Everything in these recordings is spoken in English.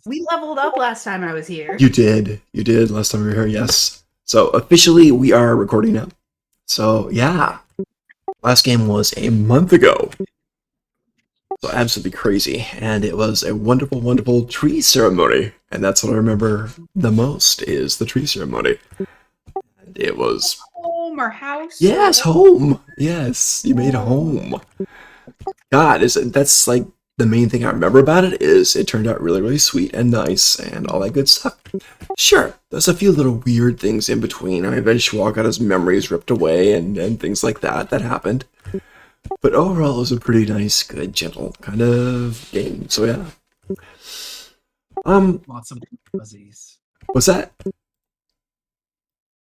We leveled up last time I was here. You did. You did last time we were here, yes. So officially we are recording now. So yeah. Last game was a month ago. So absolutely crazy. And it was a wonderful, wonderful tree ceremony. And that's what I remember the most is the tree ceremony. And it was Home or house or yes, whatever. home. Yes, you made a home. God, is that's like the main thing I remember about it is it turned out really, really sweet and nice and all that good stuff. Sure, there's a few little weird things in between. I mean, Ben Schwa got his memories ripped away and things like that that happened. But overall, it was a pretty nice, good, gentle kind of game. So yeah. Lots of fuzzies. What's that?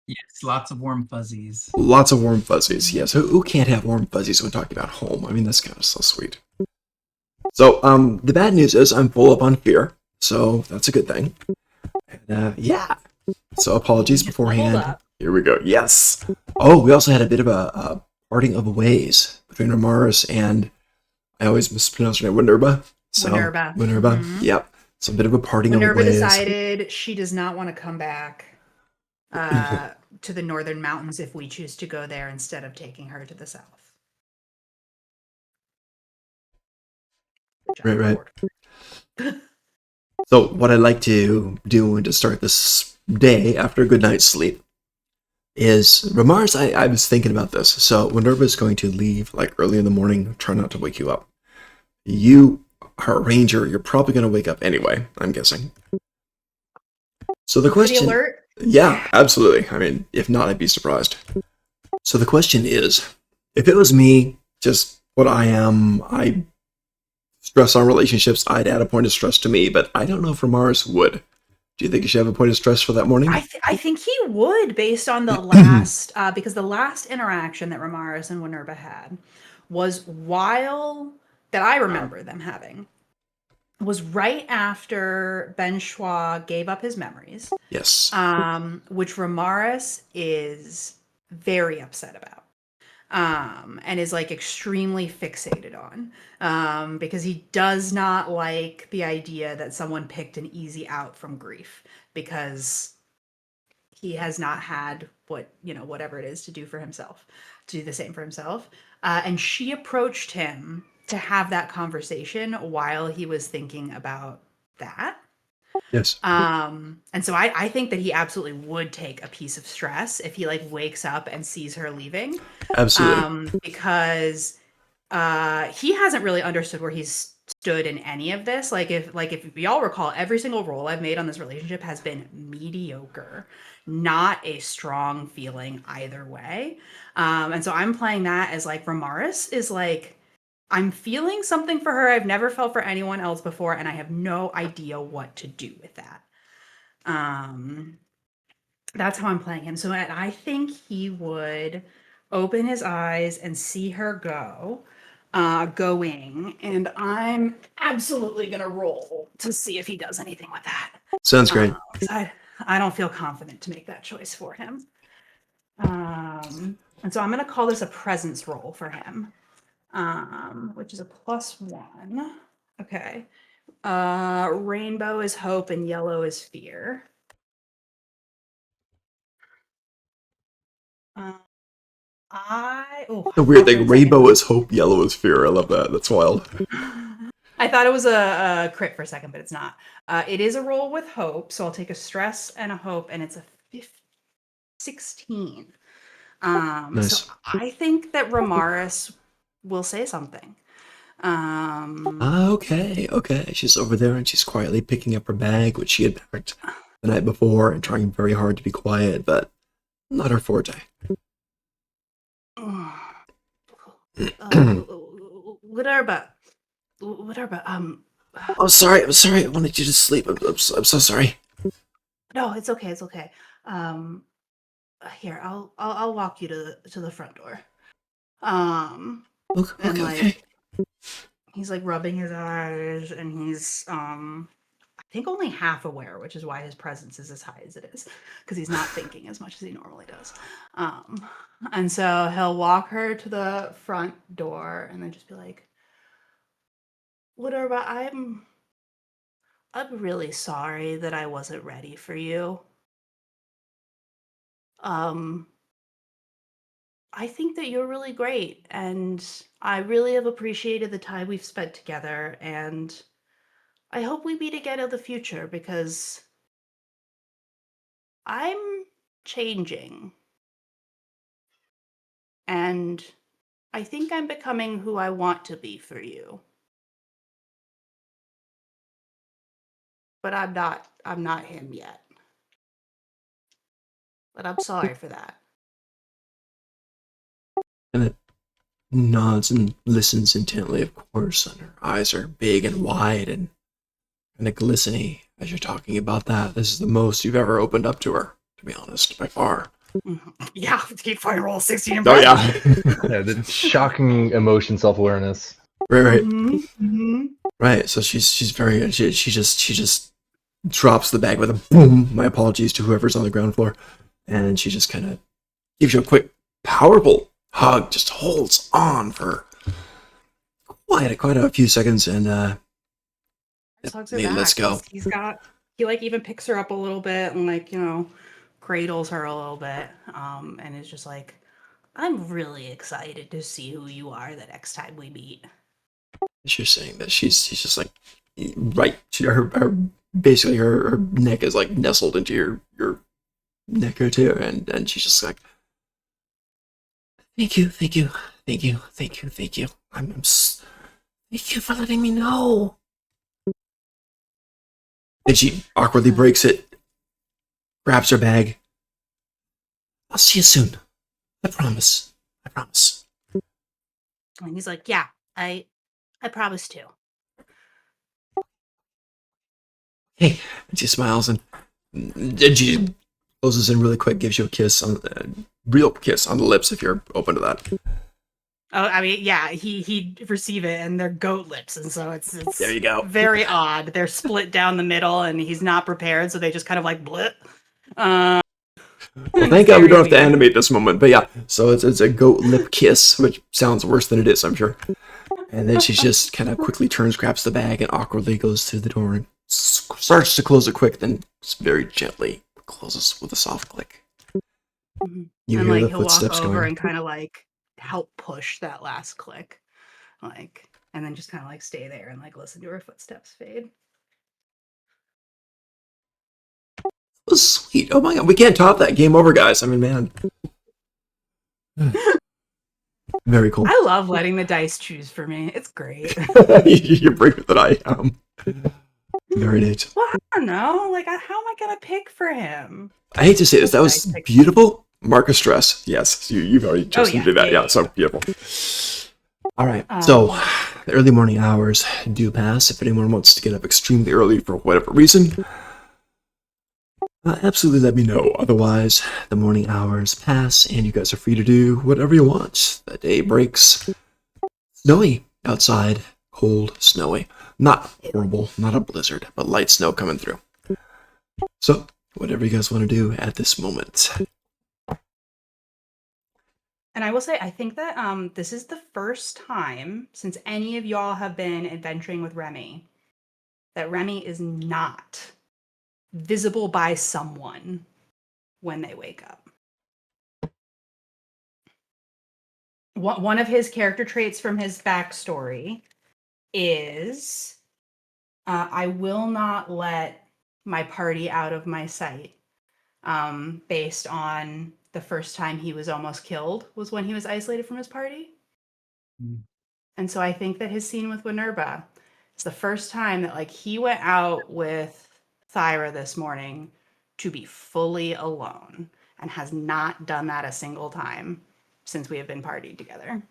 Yes, lots of warm fuzzies. Lots of warm fuzzies. Yes, who can't have warm fuzzies when talking about home? I mean, that's kind of so sweet. So, the bad news is I'm full up on fear, so that's a good thing. And, yeah. So apologies beforehand. Here we go. Yes. Oh, we also had a bit of a parting of ways between Ramaris and I always mispronounce her name, Winerba. So Winerba. Winerba. Mhm. Yep. So a bit of a parting of Minerva ways. decided she does not want to come back to the northern mountains if we choose to go there instead of taking her to the south. Right. So what I'd like to do and to start this day after a good night's sleep is Ramars, I was thinking about this. So Minerva's going to leave like early in the morning, try not to wake you up. You are a ranger, you're probably going to wake up anyway, I'm guessing. So the question... Pretty alert? Yeah, absolutely. I mean, if not, I'd be surprised. So the question is, if it was me, just what I am, I stress on relationships, I'd add a point of stress to me, but I don't know if Ramaris would. Do you think you should have a point of stress for that morning? I think he would, based on the last, because the last interaction that Ramaris and Winerba had was that I remember them having, was right after Ben Schwa gave up his memories. Yes. Which Ramaris is very upset about. And is like extremely fixated on because he does not like the idea that someone picked an easy out from grief because he has not had whatever it is to do the same for himself. And she approached him to have that conversation while he was thinking about that. Yes. And so I think that he absolutely would take a piece of stress if he like wakes up and sees her leaving. Absolutely. Because he hasn't really understood where he's stood in any of this. If y'all recall, every single roll I've made on this relationship has been mediocre, not a strong feeling either way. And so I'm playing that as like Ramaris is like, I'm feeling something for her I've never felt for anyone else before, and I have no idea what to do with that. That's how I'm playing him. So I think he would open his eyes and see her going, and I'm absolutely gonna roll to see if he does anything with that. Sounds great. I don't feel confident to make that choice for him. And so I'm gonna call this a presence roll for him, which is a +1. Okay. Rainbow is hope and yellow is fear. The weird thing, rainbow is hope, yellow is fear. I love that. That's wild. I thought it was a crit for a second, but it's not. It is a roll with hope, so I'll take a stress and a hope, and it's a 16. Nice. So I think that Ramaris will say something. Okay. She's over there and she's quietly picking up her bag, which she had packed the night before, and trying very hard to be quiet, but not her forte. Whatever. I'm sorry. I wanted you to sleep. I'm so sorry. No, it's okay. Here, I'll walk you to the front door. Okay. He's like rubbing his eyes, and he's I think only half aware, which is why his presence is as high as it is, because he's not thinking as much as he normally does. And so he'll walk her to the front door and then just be like, whatever, I'm really sorry that I wasn't ready for you. Um, I think that you're really great, and I really have appreciated the time we've spent together, and I hope we meet again in the future because I'm changing, and I think I'm becoming who I want to be for you. But I'm not him yet. But I'm sorry for that. And it nods and listens intently, of course, and her eyes are big and wide and kind of glistening as you're talking about that. This is the most you've ever opened up to her, to be honest, by far. Yeah, keep fighting roll 16 and Oh, yeah. Yeah, the shocking emotion, self-awareness. Right. Mm-hmm. Right. So she's very she just drops the bag with a boom. My apologies to whoever's on the ground floor, and she just kind of gives you a quick, powerful hug. Just holds on for quite a few seconds, and Hugs her hey, back. let's go. He like even picks her up a little bit and like, cradles her a little bit. And is just like, I'm really excited to see who you are the next time we meet. She's saying that she's just like right. Her basically her neck is like nestled into your neck or two, and she's just like, thank you. Thank you for letting me know. And she awkwardly breaks it, grabs her bag. I'll see you soon. I promise. And he's like, yeah, I promise to. Hey, and she smiles and she closes in really quick, gives you a kiss on real kiss on the lips if you're open to that. Oh, I mean, yeah, he'd receive it, and they're goat lips, and so it's There you go. very odd. They're split down the middle, and he's not prepared, so they just kind of like blip. Well, thank God we don't have to animate this moment, but yeah, so it's a goat lip kiss, which sounds worse than it is, I'm sure. And then she just kind of quickly turns, grabs the bag, and awkwardly goes to the door and starts to close it quick, then very gently closes with a soft click. Mm-hmm. You and hear like the he'll walk footsteps over going. and kind of like help push that last click, like, and then just kind of like stay there and like listen to her footsteps fade. Oh, sweet. Oh my God, we can't top that. Game over, guys. I mean, man. Very cool. I love letting the dice choose for me. It's great. You're braver than I am. Very neat. Well, I don't know. Like, how am I gonna pick for him? I hate to say this. That was beautiful. Mark of stress. Yes, you've already chosen to do that. Yeah, so beautiful. All right. So the early morning hours do pass. If anyone wants to get up extremely early for whatever reason, absolutely let me know. Otherwise, the morning hours pass and you guys are free to do whatever you want. The day breaks. Snowy outside. Cold, snowy. Not horrible, not a blizzard, but light snow coming through. So, whatever you guys want to do at this moment. And I will say, I think that this is the first time since any of y'all have been adventuring with Remy that Remy is not visible by someone when they wake up. One of his character traits from his backstory is I will not let my party out of my sight, based on the first time he was almost killed was when he was isolated from his party. And so I think that his scene with Winerba is the first time that like he went out with Thyra this morning to be fully alone and has not done that a single time since we have been partied together.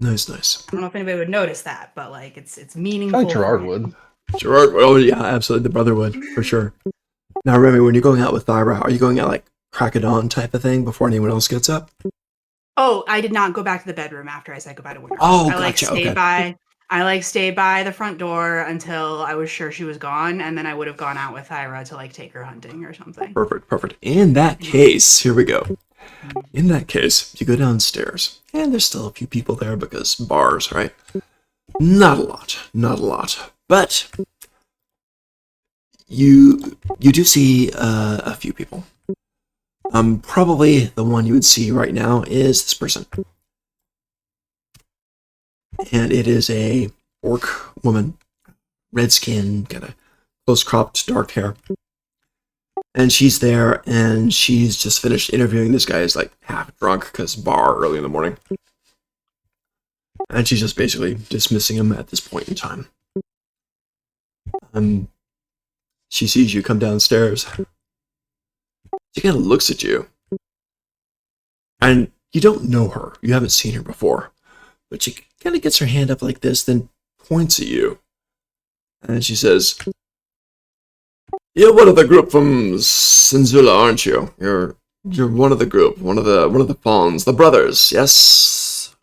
Nice. I don't know if anybody would notice that, but like it's meaningful. I think Gerard would. Gerard, oh yeah, absolutely, the brother would, for sure. Now, Remy, when you're going out with Thyra, are you going out like crack of dawn type of thing before anyone else gets up? Oh, I did not go back to the bedroom after I said goodbye to Winter. Oh, I gotcha. Stayed by the front door until I was sure she was gone, and then I would have gone out with Thyra to like take her hunting or something. Perfect. In that case, here we go. In that case, you go downstairs, and there's still a few people there because bars, right? Not a lot. But you do see a few people. Probably the one you would see right now is this person. And it is a orc woman, red skin, kind of close-cropped, dark hair. And she's there, and she's just finished interviewing this guy. Is like half drunk because bar early in the morning. And she's just basically dismissing him at this point in time. She sees you come downstairs. She kind of looks at you. And you don't know her. You haven't seen her before. But she kind of gets her hand up like this, then points at you. And she says, "You're one of the group from Senzula, aren't you? You're one of the group, one of the pawns, the brothers, yes?"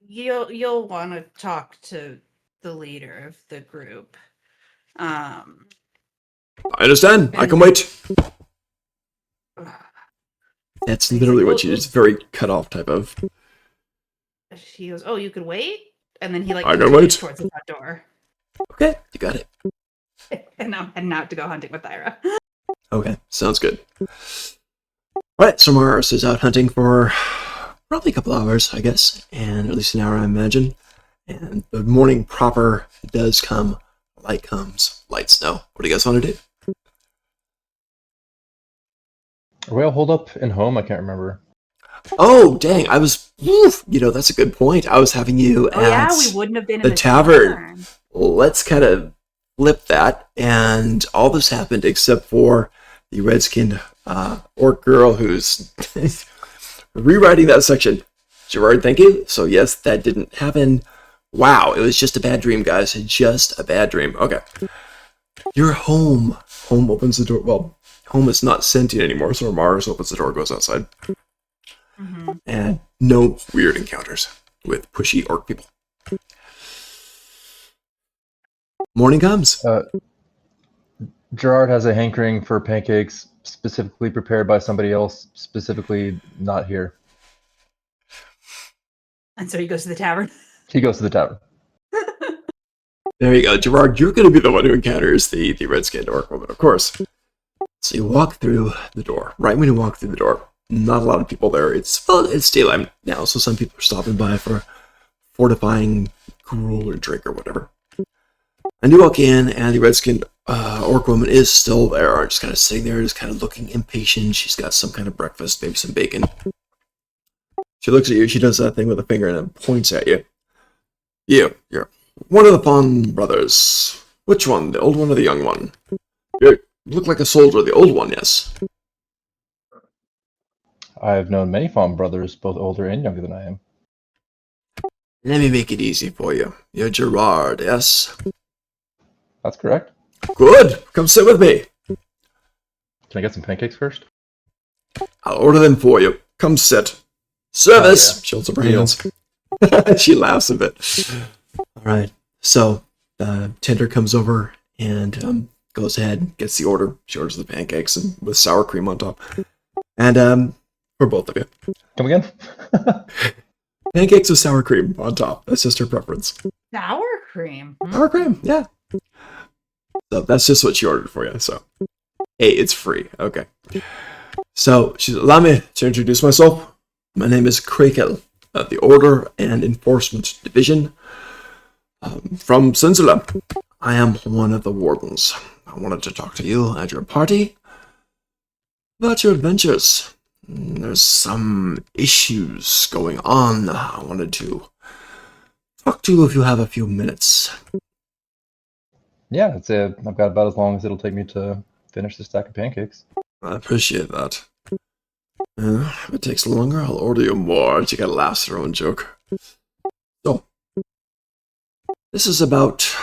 You'll want to talk to the leader of the group. "I understand. I can wait." That's literally what she is. Very cut off type of. She goes, "Oh, you could wait," and then he like I can continues wait. towards the front door. Okay, you got it. And I'm heading out to go hunting with Thyra. Okay, sounds good. Alright, so Mars is out hunting for probably a couple hours, I guess, and at least an hour, I imagine. And the morning proper does come. Light comes, light snow. What do you guys want to do? Are we all holed up in home? I can't remember. Oh, dang, I was... that's a good point. I was having you at We wouldn't have been in the the tavern. Let's kind of flip that, and all this happened except for the red-skinned orc girl who's rewriting that section. Gerard, thank you. So yes, that didn't happen. Wow, it was just a bad dream, guys. Just a bad dream. Okay. You're home. Home opens the door. Well, home is not sentient anymore, so Mars opens the door, goes outside. Mm-hmm. And no weird encounters with pushy orc people. Morning comes. Gerard has a hankering for pancakes specifically prepared by somebody else, specifically not here. And so he goes to the tavern. He goes to the tavern. There you go. Gerard, you're going to be the one who encounters the red-skinned orc woman, of course. So you walk through the door. Right when you walk through the door, not a lot of people there. It's daylight now, so some people are stopping by for fortifying gruel or drink or whatever. And you walk in, and the red-skinned orc woman is still there, just kind of sitting there, just kind of looking impatient. She's got some kind of breakfast, maybe some bacon. She looks at you, she does that thing with a finger, and then points at you. You're one of the Fawn brothers. Which one, the old one or the young one? You look like a soldier, the old one, yes. I've known many Fawn brothers, both older and younger than I am. Let me make it easy for you. You're Gerard, yes? That's correct. Good. Come sit with me. Can I get some pancakes first? I'll order them for you. Come sit. Service! Yeah. She holds up her hands. She laughs a bit. Alright, so the tender comes over and goes ahead, gets the order. She orders the pancakes and with sour cream on top. And for both of you. Come again? Pancakes with sour cream on top. That's just her preference. Sour cream. Sour cream, yeah. So that's just what she ordered for you. So, hey, it's free. Okay. So she said, "Allow me to introduce myself. My name is Krakel of the Order and Enforcement Division from Senzula. I am one of the wardens. I wanted to talk to you and your party about your adventures. There's some issues going on. I wanted to talk to you if you have a few minutes." Yeah, I've got about as long as it'll take me to finish the stack of pancakes. I appreciate that. If it takes longer, I'll order you more. She kind of laughs at her own joke. So, this is about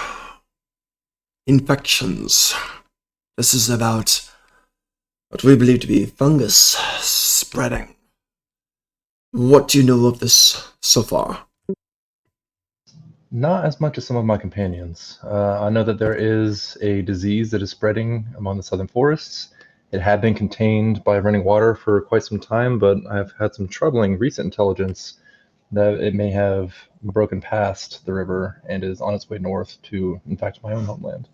infections. This is about what we believe to be fungus spreading. What do you know of this so far? Not as much as some of my companions. I know that there is a disease that is spreading among the southern forests. It had been contained by running water for quite some time, but I've had some troubling recent intelligence that it may have broken past the river and is on its way north to, in fact, my own homeland.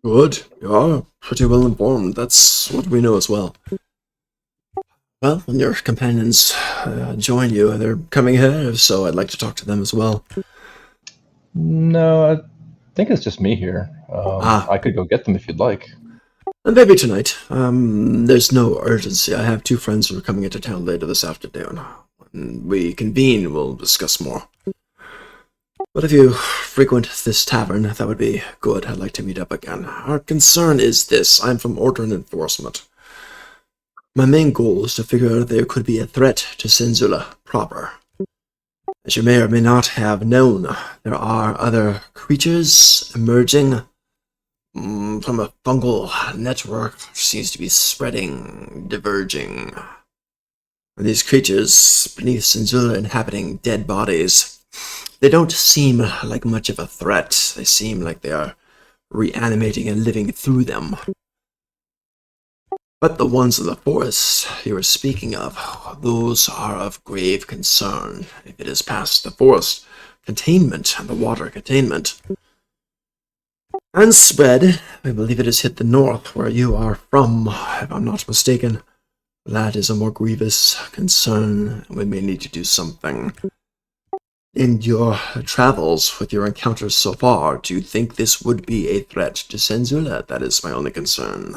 Good. You are pretty well informed. That's what we know as well. Well, when your companions join you, they're coming here, so I'd like to talk to them as well. No, I think it's just me here. Ah. I could go get them if you'd like. And maybe tonight. There's no urgency. I have 2 friends who are coming into town later this afternoon. When we convene, we'll discuss more. But if you frequent this tavern, that would be good. I'd like to meet up again. Our concern is this. I'm from Order and Enforcement. My main goal is to figure out if there could be a threat to Senzula proper. As you may or may not have known, there are other creatures emerging from a fungal network seems to be spreading, diverging. And these creatures beneath Senzula inhabiting dead bodies, they don't seem like much of a threat. They seem like they are reanimating and living through them. But the ones in the forest you were speaking of, those are of grave concern. If it is past the forest containment and the water containment and spread, I believe it has hit the north where you are from, if I'm not mistaken. That is a more grievous concern. We may need to do something. In your travels with your encounters so far, do you think this would be a threat to Senzula? That is my only concern.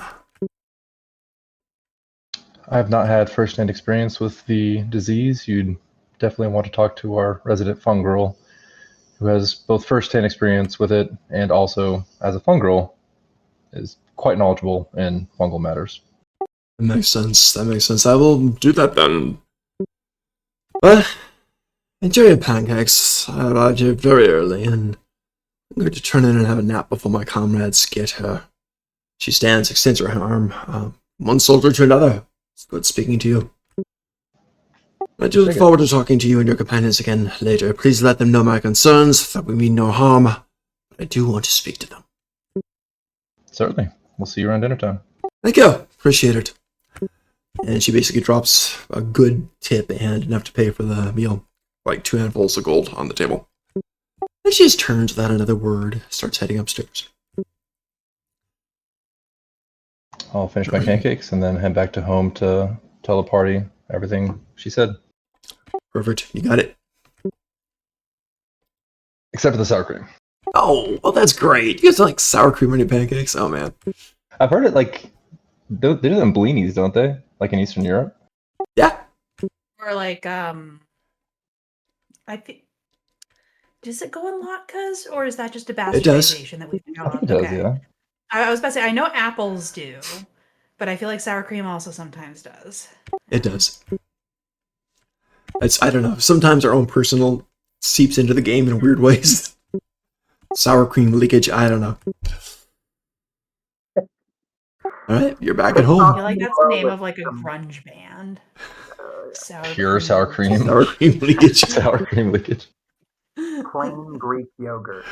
I have not had first-hand experience with the disease. You'd definitely want to talk to our resident fungal, who has both first-hand experience with it and also, as a fungal, is quite knowledgeable in fungal matters. That makes sense. That makes sense. I will do that then. But enjoy your pancakes. I arrived here very early, and I'm going to turn in and have a nap before my comrades get here. She stands, extends her arm. One soldier to another. It's good speaking to you. I do look forward to talking to you and your companions again later. Please let them know my concerns, that we mean no harm. But I do want to speak to them. Certainly. We'll see you around dinner time. Thank you. Appreciate it. And she basically drops a good tip and enough to pay for the meal. Like 2 handfuls of gold on the table. And she just turns without another word, starts heading upstairs. I'll finish my pancakes and then head back to home to tell the party everything she said. Perfect. You got it. Except for the sour cream. Oh, well, that's great. You guys like sour cream on your pancakes? Oh, man. I've heard it like, they do them blinis, don't they? Like in Eastern Europe? Yeah. Or like, I think, does it go in latkes, or is that just a bastardization that we've developed? It does, yeah. I was about to say, I know apples do, but I feel like sour cream also sometimes does. It does. I don't know. Sometimes our own personal seeps into the game in weird ways. Sour cream leakage, I don't know. Alright, you're back at home. I feel like that's the name of like a grunge band. Pure sour cream. Sour cream leakage. Sour cream leakage. Plain Greek yogurt.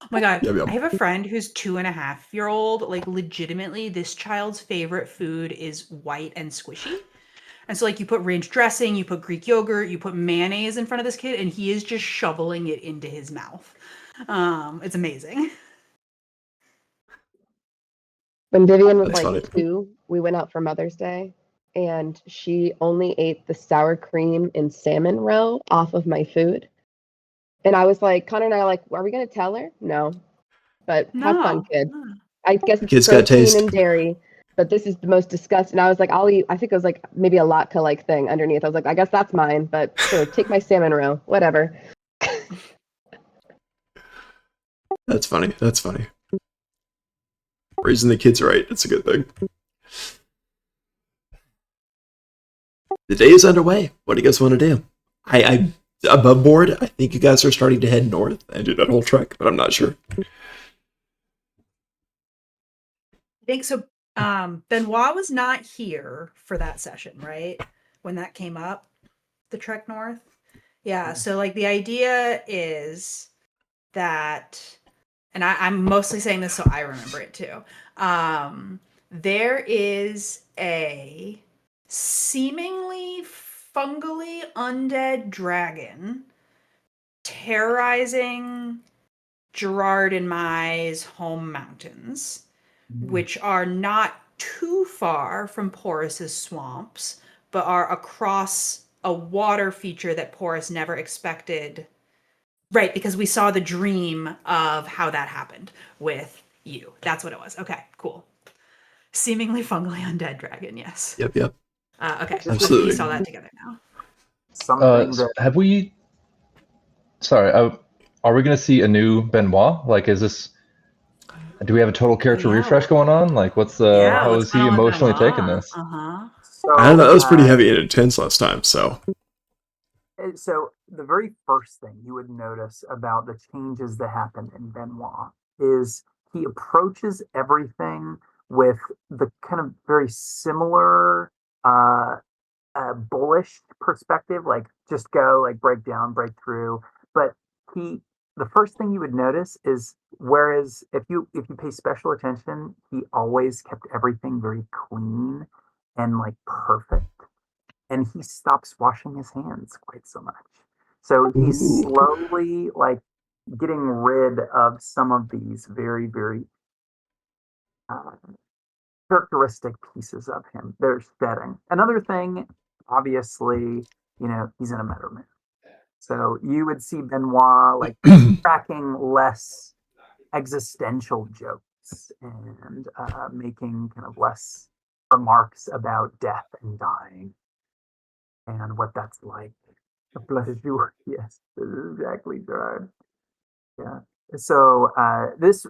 Oh my god, Yum, yum. I have a friend who's 2.5-year-old. Like, legitimately, this child's favorite food is white and squishy. And so, like, you put ranch dressing, you put Greek yogurt, you put mayonnaise in front of this kid, and he is just shoveling it into his mouth. It's amazing. When Vivian was That's like funny. 2, we went out for Mother's Day, and she only ate the sour cream and salmon roe off of my food. And I was like, Connor and I are like, are we going to tell her? No. But have fun, kid. No. I guess it's Kid's got protein taste. and dairy, but this is the most disgusting. I was like, I'll eat. I think it was like maybe a latke-like thing underneath. I was like, I guess that's mine, but sure, take my salmon roe, whatever. That's funny. That's funny. Raising the kids right. It's a good thing. The day is underway. What do you guys want to do? I above board, I think you guys are starting to head north and do that whole trek, but I'm not sure. I think so. Benoit was not here for that session, right? When that came up, the trek north. Yeah. So like the idea is that, and I'm mostly saying this so I remember it too. There is a seemingly fungally undead dragon terrorizing Gerard and Mai's home mountains, which are not too far from Porus's swamps, but are across a water feature that Porus never expected. Right, because we saw the dream of how that happened with you. That's what it was. Okay, cool. Seemingly fungally undead dragon, yes. Yep. Okay, we Absolutely. saw that together now. Something So that have we? Sorry, are we going to see a new Benoit? Like, is this? Do we have a total character yeah. refresh going on? Like, what's Yeah, how what's is he going on with emotionally Benoit? taking this? Uh-huh. so I don't know. That was pretty heavy and intense last time. So So the very first thing you would notice about the changes that happen in Benoit is he approaches everything with the kind of very similar bullish perspective, like just go, like break down, break through. But the first thing you would notice is, whereas if you pay special attention, he always kept everything very clean and like perfect, and he stops washing his hands quite so much. So he's Ooh. slowly like getting rid of some of these very, very uh, characteristic pieces of him. They're shedding. Another thing, obviously, he's in a better mood. So you would see Benoit like cracking less existential jokes and making kind of less remarks about death and dying and what that's like. A pleasure. Yes, this is exactly right. Yeah. So this,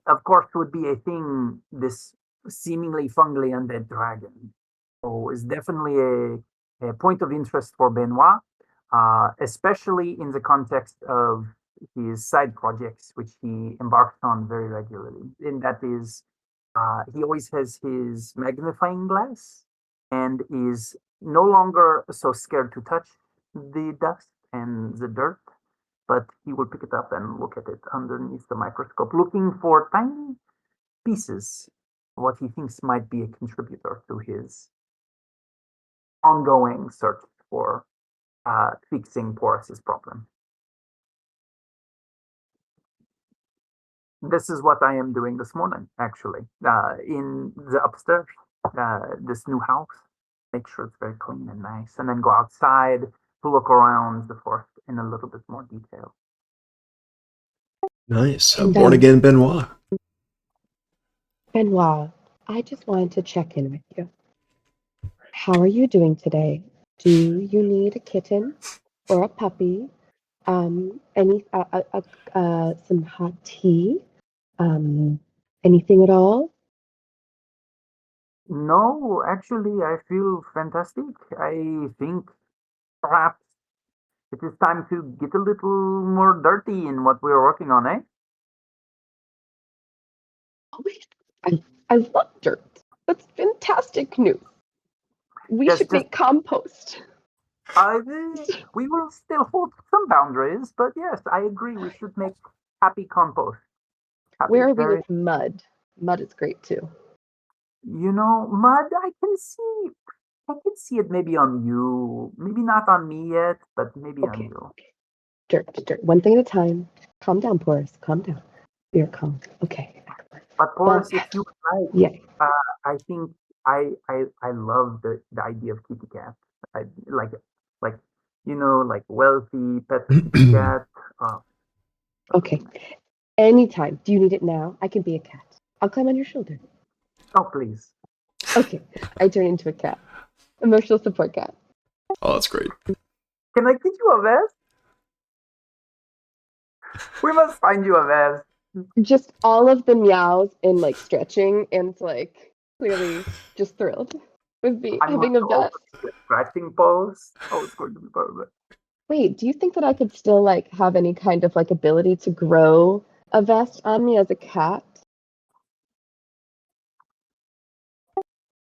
of course, would be a thing. This seemingly fungally undead dragon, so is definitely a point of interest for Benoit, especially in the context of his side projects, which he embarks on very regularly. And that is, he always has his magnifying glass and is no longer so scared to touch the dust and the dirt, but he will pick it up and look at it underneath the microscope, looking for tiny pieces, what he thinks might be a contributor to his ongoing search for fixing Porus's problem. This is what I am doing this morning, actually, in the upstairs, this new house. Make sure it's very clean and nice, and then go outside to look around the forest in a little bit more detail. nice. And, Born again Benoit. Benoit, I just wanted to check in with you. How are you doing today? Do you need a kitten or a puppy? Any some hot tea? Anything at all? No, actually, I feel fantastic. I think perhaps it is time to get a little more dirty in what we're working on, eh? Oh, I love dirt. That's fantastic news. We Yes, should make compost. uh, we will still hold some boundaries, but yes, I agree. We should make happy compost. Happy, Where are we very, with mud? Mud is great too. mud. I can see it maybe on you. Maybe not on me yet, but maybe on Okay. you. Dirt. One thing at a time. Calm down, Porus. Calm down. You're calm. Okay. But Porus, if you like, Yeah. I think I love the idea of kitty cat. I like like wealthy pet kitty cat. Okay. Anytime. Do you need it now? I can be a cat. I'll climb on your shoulder. Oh please. Okay. I turn into a cat. Emotional support cat. Oh, that's great. Can I get you a vest? We must find you a vest. Just all of the meows and like stretching and like clearly just thrilled with me I'm having a vest. scratching pose. Oh, it's going to be perfect. Wait, do you think that I could still like have any kind of like ability to grow a vest on me as a cat?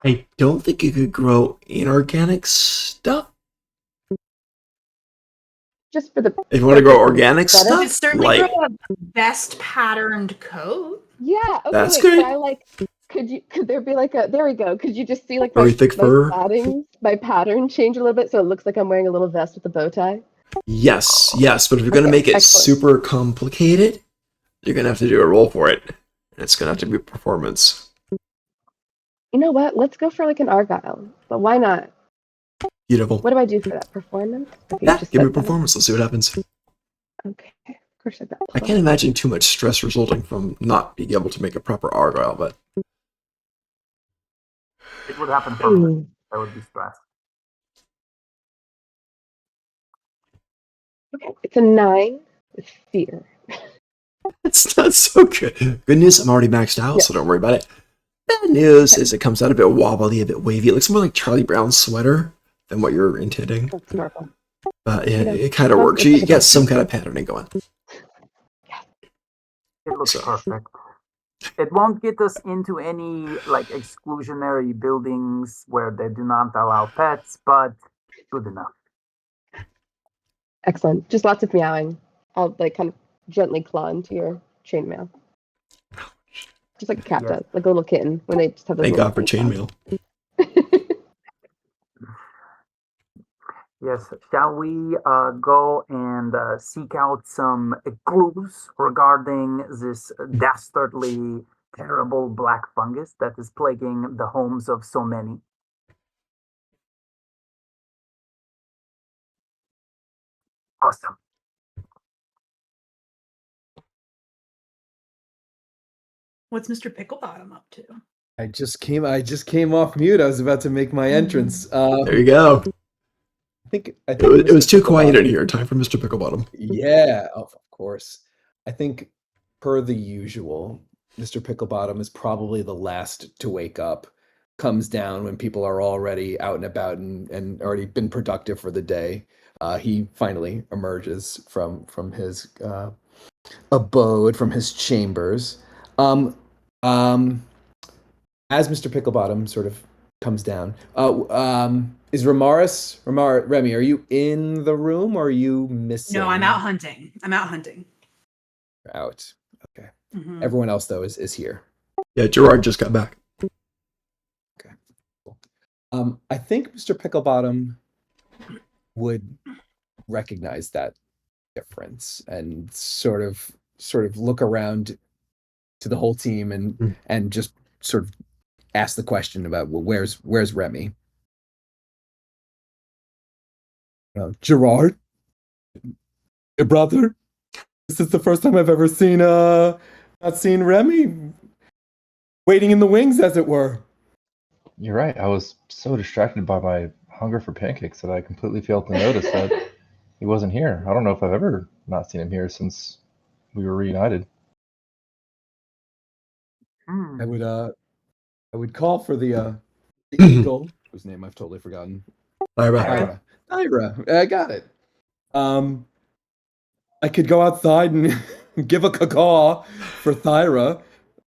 I don't think you could grow inorganic stuff. Just for the If you want to grow purpose of organic aesthetic? You could stuff, certainly like grow a vest patterned coat. Yeah, okay, That's wait, good. could I like Could there be like a, there we go. Could you just see like Very thick fur? my pattern change a little bit so it looks like I'm wearing a little vest with a bow tie? Yes, but if you're going to Okay, make it excellent. super complicated, you're going to have to do a roll for it. And it's going to have to be performance. You know what? Let's go for like an Argyle. But why not? Beautiful. What do I do for that? Performance? Okay, Yeah, just give me said that. performance. Let's see what happens. Okay. Of course I got I can't imagine too much stress resulting from not being able to make a proper Argyle, but It would happen for me. I would be stressed. Okay, it's a 9 with fear. it's not so good. Good news, I'm already maxed out, so don't worry about it. Bad news is it comes out a bit wobbly, a bit wavy. It looks more like Charlie Brown's sweater than what you're intending. That's normal. But it kind of works. You get some kind of patterning going. It looks perfect. It won't get us into any like exclusionary buildings where they do not allow pets, but good enough. Excellent. Just lots of meowing. I'll like kind of gently claw into your chainmail. Just like a cat does, like a little kitten when they just have those Thank little God for chainmail. Yes. Shall we go and seek out some clues regarding this dastardly, terrible black fungus that is plaguing the homes of so many? Awesome. What's Mr. Picklebottom up to? I just came off mute. I was about to make my entrance. There you go. I think It was too quiet in here. Time for Mr. Picklebottom. Yeah, of course. I think per the usual, Mr. Picklebottom is probably the last to wake up. Comes down when people are already out and about and already been productive for the day. He finally emerges from his abode, from his chambers. As Mr. Picklebottom sort of comes down, is Remy, are you in the room or are you missing? No, I'm out hunting. Out. Okay. Mhm. Everyone else though is here. Yeah, Gerard just got back. Okay. Cool. I think Mr. Picklebottom would recognize that difference and sort of look around to the whole team and just sort of ask the question about, well, where's Remy? Gerard, your brother. This is the first time I've ever seen not seen Remy waiting in the wings, as it were. You're right. I was so distracted by my hunger for pancakes that I completely failed to notice that he wasn't here. I don't know if I've ever not seen him here since we were reunited. I would call for the eagle, whose name I've totally forgotten. Lyra. Lyra. I got it. I could go outside and give a caw for Thyra.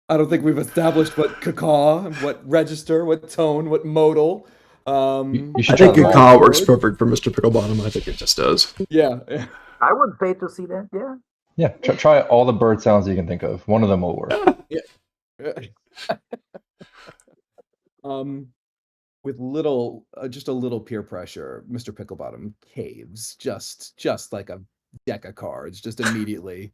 I don't think we've established what caw, what register, what tone, what modal. You I should think try them all. Cacaw works perfect for Mr. Picklebottom. I think it just does. Yeah. I would pay to see that. Yeah. Yeah, try all the bird sounds you can think of. One of them will work. With just a little peer pressure, Mr. Picklebottom caves, just like a deck of cards, just immediately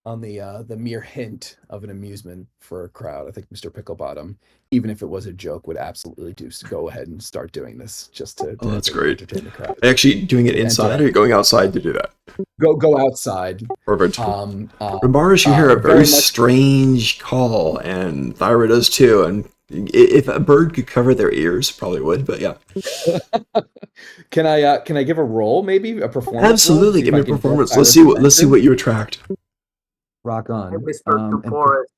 on the mere hint of an amusement for a crowd. I think Mr. Picklebottom, even if it was a joke, would absolutely go ahead and start doing this just to that's great. entertain the crowd. Actually, doing it inside, or are you going outside to do that? Go outside. Perfect. Ramaris, you hear a very strange call, and Thyra does too. And if a bird could cover their ears, probably would. But yeah, Can I give a roll, maybe a performance? absolutely. Roll? Give me a performance. Let's see what you attract. Rock on. I whispered to Forrest,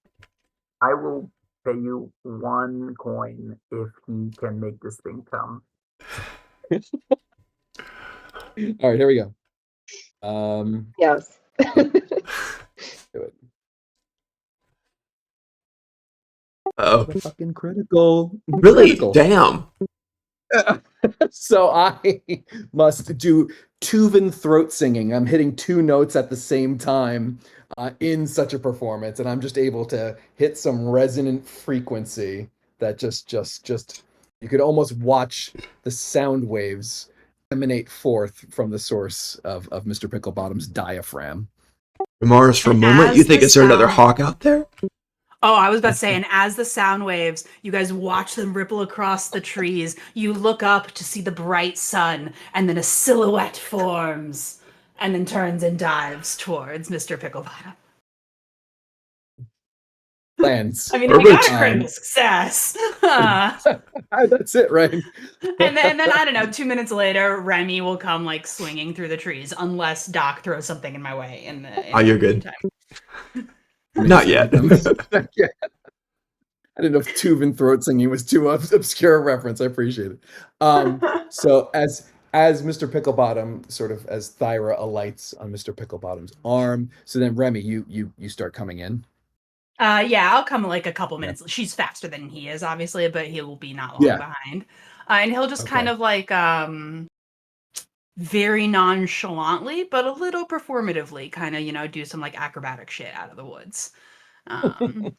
I will pay you 1 coin if he can make this thing come. All right, here we go. Yes. Do it. Oh, Fucking critical. really? Critical. Damn. So I must do Tuvan throat singing. I'm hitting two notes at the same time in such a performance, and I'm just able to hit some resonant frequency that just you could almost watch the sound waves emanate forth from the source of Mr. Picklebottom's diaphragm. Ramaris, for a And moment, you as think, the is there another sound- hawk out there? Oh, I was about to say, and as the sound waves, you guys watch them ripple across the trees. You look up to see the bright sun, and then a silhouette forms, and then turns and dives towards Mr. Picklebottom. Lands. I mean, I Perfect. got a critical success. That's it, right? And then I don't know. 2 minutes later, Remy will come like swinging through the trees, unless Doc throws something in my way. Oh, you're good. Meantime. Not yet. Yeah. I didn't know if Tuvan throat singing was too obscure a reference. I appreciate it. So as Mr. Picklebottom, sort of as Thyra alights on Mr. Picklebottom's arm, so then Remy, you start coming in. Yeah, I'll come like a couple Yeah. minutes. She's faster than he is, obviously, but he will be not long Yeah. behind. And he'll just kind Okay. of like very nonchalantly, but a little performatively, kind of, do some like acrobatic shit out of the woods. Mm-hmm.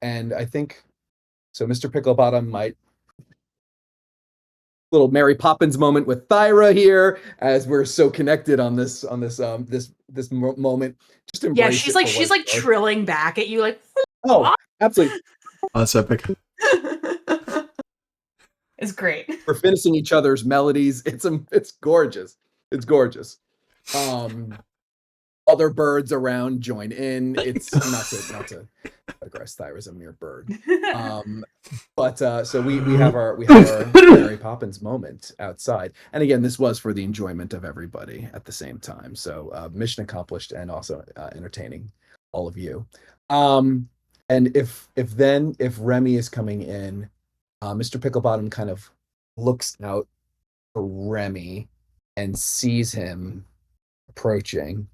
And I think so. Mr. Picklebottom might little Mary Poppins moment with Thyra here, as we're so connected on this moment. Just Yeah, embrace she's it like for what she's it's like worth. trilling back at you like Oh, absolutely. Oh, that's epic. It's great. We're finishing each other's melodies. It's gorgeous. It's gorgeous. Other birds around join in. It's not to digress. Thyra's a mere bird. But so we have our Mary Poppins moment outside, and again, this was for the enjoyment of everybody at the same time. So mission accomplished, and also entertaining all of you. And if Remy is coming in, Mr. Picklebottom kind of looks out for Remy and sees him approaching.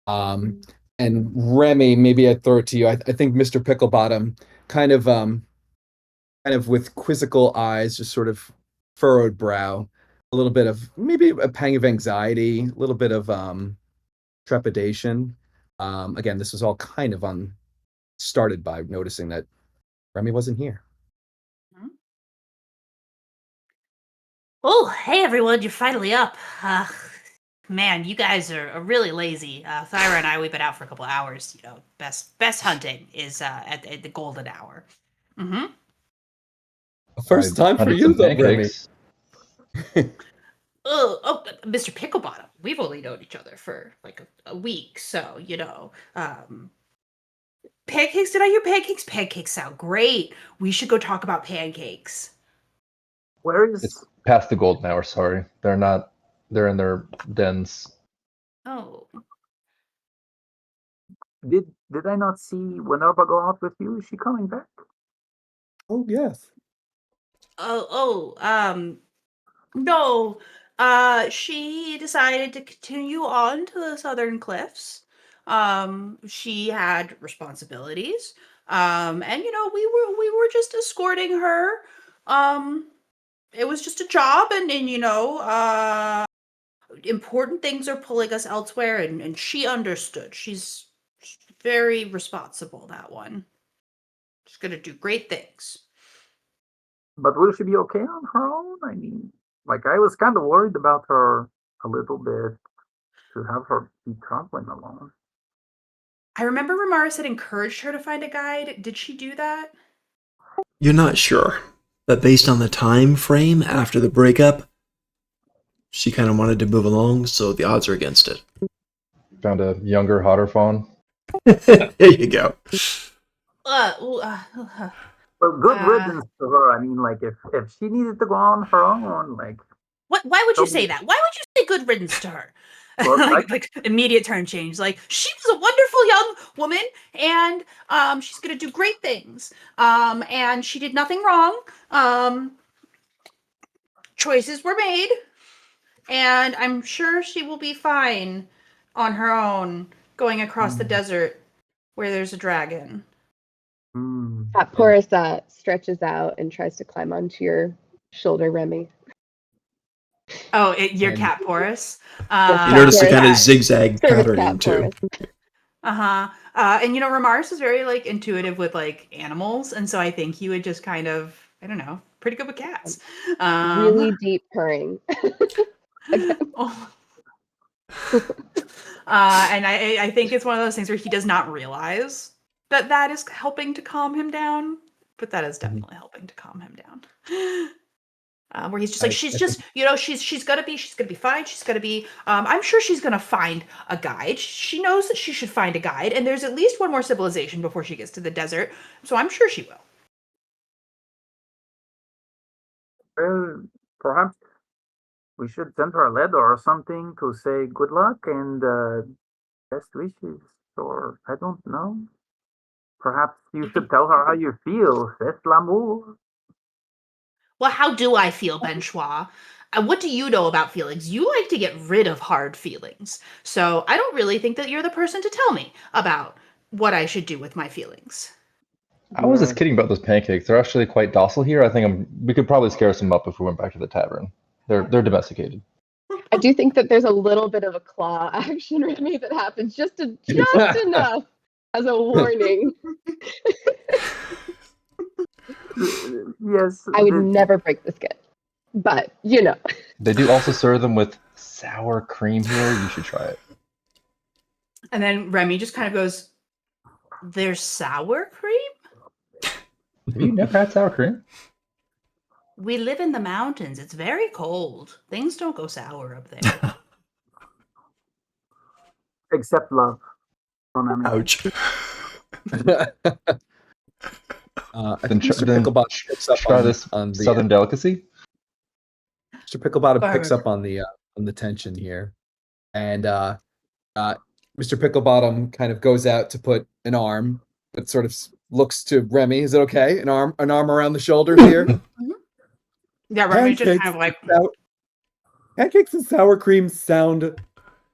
And Remy, maybe I'd throw it to you. I think Mr. Picklebottom kind of with quizzical eyes, just sort of furrowed brow, a little bit of maybe a pang of anxiety, a little bit of trepidation. Again, this was all kind of started by noticing that Remy wasn't here. Oh, hey everyone, you're finally up. Man, you guys are really lazy. Thyra and I, we've been out for a couple hours. Best hunting is at the golden hour. Mm-hmm. First time for hunted you, some though, Remy. pancakes. Oh, Mr. Picklebottom, we've only known each other for like a week, so pancakes. Did I hear pancakes? Pancakes sound great. We should go talk about pancakes. Where is It's past the golden hour, sorry. They're not, they're in their dens. Oh, did I not see Winerba go out with you? Is she coming back? Oh yes. No. She decided to continue on to the Southern Cliffs. She had responsibilities. And we were just escorting her. It was just a job, and important things are pulling us elsewhere, and she understood. She's very responsible, that one. She's gonna do great things. But will she be okay on her own? I mean, like I was kind of worried about her a little bit to have her be traveling alone. I remember Ramaris had encouraged her to find a guide. Did she do that? You're not sure, but based on the time frame after the breakup, she kind of wanted to move along, so the odds are against it. Found a younger, hotter fawn. There you go. Well, good riddance to her. I mean, like if she needed to go on her own, like What? Why would you so- say that? Why would you say good riddance to her? Well, like immediate turn change. Like she was a wonderful young woman, and she's gonna do great things. And she did nothing wrong. Choices were made, and I'm sure she will be fine on her own, going across the desert where there's a dragon. Cat Porous stretches out and tries to climb onto your shoulder, Remy. Oh, your And- cat Porous. You Cat notice the Porous. kind of zigzag Service patterning Cat too. Porous. And Ramaris is very like intuitive with like animals, and so I think he would just kind of, I don't know, pretty good with cats. Really deep purring. Oh. And I think it's one of those things where he does not realize that is helping to calm him down, but that is definitely helping to calm him down. Where he's just like, she's gonna be fine. She's gonna be, I'm sure she's gonna find a guide. She knows that she should find a guide, and there's at least one more civilization before she gets to the desert, so I'm sure she will. Well, perhaps we should send her a letter or something to say good luck and best wishes, or I don't know. Perhaps you should tell her how you feel. C'est l'amour. Well, how do I feel, Benchois? What do you know about feelings? You like to get rid of hard feelings. So I don't really think that you're the person to tell me about what I should do with my feelings. I was just kidding about those pancakes. They're actually quite docile here. I think we could probably scare some up if we went back to the tavern. They're domesticated. I do think that there's a little bit of a claw action, Remy, that happens just enough as a warning. Yes. I would never break the skin, but They do also serve them with sour cream here. You should try it. And then Remy just kind of goes, "There's sour cream? Have you never had sour cream? We live in the mountains. It's very cold. Things don't go sour up there." Except love. Remember. Ouch. I Then think Mr. Picklebottom picks up try this on the southern delicacy. Mr. Picklebottom picks Barb. up on the tension here, and Mr. Picklebottom kind of goes out to put an arm, but sort of looks to Remy. Is it okay? An arm around the shoulders here. Yeah, Remy just kind of like, Pancakes and sour cream sound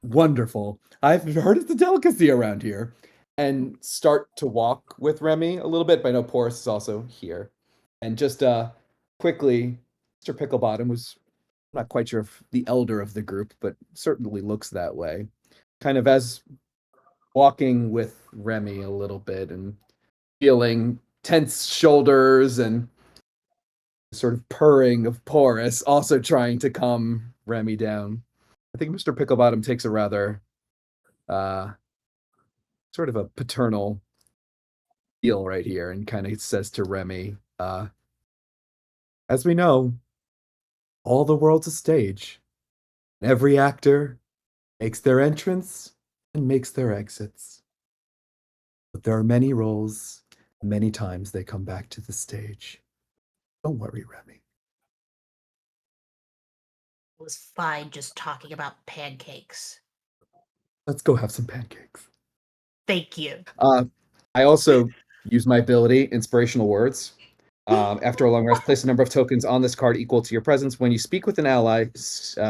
wonderful. I've heard it's a delicacy around here. And start to walk with Remy a little bit, but I know Porus is also here. And just quickly, Mr. Picklebottom was not quite sure if the elder of the group, but certainly looks that way. Kind of as walking with Remy a little bit and feeling tense shoulders and sort of purring of Porus, also trying to calm Remy down. I think Mr. Picklebottom takes a rather sort of a paternal feel right here and kind of says to Remy, as we know, all the world's a stage. Every actor makes their entrance and makes their exits. But there are many roles, many times they come back to the stage. Don't worry, Remy. it was fine just talking about pancakes. Let's go have some pancakes. Thank you. I also use my ability, inspirational words. After a long rest, place a number of tokens on this card equal to your presence. When you speak with an ally,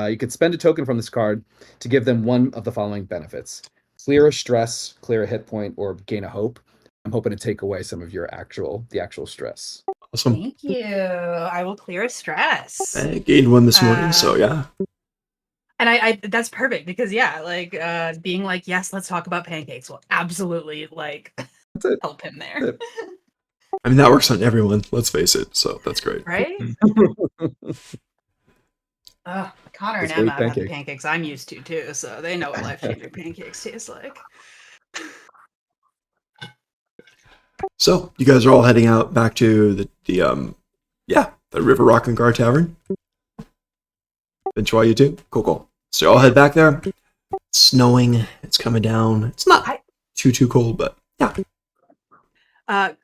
you can spend a token from this card to give them one of the following benefits: clear a stress, clear a hit point, or gain a hope. I'm hoping to take away some of the actual stress. Awesome. Thank you. I will clear a stress. I gained one this morning, so yeah. And I that's perfect because being like, yes, let's talk about pancakes will absolutely That's it. help him there. That's I mean, that works on everyone, let's face it, so that's great. Right? Connor and Let's go eat Emma have had the pancakes. pancakes I'm used to too, so they know what life-changing pancakes taste like. So, you guys are all heading out back to the River Rock and Gar Tavern. Enjoy you too. Cool. So you all head back there. It's snowing. It's coming down. It's not too cold, but yeah.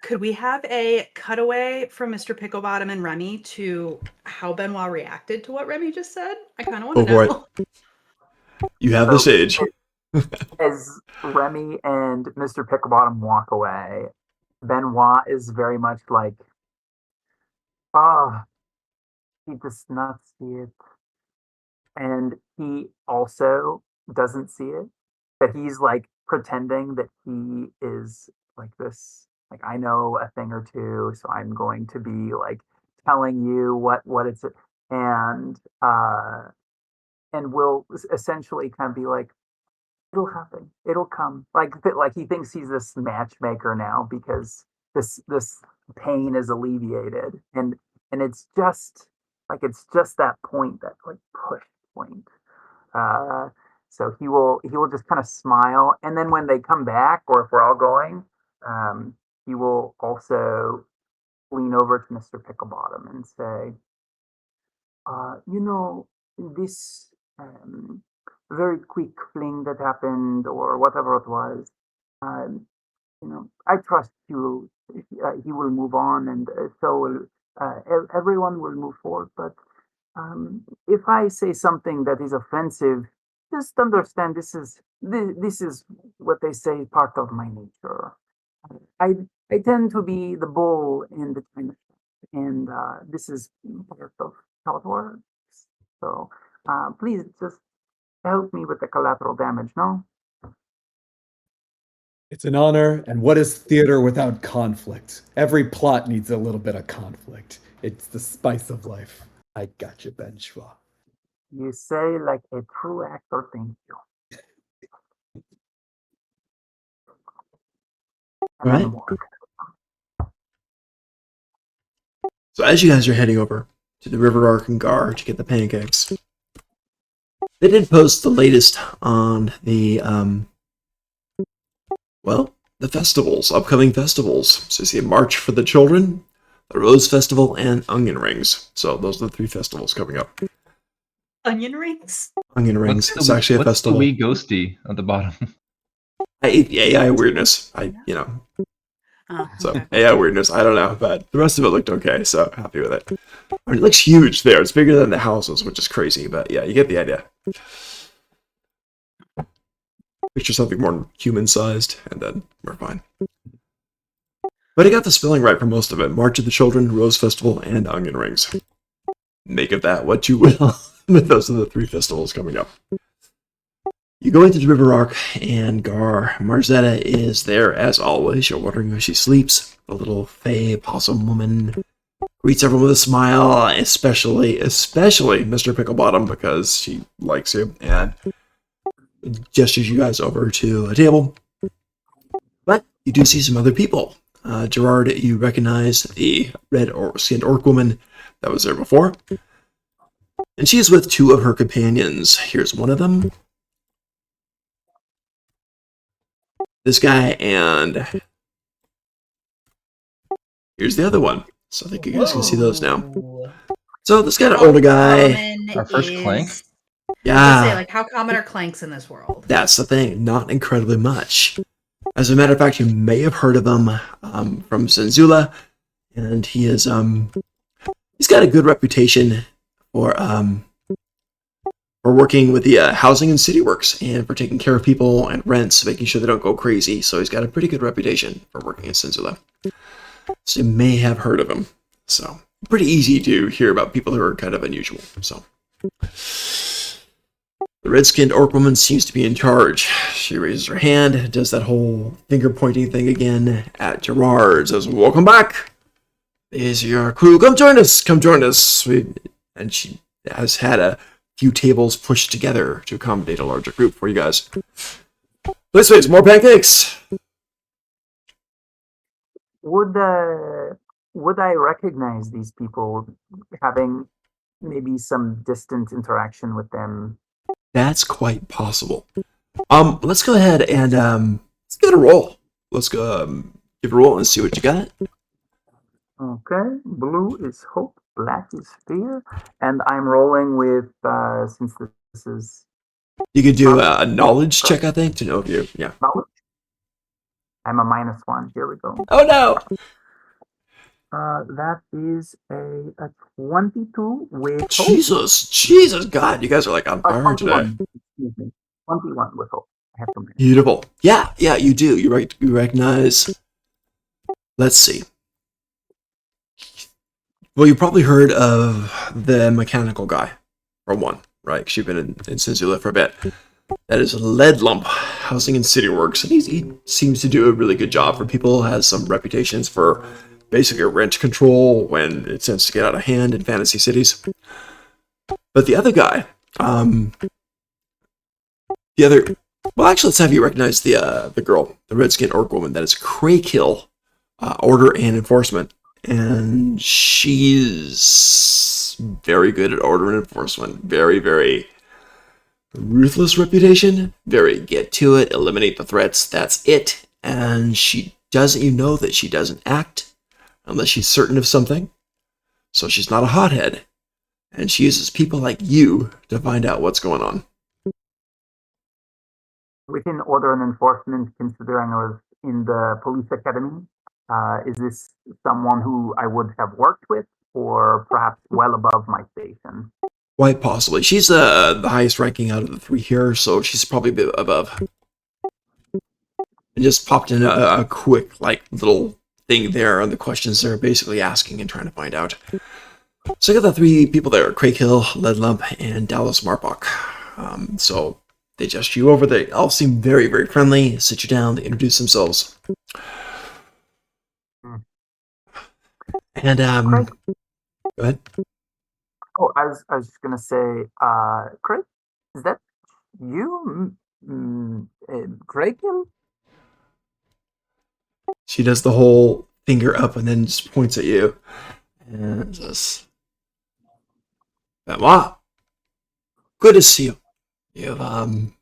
Could we have a cutaway from Mr. Picklebottom and Remy to how Benoit reacted to what Remy just said? I kind of want to know. You have the stage. As Remy and Mr. Picklebottom walk away, Benoit is very much like, he does not see it. And he also doesn't see it. But he's like pretending that he is like this like I know a thing or two, so I'm going to be like telling you what it's and will essentially kind of be like, it'll happen, it'll come. Like he thinks he's this matchmaker now because this pain is alleviated, and it's just that point, that like push point. Uh, so he will just kind of smile, and then when they come back, or if we're all going, he will also lean over to Mr. Picklebottom and say, this very quick fling that happened, or whatever it was, um, I trust you. He will move on, and so will everyone will move forward. But if I say something that is offensive, just understand this is what they say, part of my nature. I I tend to be the bull in the china shop, and this is part of how it works. So please just help me with the collateral damage. No. It's an honor, and what is theater without conflict? Every plot needs a little bit of conflict. It's the spice of life. I got you, Ben Schwa. You say like a true actor. Thank you. And Right. then walk. So as you guys are heading over to the River Ark and Gar to get the pancakes, they did post the latest on the the festivals, upcoming festivals. So you see March for the Children, the Rose Festival, and Onion Rings. So those are the 3 festivals coming up. Onion rings? Onion Rings. What's It's the, actually a what's festival. the wee ghosty at the bottom? AI weirdness. So Okay. AI weirdness. I don't know, but the rest of it looked okay. So happy with it. I mean, it looks huge there. It's bigger than the houses, which is crazy. But yeah, you get the idea. Picture something more human-sized, and then we're fine. But I got the spelling right for most of it. March of the Children, Rose Festival, and Onion Rings. Make of that what you will. But those are the 3 festivals coming up. You go into the River Ark and Gar. Marzetta is there as always. You're wondering where she sleeps. The little fey possum woman greets everyone with a smile, especially Mr. Picklebottom, because she likes you and gestures you guys over to a table. But you do see some other people. Gerard, you recognize the red-skinned orc woman that was there before. And she's with 2 of her companions. Here's one of them. This guy, and here's the other one. So I think you guys can see those now. So this kind of older guy. Our first clank? Yeah. Say, Yeah, like, how common are clanks in this world? that's the thing. Not incredibly much. As a matter of fact, you may have heard of him from Senzula, and he is he's got a good reputation for working with the housing and city works, and for taking care of people and rents, making sure they don't go crazy. So he's got a pretty good reputation for working in Senzula. So you may have heard of him. So pretty easy to hear about people who are kind of unusual. So the red-skinned orc woman seems to be in charge. She raises her hand, does that whole finger-pointing thing again at Gerard, says, "Welcome back. These are your crew. Come join us. Come join us." And she has had a few tables pushed together to accommodate a larger group for you guys. Please, more pancakes. Would I recognize these people, having maybe some distant interaction with them? That's quite possible. Let's go ahead and let's give it a roll. Let's go give it a roll and see what you got. Okay, blue is hope, black is fear, and I'm rolling with since this is You could do a knowledge check, I think, to know if you. Yeah. knowledge. I'm a -1. Here we go. Oh no! That is a 22 with hope. Jesus, God, you guys are like on fire today. 21. Excuse me, 21 with hope. I have to manage. Beautiful. Yeah, you do. You recognize. Let's see. Well, you probably heard of the mechanical guy, for one, right? 'Cause you've been in Senzula for a bit. That is Lead Lump. housing and city works, and he seems to do a really good job for people. Has some reputations for basically rent control when it tends to get out of hand in fantasy cities. But the other guy, well, actually, let's have you recognize the girl, the red-skinned orc woman. That is Craykill, Order and Enforcement, and she's very good at order and enforcement. Very, very ruthless reputation. Very get to it, eliminate the threats. That's it. And she doesn't. You know that she doesn't act unless she's certain of something. So she's not a hothead, and she uses people like you to find out what's going on. Within order and enforcement, considering I was in the police academy, is this someone who I would have worked with, or perhaps well above my station? Quite possibly. She's the highest ranking out of the three here, so she's probably a bit above. And just popped in a quick, little thing there on the questions they're basically asking and trying to find out. So I got the three people there, Craykill, Leadlump, and Dallas Marpock. So they gesture you over. They all seem very, very friendly. Sit you down. They introduce themselves. And, Craig? Go ahead. Oh, I was just gonna say, Craig, is that you, Craykill? She does the whole finger up and then just points at you. And says, Benoit, good to see you. You've, done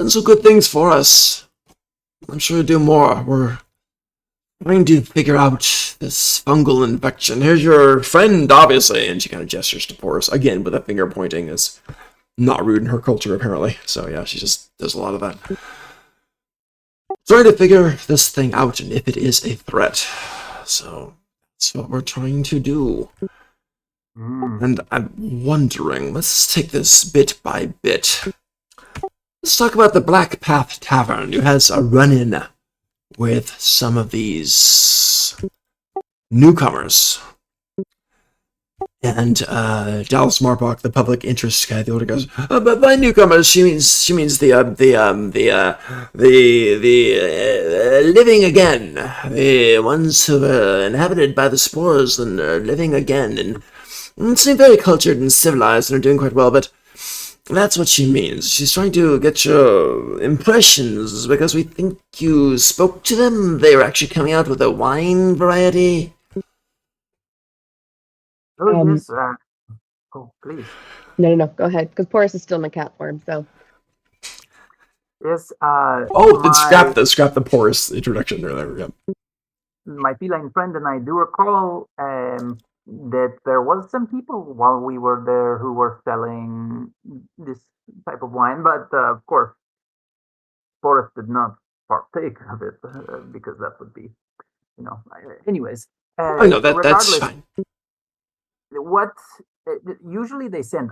some good things for us. I'm sure you'll do more. We're trying to figure out this fungal infection. Here's your friend, obviously. And she kind of gestures to Porus, again, with a finger pointing. Is not rude in her culture, apparently. So, yeah, she just does a lot of that. Trying to figure this thing out and if it is a threat. So, that's what we're trying to do. And I'm wondering, let's take this bit by bit. Let's talk about the Black Path Tavern, who has a run-in with some of these newcomers. And Dallas Marpock, the public interest guy, the older goes, but by newcomers, she means the living again, the ones who were inhabited by the spores and are living again, and seem very cultured and civilized and are doing quite well. But that's what she means. She's trying to get your impressions because we think you spoke to them. They were actually coming out with a wine variety. Oh, yes. Oh, please. No. Go ahead, because Porus is still in the cat form. So Yes. Then scrap the Porus introduction there. There we go. My feline friend and I do recall that there was some people while we were there who were selling this type of wine, but of course, Forrest did not partake of it because that would be, Anyways, I know that's fine. What usually they send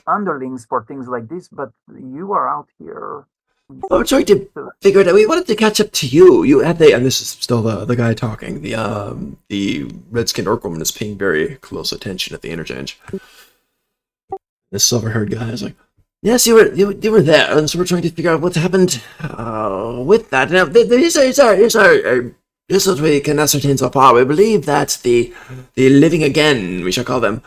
underlings for things like this, but you are out here. We're trying to figure it out. We wanted to catch up to you. You had and this is still the guy talking. The red-skinned orc woman is paying very close attention at the interchange. The silver-haired guy is like, yes, you were there, and so we're trying to figure out what happened with that. Now, here's what we can ascertain so far. We believe that the living again, we shall call them,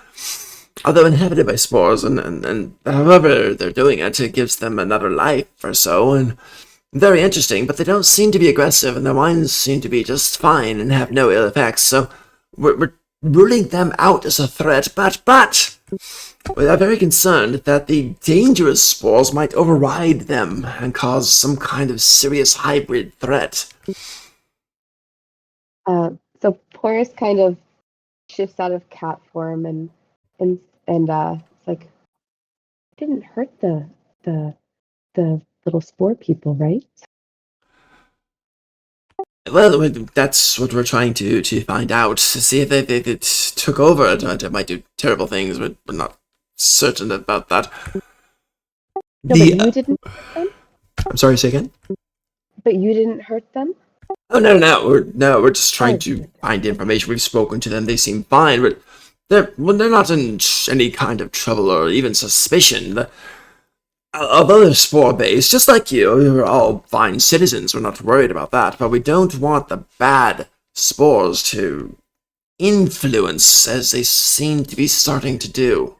although inhabited by spores, and however they're doing it, it gives them another life or so, and very interesting, but they don't seem to be aggressive, and their wines seem to be just fine and have no ill effects, so we're ruling them out as a threat, but we are very concerned that the dangerous spores might override them and cause some kind of serious hybrid threat. So Porus kind of shifts out of cat form and it's like, didn't hurt the little spore people, right? Well, that's what we're trying to find out, to see if it took over. It might do terrible things, but we're not certain about that. No, but you didn't hurt them? I'm sorry, say again? But you didn't hurt them? Oh, no, we're just trying to find information. We've spoken to them, they seem fine, but they're not in any kind of trouble or even suspicion. although they're spore-based, just like you, we're all fine citizens, we're not worried about that, but we don't want the bad spores to influence as they seem to be starting to do.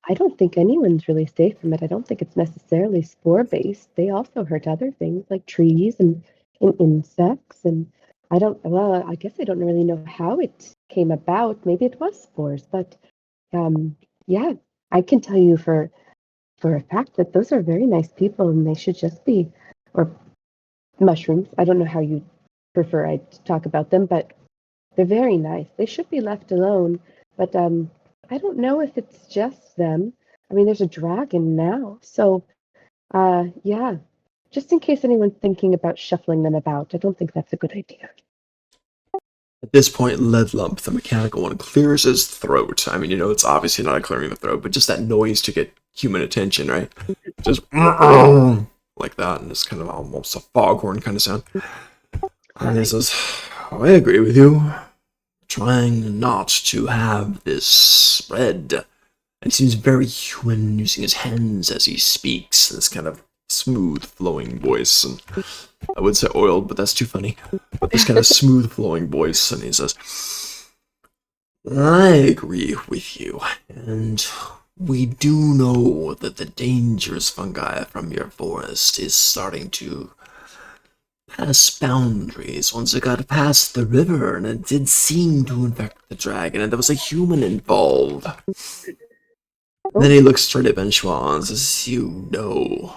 I don't think anyone's really safe from it. I don't think it's necessarily spore-based. They also hurt other things like trees and insects. And I guess I don't really know how it came about. Maybe it was spores, but yeah, I can tell you for a fact that those are very nice people and they should just be, or mushrooms. I don't know how you prefer I talk about them, but they're very nice. They should be left alone, but I don't know if it's just them. I mean, there's a dragon now, so yeah. Just in case anyone's thinking about shuffling them about, I don't think that's a good idea. At this point, Leadlump, the mechanical one, clears his throat. I mean, it's obviously not a clearing the throat, but just that noise to get human attention, right? Just like that, and it's kind of almost a foghorn kind of sound. And he says, I agree with you. Trying not to have this spread. And he seems very human, using his hands as he speaks, this kind of smooth flowing voice. And I would say oiled, but that's too funny. But this kind of smooth flowing voice, and he says, I agree with you, and we do know that the dangerous fungi from your forest is starting to pass boundaries once it got past the river, and it did seem to infect the dragon, and there was a human involved. Then he looks straight at Benchois and says, you know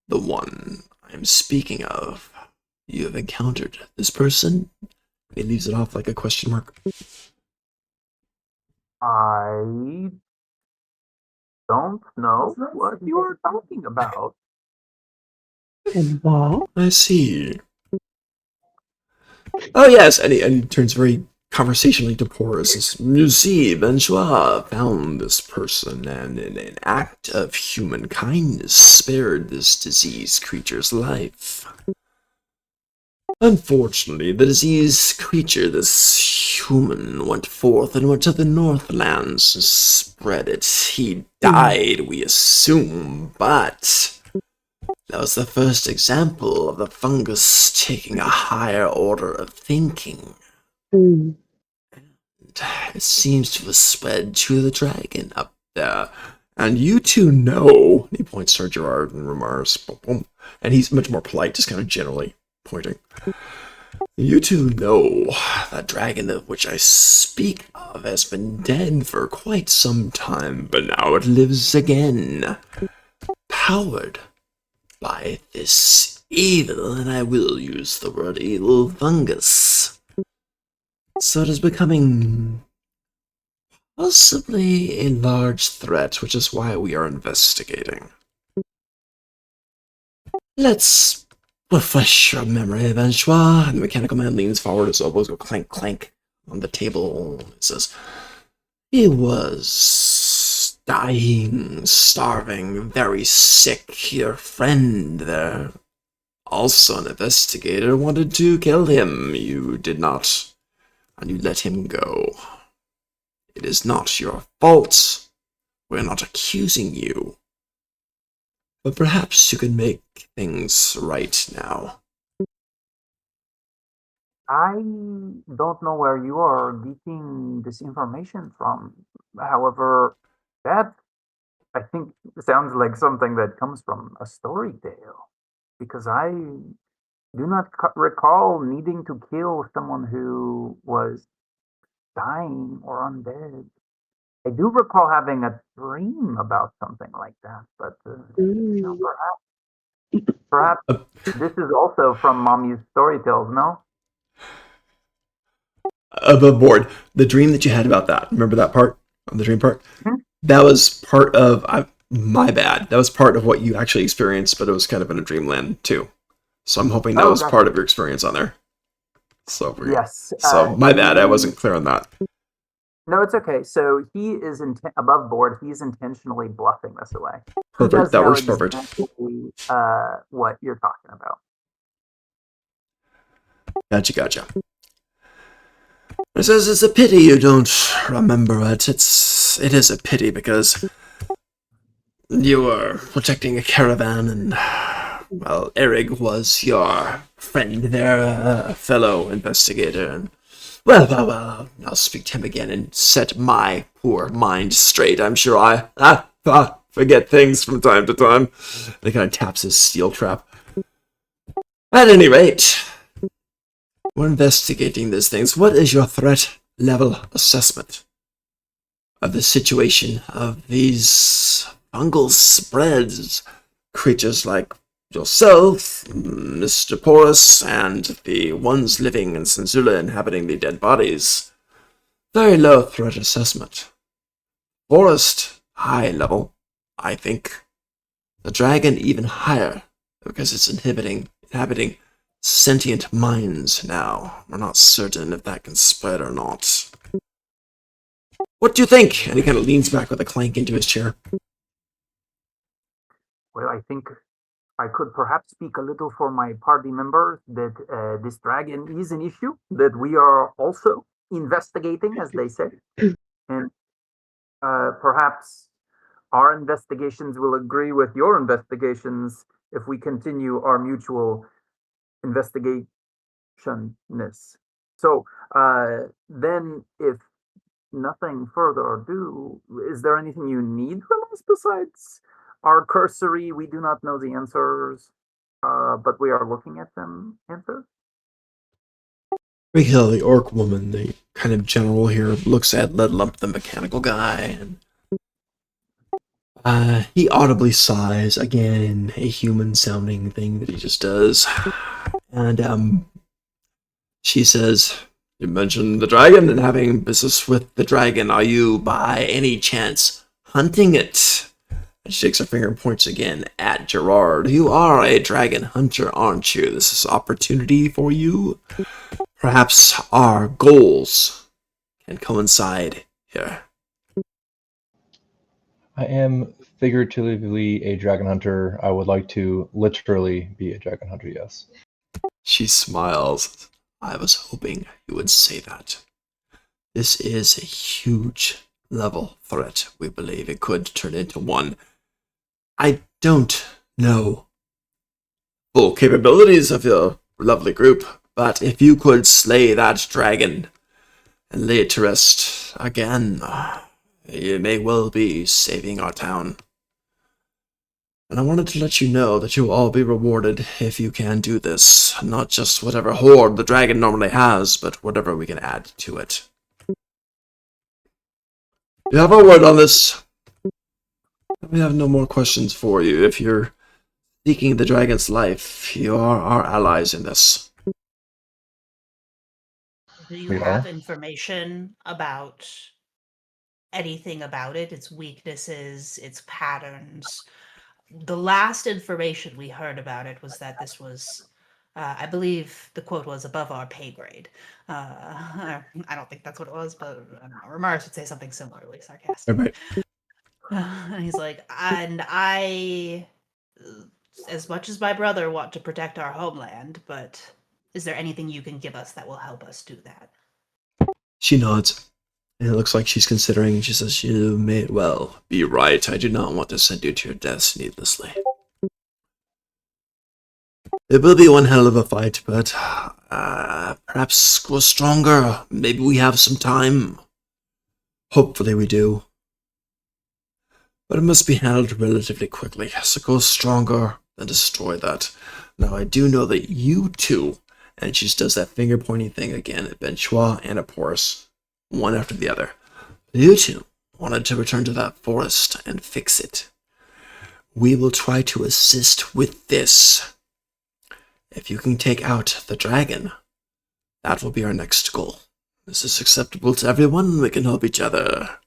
the one I'm speaking of. You have encountered this person? And he leaves it off like a question mark. I don't know what you are talking about. And what? I see. Oh yes, and he turns very conversationally to Porus. Says, you see, Benchois found this person, and in an act of human kindness spared this diseased creature's life. Unfortunately, the diseased creature, this human, went forth and went to the Northlands and spread it. He died, we assume, but that was the first example of the fungus taking a higher order of thinking. Mm. It seems to have spread to the dragon up there. And you two know, he points to Gerard and Ramars, and he's much more polite, just kind of generally pointing. You two know that dragon of which I speak of has been dead for quite some time, but now it lives again, powered by this evil, and I will use the word evil, fungus. So it is becoming possibly a large threat, which is why we are investigating. Let's refresh your memory, Benchois. And the mechanical man leans forward, his elbows go clank, clank on the table. He says, he was dying, starving, very sick. Your friend there, also an investigator, wanted to kill him. You did not, and you let him go. It is not your fault. We're not accusing you. But perhaps you can make things right now. I don't know where you are getting this information from. However, that, I think, sounds like something that comes from a story tale. Because I do not recall needing to kill someone who was dying or undead. I do recall having a dream about something like that, but perhaps this is also from Mommy's story tales, no? Above board, the dream that you had about that, remember that part? The dream part? Mm-hmm. That was part of, my bad, that was part of what you actually experienced, but it was kind of in a dreamland too. So I'm hoping that was gotcha. part of your experience on there. So Yes. So my bad, I wasn't clear on that. No, it's okay. So he is above board. He's intentionally bluffing this away. Perfect, that works perfect. perfect. What you're talking about. Gotcha. It says it's a pity you don't remember it. It is a pity because You were protecting a caravan, and, well, Erig was your friend there, a fellow investigator, and, well, I'll speak to him again and set my poor mind straight. I'm sure I forget things from time to time. And he kind of taps his steel trap. At any rate, we're investigating these things. What is your threat level assessment of the situation of these fungal spreads, creatures like yourself, Mr. Porus, and the ones living in Senzula inhabiting the dead bodies? Very low threat assessment. Forest, high level, I think. The dragon even higher, because it's inhabiting sentient minds now. We're not certain if that can spread or not. What do you think? And he kind of leans back with a clank into his chair. Well, I think I could perhaps speak a little for my party members that this dragon is an issue that we are also investigating, as they say. And perhaps our investigations will agree with your investigations if we continue our mutual investigationness. So then, if nothing further ado, is there anything you need from us besides our cursory, we do not know the answers, but we are looking at them answers? Rikil, the orc woman, the kind of general here, looks at Ledlump, the mechanical guy, and he audibly sighs, again, a human-sounding thing that he just does. And she says, "You mentioned the dragon and having business with the dragon. Are you, by any chance, hunting it?" And she shakes her finger and points again at Gerard. "You are a dragon hunter, aren't you? This is opportunity for you. Perhaps our goals can coincide here." I am figuratively a dragon hunter. I would like to literally be a dragon hunter, yes. She smiles. "I was hoping you would say that. This is a huge level threat. We believe it could turn into one. I don't know full capabilities of your lovely group, but if you could slay that dragon and lay it to rest again, you may well be saving our town. And I wanted to let you know that you will all be rewarded if you can do this. Not just whatever horde the dragon normally has, but whatever we can add to it. You have our word on this. We have no more questions for you. If you're seeking the dragon's life, you are our allies in this. Do you We have are? information about anything about it, its weaknesses, its patterns? The last information we heard about it was that this was, I believe the quote was above our pay grade. I don't think that's what it was, but I don't know. Ramaris would say something similarly sarcastic. Right. And he's like, and I, as much as my brother, want to protect our homeland, but is there anything you can give us that will help us do that? She nods. And it looks like she's considering. She says, "You may well be right. I do not want to send you to your deaths needlessly. It will be one hell of a fight, but perhaps grow stronger. Maybe we have some time. Hopefully we do. But it must be handled relatively quickly, so go stronger than destroy that. Now, I do know that you two," and she just does that finger pointing thing again at Benchois and at Porus, one after the other. "You two wanted to return to that forest and fix it. We will try to assist with this. If you can take out the dragon, that will be our next goal. This is acceptable to everyone. We can help each other."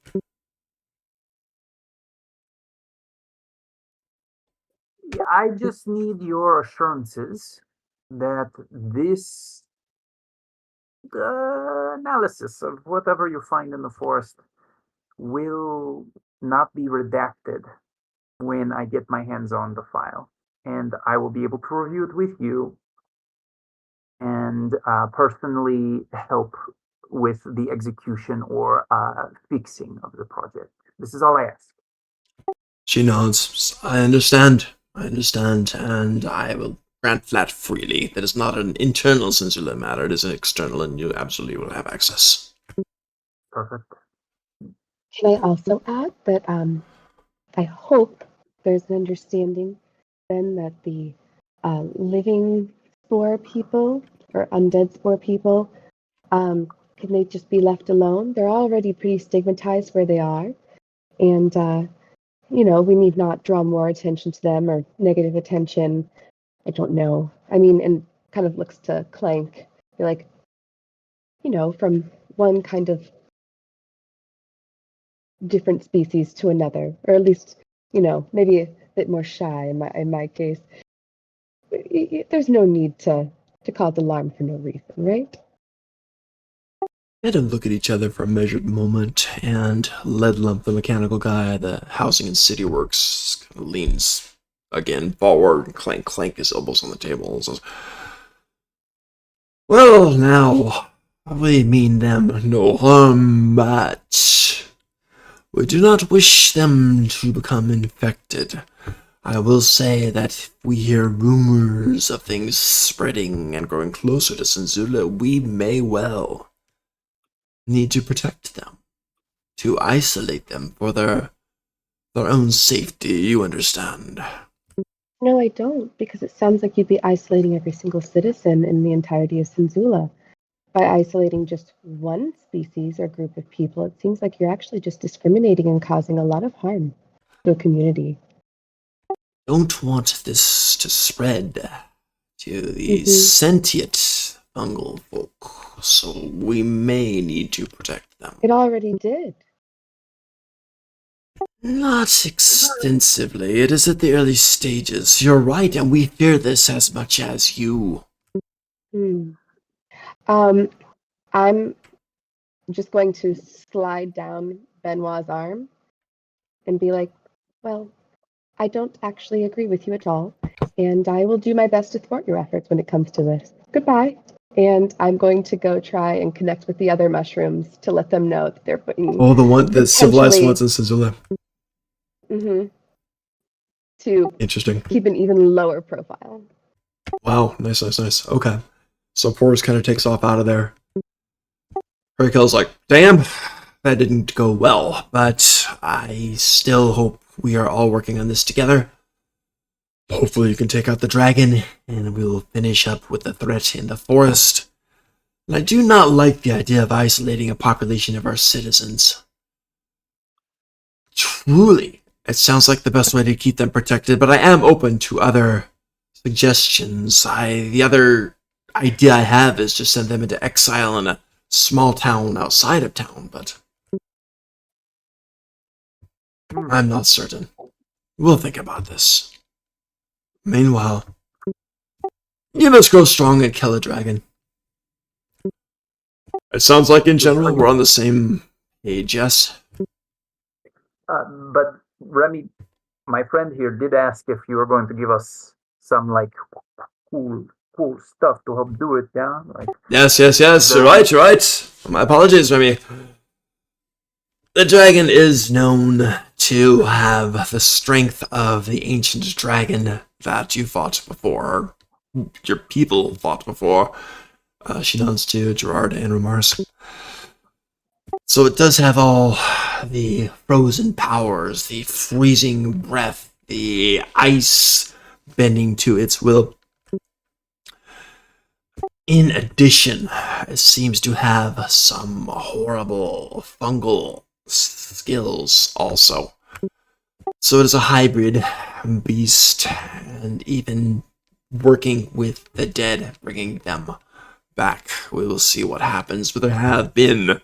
Yeah, I just need your assurances that this analysis of whatever you find in the forest will not be redacted when I get my hands on the file. And I will be able to review it with you and personally help with the execution or fixing of the project. This is all I ask. She nods. I understand, and I will grant that freely. That is not an internal Senzula matter, it is an external, and you absolutely will have access. Perfect. Can I also add that I hope there's an understanding then that the living spore people or undead spore people can they just be left alone? They're already pretty stigmatized where they are, and we need not draw more attention to them or negative attention. I don't know. I mean, and kind of looks to Clank. You're like, from one kind of different species to another, or at least, maybe a bit more shy in my case. There's no need to cause alarm for no reason, right? They had to look at each other for a measured moment, and Ledlump, the mechanical guy at the Housing and City Works, kind of leans again forward, clank his elbows on the table, and says, well, now, we mean them no harm, but we do not wish them to become infected. I will say that if we hear rumors of things spreading and growing closer to Senzula, we may well need to protect them, to isolate them for their own safety, you understand. No, I don't, because it sounds like you'd be isolating every single citizen in the entirety of Senzula. By isolating just one species or group of people, it seems like you're actually just discriminating and causing a lot of harm to a community. Don't want this to spread to the sentient fungal folk, so we may need to protect them. It already did. Not extensively. It is at the early stages. You're right, and we fear this as much as you. I'm just going to slide down Benoit's arm and be like, well, I don't actually agree with you at all, and I will do my best to thwart your efforts when it comes to this. Goodbye. And I'm going to go try and connect with the other mushrooms to let them know that they're putting... the civilized ones in Senzula. To Interesting. keep an even lower profile. Wow, nice. Okay. So Forrest kind of takes off out of there. Hurricane's like, damn, that didn't go well, but I still hope we are all working on this together. Hopefully you can take out the dragon, and we will finish up with the threat in the forest. And I do not like the idea of isolating a population of our citizens. Truly, it sounds like the best way to keep them protected, but I am open to other suggestions. The other idea I have is to send them into exile in a small town outside of town, but I'm not certain. We'll think about this. Meanwhile, you must grow strong and kill a dragon. It sounds like in general we're on the same page, yes? But Remy, my friend here did ask if you were going to give us some cool stuff to help do it. Yeah. Yes. You're right. My apologies, Remy. The dragon is known to have the strength of the ancient dragon that you fought before, or your people fought before. She nods to Gerard and Romars. So it does have all the frozen powers, the freezing breath, the ice bending to its will. In addition, it seems to have some horrible fungal skills also. So it is a hybrid beast, and even working with the dead, bringing them back. We will see what happens, but there have been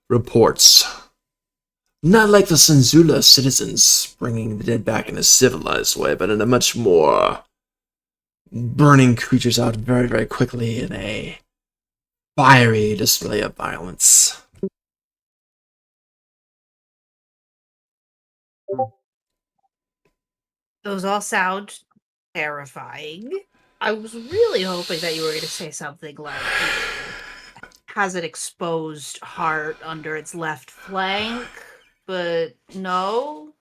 reports. Not like the Senzula citizens bringing the dead back in a civilized way, but in a much more burning creatures out very, very quickly in a fiery display of violence. Those all sound terrifying. I was really hoping that you were going to say something like, has an exposed heart under its left flank, but no.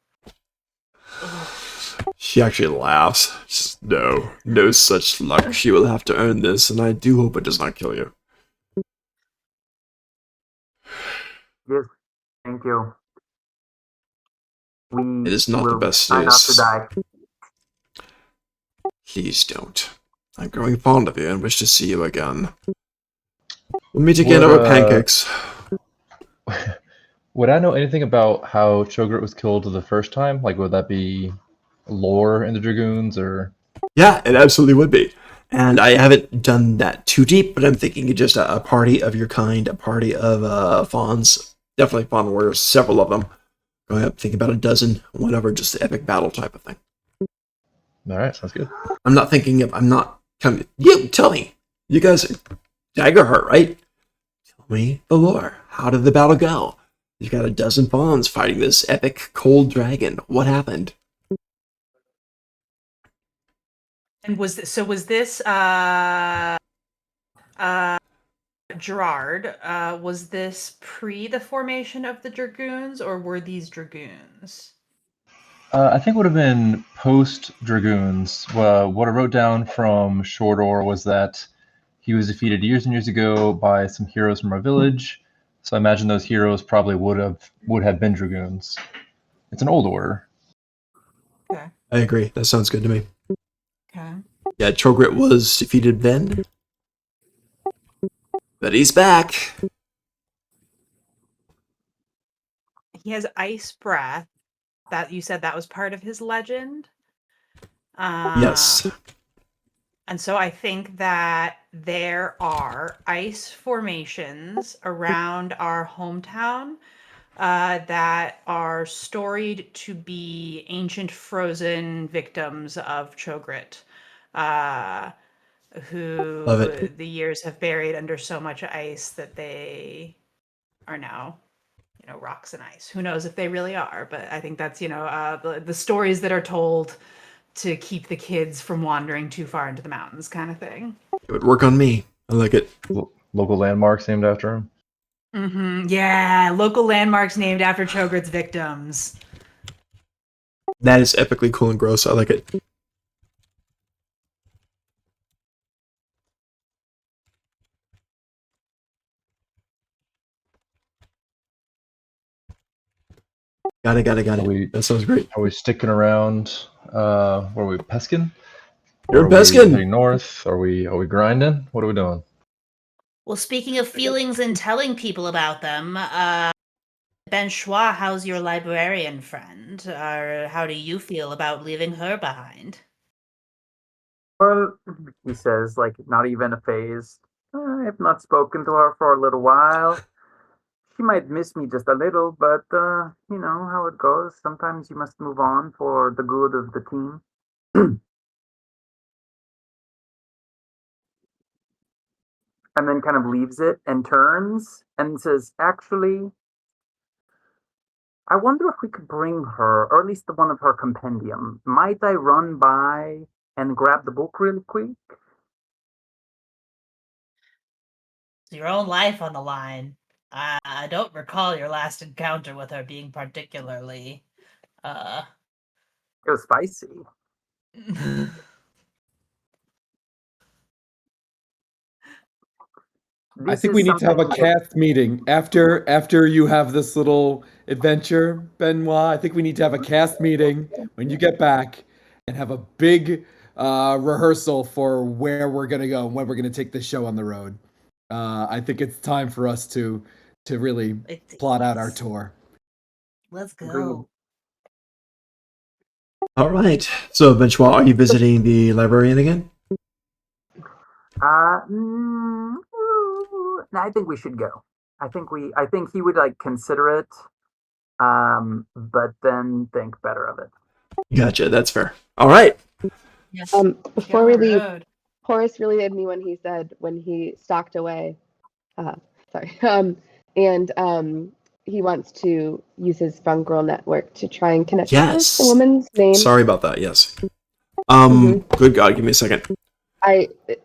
She actually laughs. Just, no such luck. She will have to earn this, and I do hope it does not kill you. Yes, thank you. We It is not the will best try not to news. die. Please don't. I'm growing fond of you and wish to see you again. We'll meet again over pancakes. Would I know anything about how Chogrit was killed the first time? Like, would that be lore in the Dragoons, or? Yeah, it absolutely would be. And I haven't done that too deep, but I'm thinking just a party of your kind, a party of fawns. Definitely fawn warriors, several of them. Going up, think about a dozen, whatever, just the epic battle type of thing. All right, sounds good. I'm not coming. You, tell me. You guys, Daggerheart, right? Tell me the lore. How did the battle go? You've got a dozen fawns fighting this epic cold dragon. What happened? And was this Gerard, was this pre the formation of the Dragoons, or were these Dragoons? I think it would have been post Dragoons. What I wrote down from Shordor was that he was defeated years and years ago by some heroes from our village. So I imagine those heroes probably would have been Dragoons. It's an old order. Okay. I agree. That sounds good to me. Okay. Yeah, Trogrit was defeated then. But he's back. He has ice breath. That you said that was part of his legend. Yes. And so I think that there are ice formations around our hometown that are storied to be ancient frozen victims of Chogrit, who Love it. the years have buried under so much ice that they are now, rocks and ice. Who knows if they really are? But I think that's the stories that are told to keep the kids from wandering too far into the mountains, kind of thing. It would work on me. I like it. Local landmarks named after him. Mm-hmm. Yeah, local landmarks named after Chogrit's victims. That is epically cool and gross. I like it. Got it. That sounds great. Are we sticking around? Where are we? Peskin? You're Or are we Peskin. heading north? Are we grinding? What are we doing? Well, speaking of feelings and telling people about them, Ben Schwa, how's your librarian friend? Or how do you feel about leaving her behind? Well, he says, like, not even a phase. I have not spoken to her for a little while. She might miss me just a little, but you know how it goes. Sometimes you must move on for the good of the team. And then kind of leaves it and turns and says, actually, I wonder if we could bring her, or at least the one of her compendium. Might I run by and grab the book real quick? Your own life on the line. I don't recall your last encounter with her being particularly, It was spicy. I This think is we need to have a something that- cast meeting after you have this little adventure, Benoit. I think we need to have a cast meeting when you get back and have a big rehearsal for where we're gonna go and when we're gonna take the show on the road. I think it's time for us to really plot out our tour. Let's Agreed. All right. So, Benchwa, are you visiting the librarian again? I think we should go. I think he would like consider it, but then think better of it. Gotcha. That's fair. All right. Yes. Before we leave, Horace really did me when he stalked away. Sorry. And he wants to use his fungal network to try and connect Yes. with the woman's name. Sorry about that. Yes. Mhm. Good God, give me a second. It's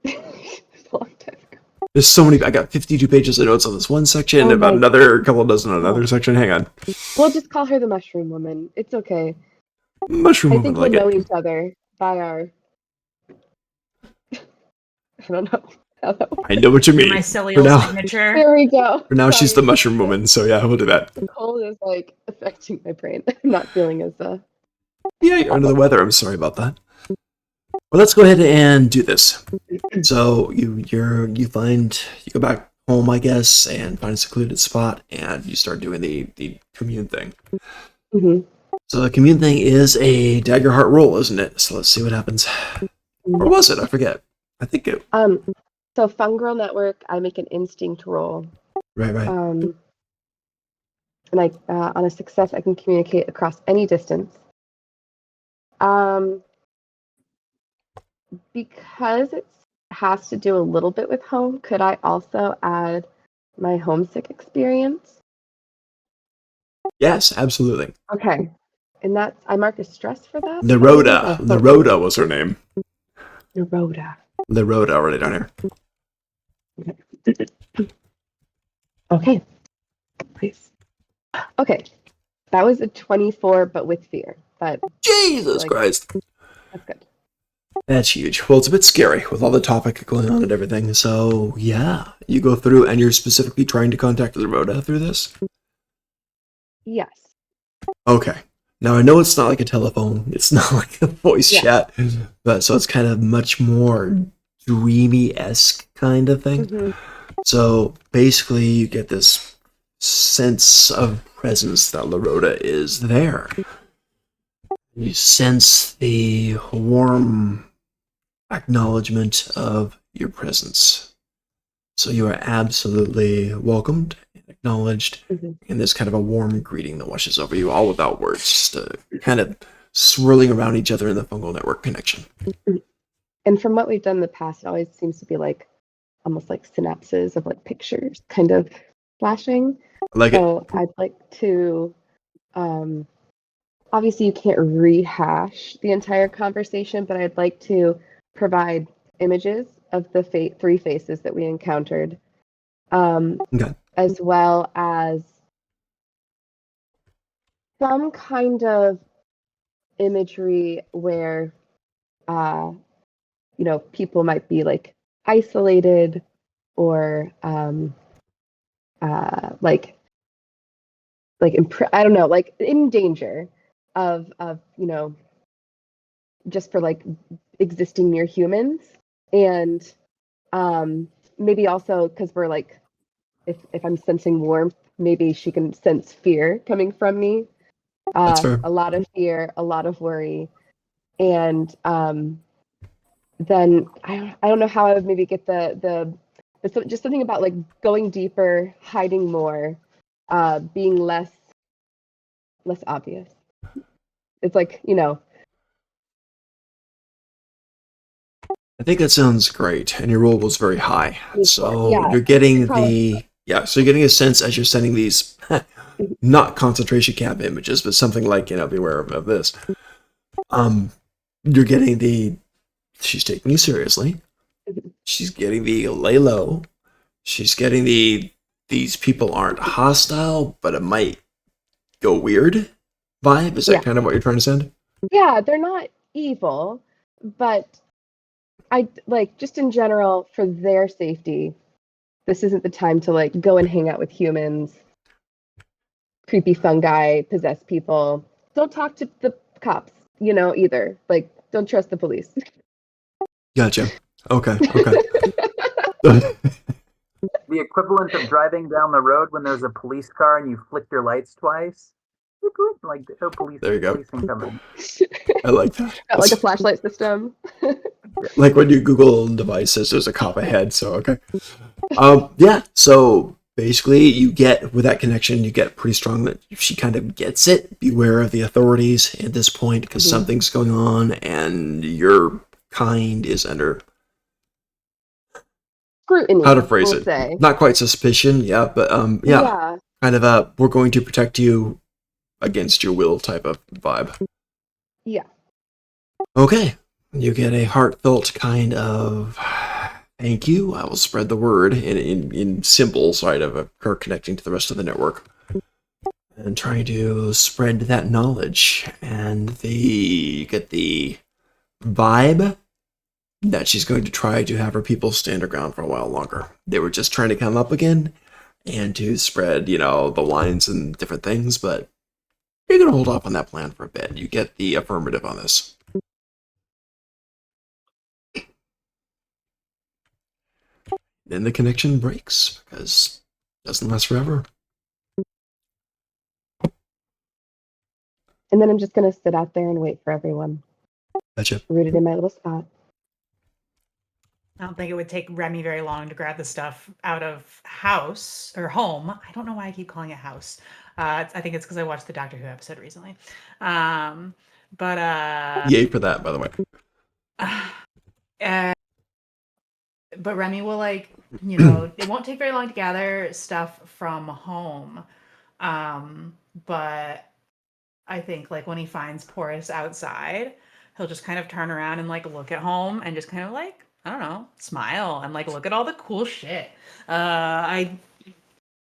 a long time ago. There's so many. I got 52 pages of notes on this one section, Oh about my another couple dozen on another God. section. Hang on. We'll just call her the Mushroom Woman. It's okay. Mushroom I woman, think we'll like know it. each other by our. I don't know. How that I know what you mean. Mycelial now- signature. There we go. For now, she's the Sorry. mushroom woman. So yeah, we'll do that. The cold is like affecting my brain. I'm not feeling as Yeah, you're under the weather. I'm sorry about that. Well, let's go ahead and do this. So you go back home, I guess, and find a secluded spot, and you start doing the commune thing. Mhm. So the commune thing is a Daggerheart roll, isn't it? So let's see what happens. Or was it? I forget. I think it. So Fungal Network, I make an instinct roll. Right. And I on a success I can communicate across any distance. Because it has to do a little bit with home, could I also add my homesick experience? Yes, absolutely. Okay. And that's I mark a stress for that? Neroda was her name. Neroda. Neroda, right down here. Okay. Please. Okay. That was a 24, but with fear. But Jesus Christ. that's good. That's huge. Well, it's a bit scary with all the topic going on and everything. So, yeah, you go through and you're specifically trying to contact Neroda through this? Yes. Okay. Now, I know it's not like a telephone. It's not like a voice Yeah. chat. But so it's kind of much more dreamy-esque kind of thing. Mhm. So, basically, you get this sense of presence that Neroda is there. You sense the warm acknowledgement of your presence. So you are absolutely welcomed and acknowledged Mhm. in this kind of a warm greeting that washes over you, all without words, just kind of swirling around each other in the fungal network connection. And from what we've done in the past, it always seems to be like almost like synapses of like pictures kind of flashing. I like it. So I'd like to obviously you can't rehash the entire conversation, but I'd like to provide images of the three faces that we encountered, Okay. as well as some kind of imagery where people might be like isolated or I don't know, like in danger of just for like existing near humans. And maybe also because we're like if I'm sensing warmth, maybe she can sense fear coming from me. That's fair. A lot of fear, a lot of worry. And then I don't know how I would maybe get just something about like going deeper, hiding more, being less obvious. It's like, I think that sounds great, and your roll was very high. So Yeah, you're getting probably. so you're getting a sense as you're sending these, not concentration camp images, but something like, beware of this. You're getting she's taking you seriously. She's getting the lay low. She's getting these people aren't hostile, but it might go weird vibe. Is that kind of what you're trying to send? Yeah, they're not evil, but I like just in general for their safety, this isn't the time to like go and hang out with humans, creepy fungi, possessed people. Don't talk to the cops, either. Like, don't trust the police. Gotcha. Okay. The equivalent of driving down the road when there's a police car and you flick your lights twice. Like no police. There you go. Policing coming. I like that. Got like a flashlight system. Like when you Google devices, there's a cop ahead. So okay. Yeah. So basically, you get with that connection, you get pretty strong that she kind of gets it. Beware of the authorities at this point because something's going on, and your kind is under Scrutiny. how to phrase we'll it? Say. Not quite suspicion, yeah, but yeah, kind of a we're going to protect you against your will type of vibe. Yeah. Okay. You get a heartfelt kind of Thank you. I will spread the word in symbols, right, of her connecting to the rest of the network. And trying to spread that knowledge. And you get the vibe that she's going to try to have her people stand her ground for a while longer. They were just trying to come up again and to spread, the lines and different things, but you're going to hold off on that plan for a bit. You get the affirmative on this. Then the connection breaks because it doesn't last forever. And then I'm just going to sit out there and wait for everyone. Gotcha. Rooted in my little spot. I don't think it would take Remy very long to grab the stuff out of house or home. I don't know why I keep calling it house. I think it's because I watched the Doctor Who episode recently. But Yay for that, by the way. But Remy will it won't take very long to gather stuff from home. But I think when he finds Porus outside, he'll just kind of turn around and look at home and just kind of I don't know, smile and look at all the cool shit. I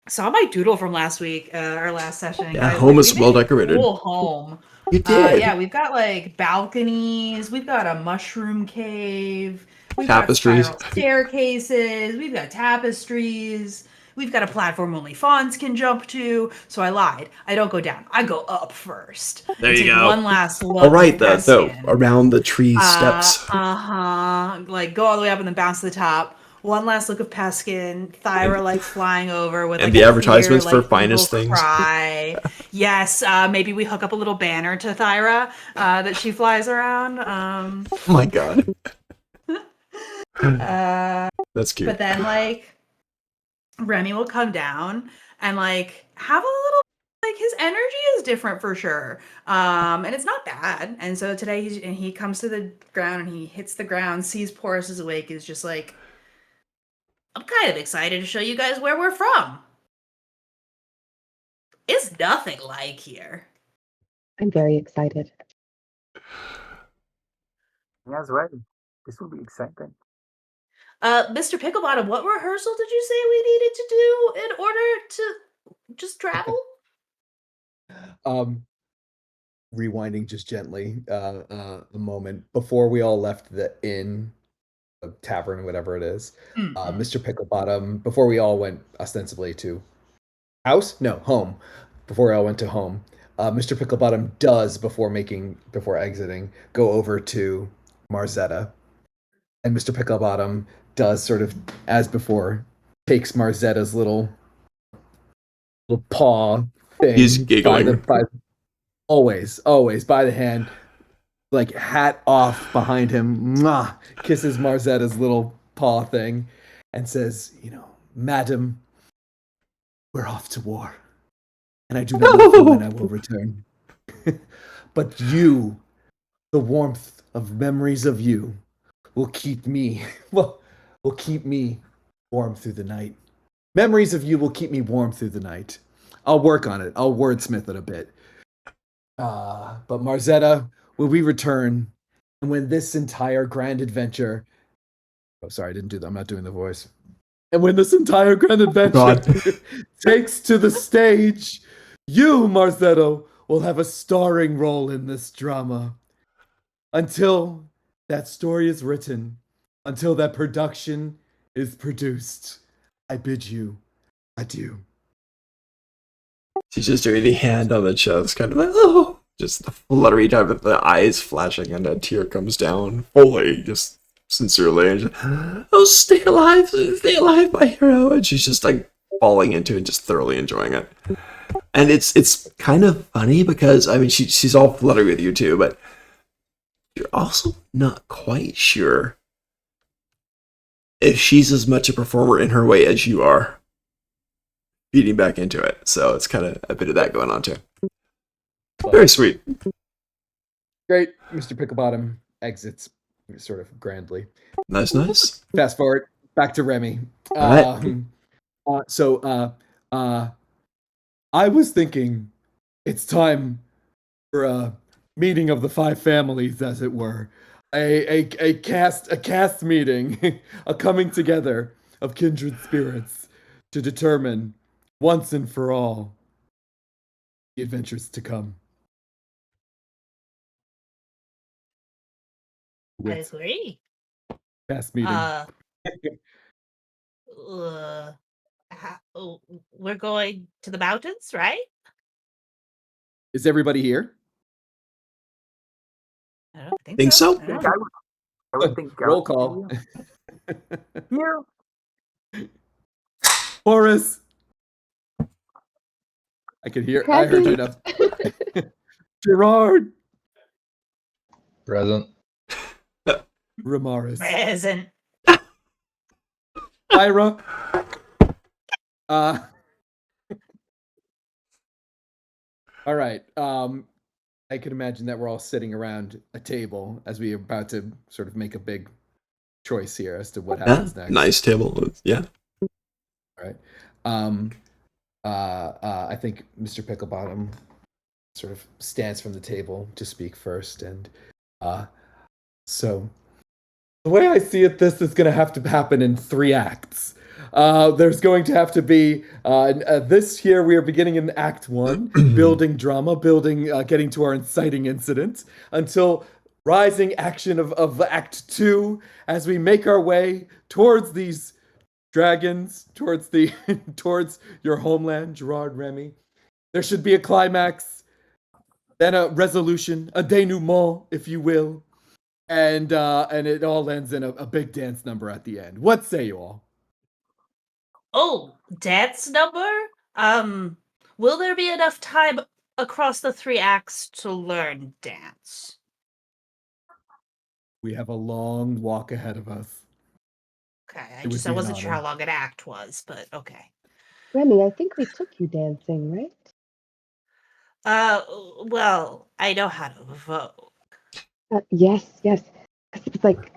saw my doodle from last week, our last session. Yeah, Guys. home is We made well a decorated. Cool home. You did. Yeah, we've got balconies. We've got a mushroom cave. We've Tapestries. got spiral staircases. We've got tapestries. We've got a platform only fawns can jump to. So I lied. I don't go down. I go up first. There you take go. One last look. All right, at Peskin. around the tree steps. Go all the way up and then bounce to the top. One last look of Peskin, Thyra flying over with And the advertisements for finest things. Cry. Yes, maybe we hook up a little banner to Thyra that she flies around. Oh my god. That's cute. But then Remy will come down and have a little his energy is different for sure. And it's not bad. And so today he comes to the ground and he hits the ground, sees Porus is awake, is just I'm kind of excited to show you guys where we're from. It's nothing like here. I'm very excited. Yes, right. This will be exciting. Mr. Picklebottom, what rehearsal did you say we needed to do in order to just travel? Rewinding just gently a moment before we all left the inn, the tavern, whatever it is. Mr. Picklebottom, before we all went ostensibly to home, before we all went to home, Mr. Picklebottom does before exiting go over to Marzetta, and Mr. Picklebottom does sort of as before takes Marzetta's little paw thing. He's giggling. Always by the hand, hat off behind him, kisses Marzetta's little paw thing, and says, Madam, we're off to war, and I do not know when I will return. But you, the warmth of memories of you, will keep me warm through the night. Memories of you will keep me warm through the night. I'll work on it. I'll wordsmith it a bit. But Marzetta, when we return, and when this entire grand adventure... Oh, sorry, I didn't do that. I'm not doing the voice. And when this entire grand adventure takes to the stage, you, Marzetta, will have a starring role in this drama. Until that story is written, until that production is produced, I bid you adieu. She's just doing the hand on the chest, kind of just the fluttery type of the eyes flashing, and a tear comes down fully, just sincerely, and just, stay alive, my hero. And she's just falling into it, just thoroughly enjoying it. And it's kind of funny because she's all fluttery with you too, but you're also not quite sure if she's as much a performer in her way as you are, feeding back into it. So it's kind of a bit of that going on too. Very sweet. Great. Mr. Picklebottom exits sort of grandly. Nice. Fast forward back to Remy. All right. I was thinking it's time for a meeting of the five families, as it were. a cast meeting, a coming together of kindred spirits to determine once and for all the adventures to come. I With agree. cast meeting. We're going to the mountains, right? Is everybody here? I don't think Think so? I don't I know. would think Roll Garth would call. be here. Horace. I could hear. I heard you enough. Gerard. Present. Ramaris. Present. Ira. All right. I could imagine that we're all sitting around a table as we are about to sort of make a big choice here as to what happens next. Nice table. Yeah. All right. I think Mr. Picklebottom sort of stands from the table to speak first, and so the way I see it, this is going to have to happen in 3 acts. There's going to have to be this year we are beginning in Act 1, building drama, getting to our inciting incident, until rising action of Act 2 as we make our way towards these dragons, towards your homeland, Gerard Remy. There should be a climax, then a resolution, a denouement, if you will, and it all ends in a big dance number at the end. What say you all? Oh, dance number? Will there be enough time across the 3 acts to learn dance? We have a long walk ahead of us. Okay, It would I be an wasn't sure how honor. long an act was, but okay. Remy, I think we took you dancing, right? Well, I know how to vote. Yes. 'Cause it was like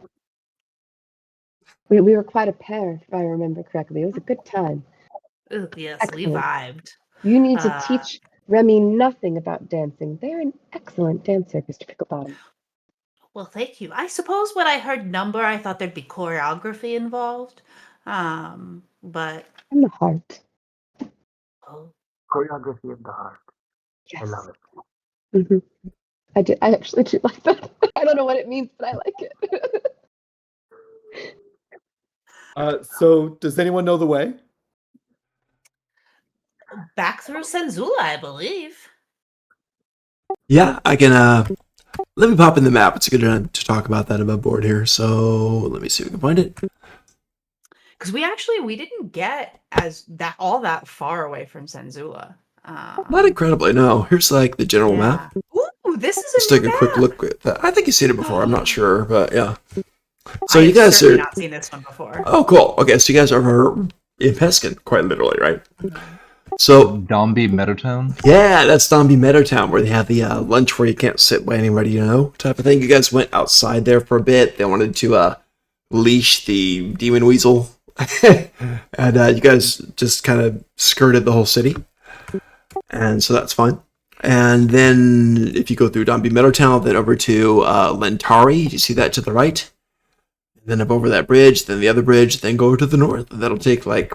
we were quite a pair, if I remember correctly. It was a good time. Ugh, yes, we Excellent. vibed. You need to teach Remy nothing about dancing. They're an excellent dancer, Mr. Picklebottom. Well, thank you. I suppose when I heard number, I thought there'd be choreography involved. But From the heart. oh, Choreography of the heart. Yes. I love it. Hmm. I actually do like that. I don't know what it means, but I like it. So, does anyone know the way? back through Senzula, I believe. Yeah, I can, let me pop in the map. It's good to talk about that above board here. So let me see if we can find it. Because we didn't get all that far away from Senzula. Not incredibly, no. Here's like the general map. Ooh, this is Let's a take new a quick map. look at that. I think you've seen it before. I'm not sure, but yeah. So I you have guys certainly are. not seen this one before. Oh, cool. Okay, so you guys are in Peskin, quite literally, right? So Dombey Meadowtown. yeah, that's Zombie Meadowtown, where they have the lunch where you can't sit by anybody you know type of thing. You guys went outside there for a bit. They wanted to leash the demon weasel, and you guys just kind of skirted the whole city, and so that's fine. And then if you go through Dombey Meadowtown, then over to Lentari, you see that to the right. And then up over that bridge, then the other bridge, then go to the north. That'll take like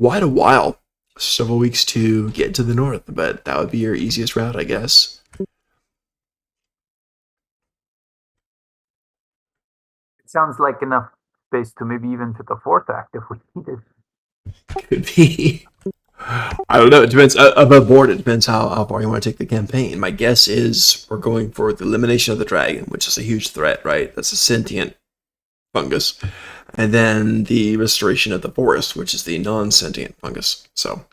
quite a while. Several weeks to get to the north, but that would be your easiest route, I guess. It sounds like enough space to maybe even fit the 4th act if we needed. Could be. I don't know. It depends. Above board, it depends how far you want to take the campaign. My guess is we're going for the elimination of the dragon, which is a huge threat, right? That's a sentient fungus. And then the restoration of the forest, which is the non-sentient fungus. So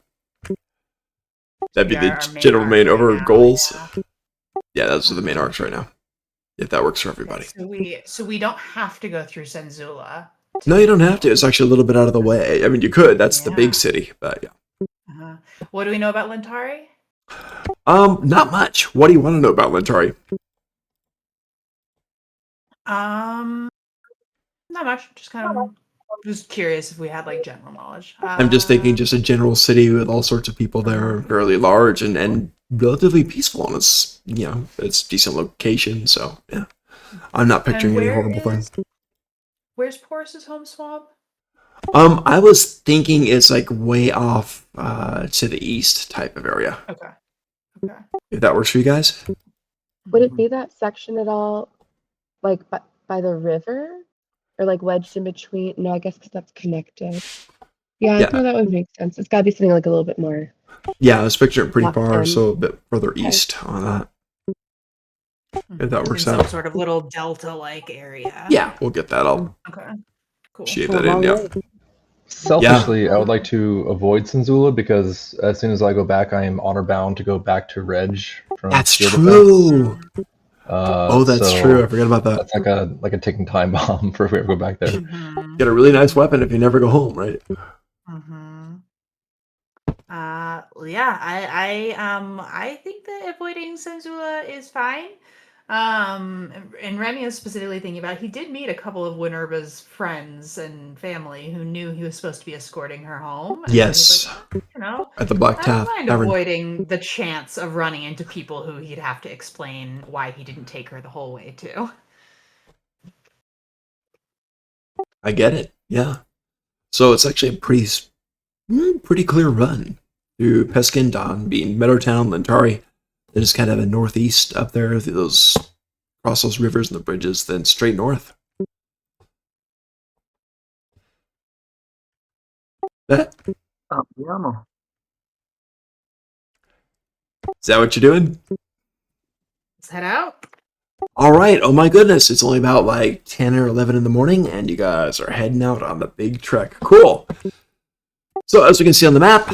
that'd be Yeah, our the main general arc main right over now, goals. yeah. Yeah, those are the main arcs right now. If that works for everybody. So we don't have to go through Senzula. No, you don't have to. It's actually a little bit out of the way. I mean, you could. That's the big Yeah. city, but yeah. What do we know about Lentari? Not much. What do you want to know about Lentari? Not much. Just kind of just curious if we had like general knowledge. I'm just thinking just a general city with all sorts of people there, fairly large and relatively peaceful, and it's, you know, it's decent location, so yeah. I'm not picturing any where horrible is- thing. Where's Porus's home swab? I was thinking it's like way off to the east type of area. Okay. If that works for you guys. Would it be that section at all, like by the river, or like wedged in between? No, I guess because that's connected. Yeah, Yeah. no, that would make sense. It's got to be something like a little bit more. Yeah, I was picturing it pretty Locked far, in. so a bit further Okay. east on that. If that works in out. some sort of little delta-like area. Yeah, we'll get that. I'll Okay. Cool. shave For a that in. long Yeah. way. Selfishly, I would like to avoid Senzula because as soon as I go back, I am honor bound to go back to Reg from That's Field Defense. true. Oh, that's So true. I forgot about that. That's like a ticking time bomb for if we ever go back there. Mhm. Get a really nice weapon if you never go home, right? Yeah, I think that avoiding Senzula is fine. And Remy is specifically thinking about, he did meet a couple of Winerba's friends and family who knew he was supposed to be escorting her home. And Yes. he's like, you know, At the Black I don't Tavern. mind avoiding the chance of running into people who he'd have to explain why he didn't take her the whole way to. I get it. Yeah. So it's actually a pretty clear run through Peskin, Don, being Meadowtown, Lentari. Then just kind of a northeast up there through those across those rivers and the bridges, then straight north. That Yeah. is that what you're doing? Let's head out. All right. Oh my goodness, it's only about like 10 or 11 in the morning, and you guys are heading out on the big trek. Cool. So as we can see on the map,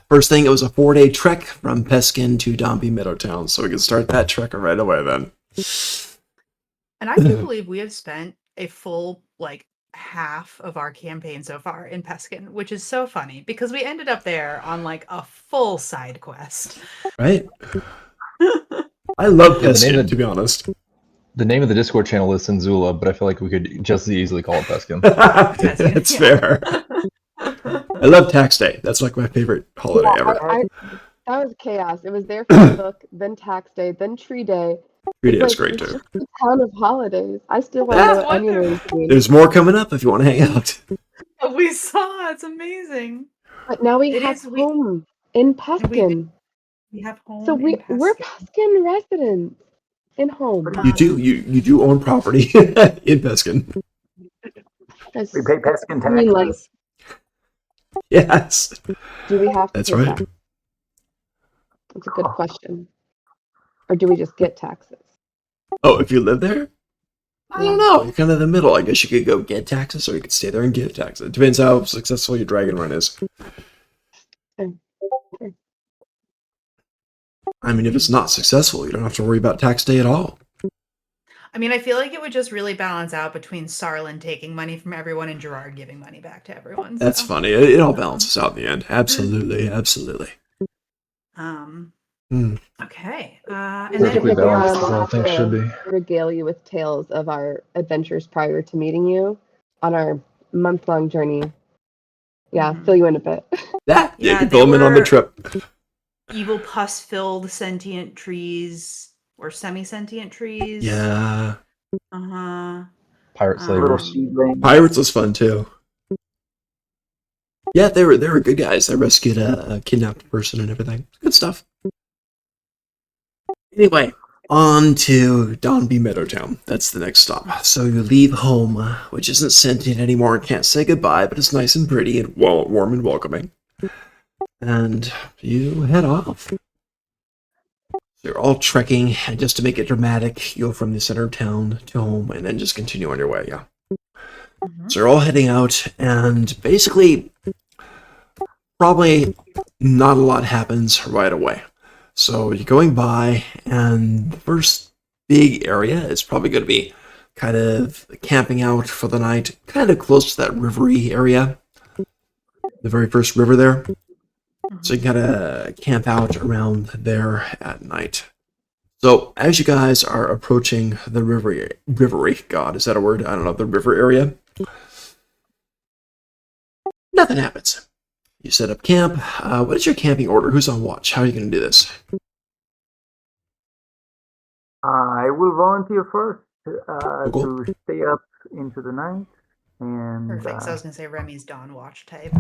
first thing, it was a 4-day trek from Peskin to Dombey Meadowtown. So we can start that trek right away then. And I can't believe we have spent a full, half of our campaign so far in Peskin, which is so funny because we ended up there on, a full side quest. Right? I love Yeah, the name Peskin, of- to be honest. The name of the Discord channel is Senzula, but I feel like we could just as easily call it Peskin. That's fair. I love Tax Day. That's like my favorite holiday ever. That was chaos. It was there for the book, then tax day, then tree day. 3 days It's great it's too. just a ton of holidays. I still want to Ah, know what onion rings mean. There's more coming up if you want to hang out. We saw it's amazing. But now we It have is- we- home in Peskin. We have home. So we're in Peskin. Peskin residents in home. You do own property in Peskin. That's- We pay Peskin I mean, like, taxes. Yes. do we have to That's pay right. taxes? That's a good question. Or do we just get taxes? Oh, if you live there? I don't know. You're kind of in the middle. I guess you could go get taxes or you could stay there and give taxes. It depends how successful your dragon run is. I mean, if it's not successful, you don't have to worry about tax day at all. I mean, I feel like it would just really balance out between Sarlin taking money from everyone and Gerard giving money back to everyone. That's so. funny. It all balances out in the end. Absolutely. Absolutely. Okay. And Perfectly then balanced as all things should be. Regale you with tales of our adventures prior to meeting you on our month-long journey. Yeah, Mhm. fill you in a bit. That, you Yeah, can they fill them in on the were- trip. evil pus-filled sentient trees or semi-sentient trees. Yeah. Uh-huh. Pirate Little slavers. seedlings. Pirates was fun too. Yeah, they were good guys. They rescued a kidnapped person and everything. Good stuff. Anyway, on to Donby Meadowtown. That's the next stop. So you leave home, which isn't sentient anymore and can't say goodbye, but it's nice and pretty and warm and welcoming. And you head off. So you're all trekking, and just to make it dramatic, you go from the center of town to home and then just continue on your way, yeah. Mhm. So you're all heading out, and basically, probably not a lot happens right away. So you're going by, and the first big area is probably going to be kind of camping out for the night, kind of close to that rivery area. The very first river there. So you can kind of camp out around there at night. So as you guys are approaching the rivery, God, is that a word? I don't know, the river area. Nothing happens. You set up camp. What is your camping order? Who's on watch? How are you going to do this? I will volunteer first. Cool. to stay up into the night and Perfect. So I was gonna say Remy's Dawn Watch type.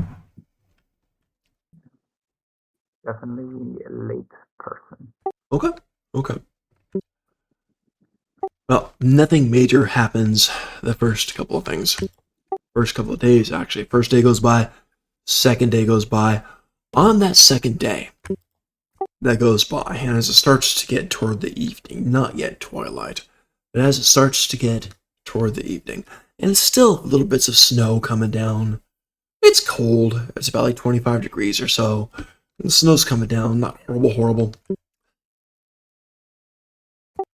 definitely a late person. Okay. Okay. Well, nothing major happens the first couple of things. First couple of days, actually. First day goes by, second day goes by. On that second day that goes by, and as it starts to get toward the evening, not yet twilight, but as it starts to get toward the evening, and it's still little bits of snow coming down. It's cold. It's about like 25 degrees or so. And the snow's coming down, not horrible.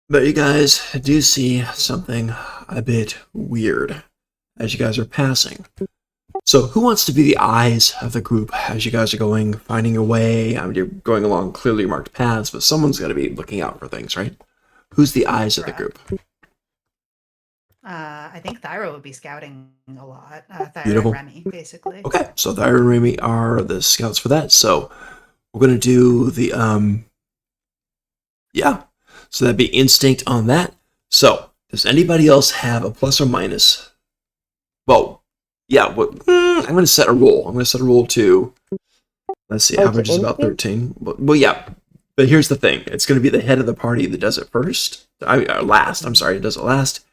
But you guys do see something a bit weird as you guys are passing. So who wants to be the eyes of the group as you guys are going, finding your way? I mean, you're going along clearly marked paths, but someone's got to be looking out for things, right? Who's the eyes of the group? I think Thyra would be scouting a lot. Thyra Beautiful. and Remy, basically. Okay, so Thyra and Remy are the scouts for that. So we're gonna do the yeah. So that'd be instinct on that. So does anybody else have a plus or minus? Well, yeah. I'm gonna set a roll. I'm gonna set a roll to. Let's see. Average is about 13. Well, yeah. But here's the thing. It's gonna be the head of the party that does it first. Last. I'm sorry. It does it last.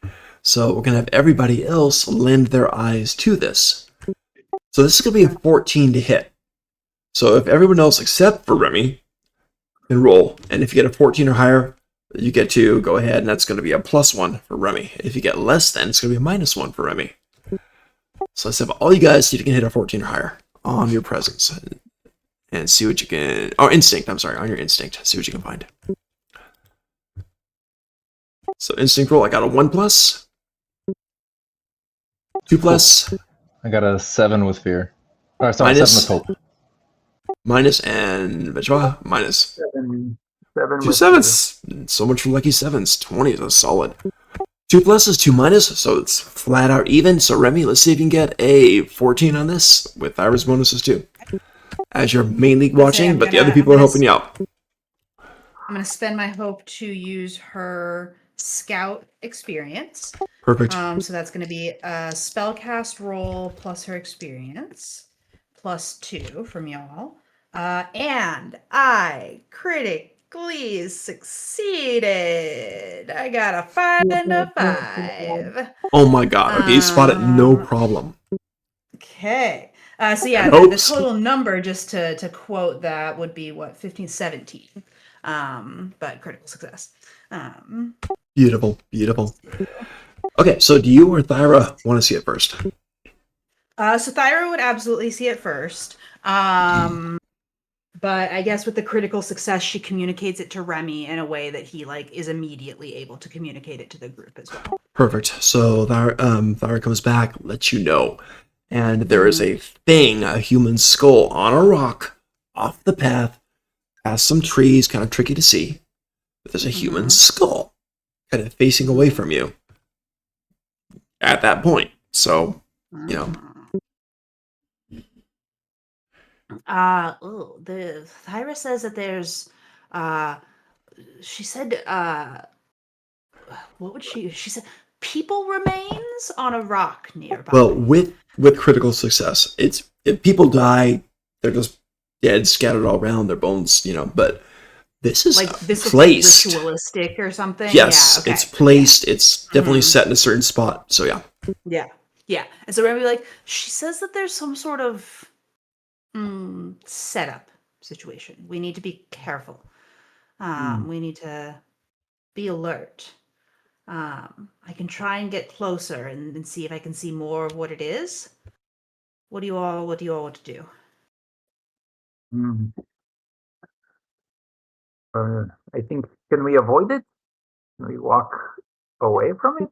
So we're going to have everybody else lend their eyes to this. So this is going to be a 14 to hit. So if everyone else except for Remy can roll, and if you get a 14 or higher, you get to go ahead, and that's going to be a +1 for Remy. If you get less than, it's going to be a -1 for Remy. So let's have all you guys see if you can hit a 14 or higher on your presence. And see what you can... Oh, instinct. I'm sorry. On your instinct. See what you can find. So instinct roll, I got a 1+. 2+. I got a 7 with fear. Oh, sorry, Minus. 7 with hope. Minus and Vajra, minus. 7 2 with 7s. So much for lucky 7s. 20 is a solid. 2 pluses, 2 minus, so it's flat out even. So Remy, let's see if you can get a 14 on this with Thyra's bonuses too. As you're mainly watching, but the other people are helping you out. I'm going to spend my hope to use her scout experience. Perfect. So that's going to be a spellcast roll plus her experience, +2 from y'all. And I critically succeeded. I got a 5 and a 5. Oh my god. Okay, you spot it, no problem. Okay. So yeah, the total number, just to quote that, would be what, 15, 17. But critical success. Beautiful. Okay, so do you or Thyra want to see it first? So Thyra would absolutely see it first. But I guess with the critical success, she communicates it to Remy in a way that he is immediately able to communicate it to the group as well. Perfect. So Thyra comes back, lets you know. And there is a thing, a human skull, on a rock, off the path, past some trees, kind of tricky to see. But there's a human skull, kind of facing away from you at that point. So, you know. The Thyra says that there's she said what would she said people remains on a rock nearby. Well, with critical success, if people die, they're just dead, scattered all around, their bones, but this is placed. Ritualistic or something. Yes, yeah, okay. It's placed. Yeah. It's definitely set in a certain spot. So yeah. Yeah. And so Remy, she says that there's some sort of setup situation. We need to be careful. We need to be alert. I can try and get closer and see if I can see more of what it is. What do you all want to do? I think, can we avoid it? Can we walk away from it?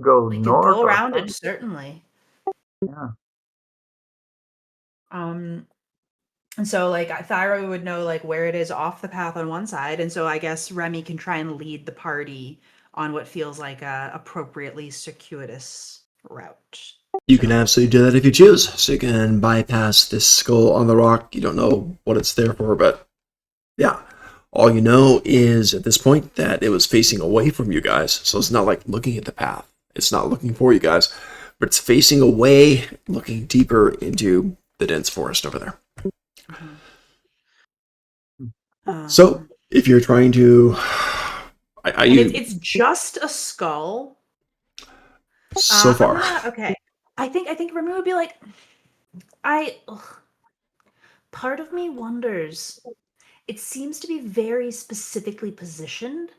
Go We north? can go around it, certainly. Yeah. And so Thyra would know where it is off the path on one side, and so I guess Remy can try and lead the party on what feels like a appropriately circuitous route. You can absolutely do that if you choose. So you can bypass this skull on the rock. You don't know what it's there for, but yeah. All you know is at this point that it was facing away from you guys, so it's not like looking at the path. It's not looking for you guys, but it's facing away, looking deeper into the dense forest over there. So, if you're trying to, it's just a skull. So far. Okay. I think Remy would be like, part of me wonders. It seems to be very specifically positioned.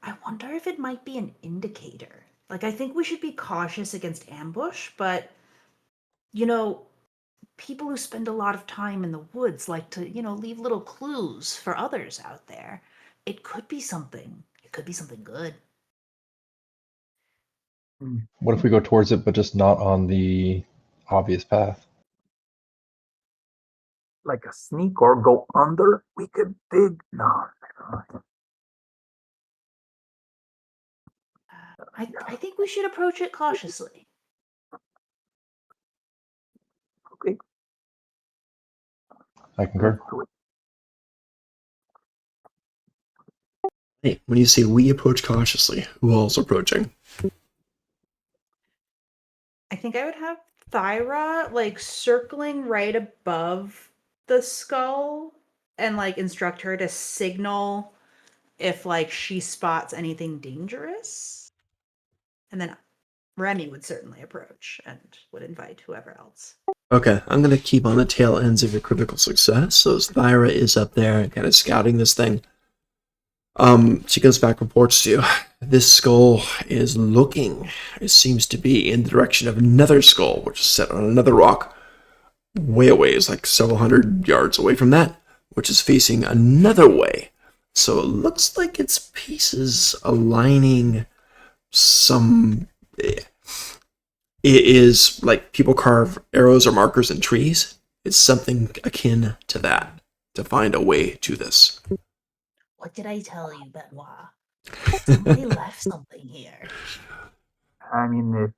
I wonder if it might be an indicator. Like, I think we should be cautious against ambush, but, people who spend a lot of time in the woods like to, leave little clues for others out there. It could be something. It could be something good. What if we go towards it, but just not on the obvious path? Like a sneak or go under? We could dig. No. I think we should approach it cautiously. Okay. I concur. Hey, when you say we approach cautiously, who else approaching? I think I would have Thyra like circling right above the skull and like instruct her to signal if like she spots anything dangerous. And then Remy would certainly approach and would invite whoever else. Okay, I'm going to keep on the tail ends of your critical success. So as Thyra is up there kind of scouting this thing, she goes back, reports to you. This skull is looking, it seems to be, in the direction of another skull, which is set on another rock, way away, is like several hundred yards away from that, which is facing another way. So it looks like its pieces aligning some... It is like people carve arrows or markers in trees. It's something akin to that, to find a way to this. What did I tell you, Benoit? Somebody left something here. I mean, if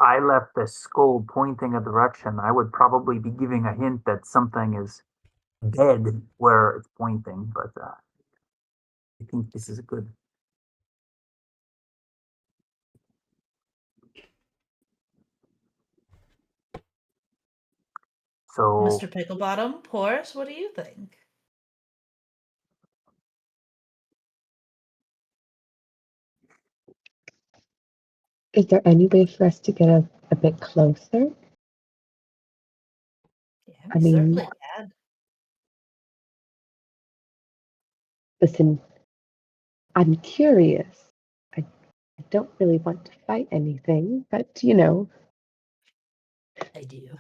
I left the skull pointing a direction, I would probably be giving a hint that something is dead where it's pointing, but I think this is good. So, Mr. Picklebottom, Porus, what do you think? Is there any way for us to get a bit closer? Yeah, I we mean, certainly can. listen, I'm curious. I don't really want to fight anything, but I do.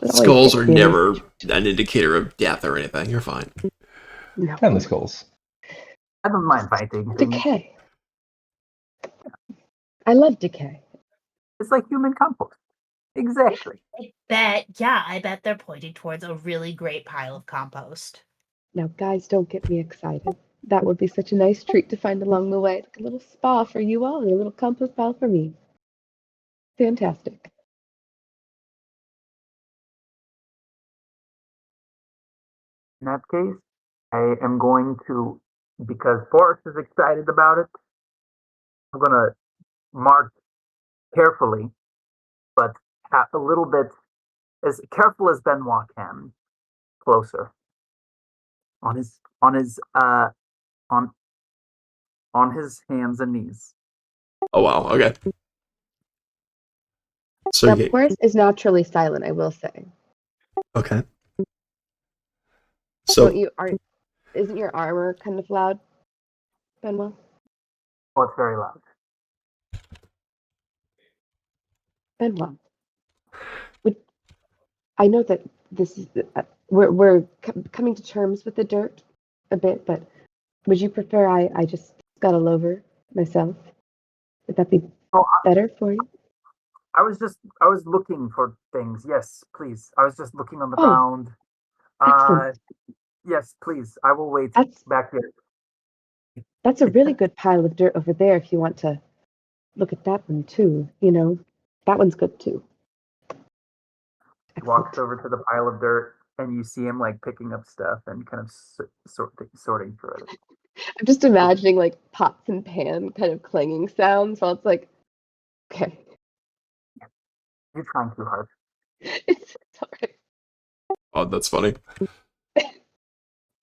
Skulls are never an indicator of death or anything. You're fine. No. Friendly skulls. I don't mind fighting things. Decay. I love decay. It's like human compost. Exactly. I bet they're pointing towards a really great pile of compost. Now, guys, don't get me excited. That would be such a nice treat to find along the way. Like a little spa for you all and a little compost pile for me. Fantastic. In that case, I am going to, because Forrest is excited about it, I'm going to march carefully, but a little bit, as careful as Benoit can, closer. On his hands and knees. Oh, wow. Okay. So Now, Porus is naturally silent, I will say. Okay. So isn't your armor kind of loud, Benoit? Oh, it's very loud. Benoit, I know that this is we're coming to terms with the dirt a bit, but would you prefer I just scuttle over myself? Would that be better for you? I was looking for things. Yes, please. I was just looking on the ground. Yes, please. I will wait back here. That's a really good pile of dirt over there if you want to look at that one too. That one's good too. He walks over to the pile of dirt and you see him like picking up stuff and kind of sorting through it. I'm just imagining like pots and pan kind of clanging sounds while it's like, okay, You're trying too hard. it's alright. Oh, that's funny.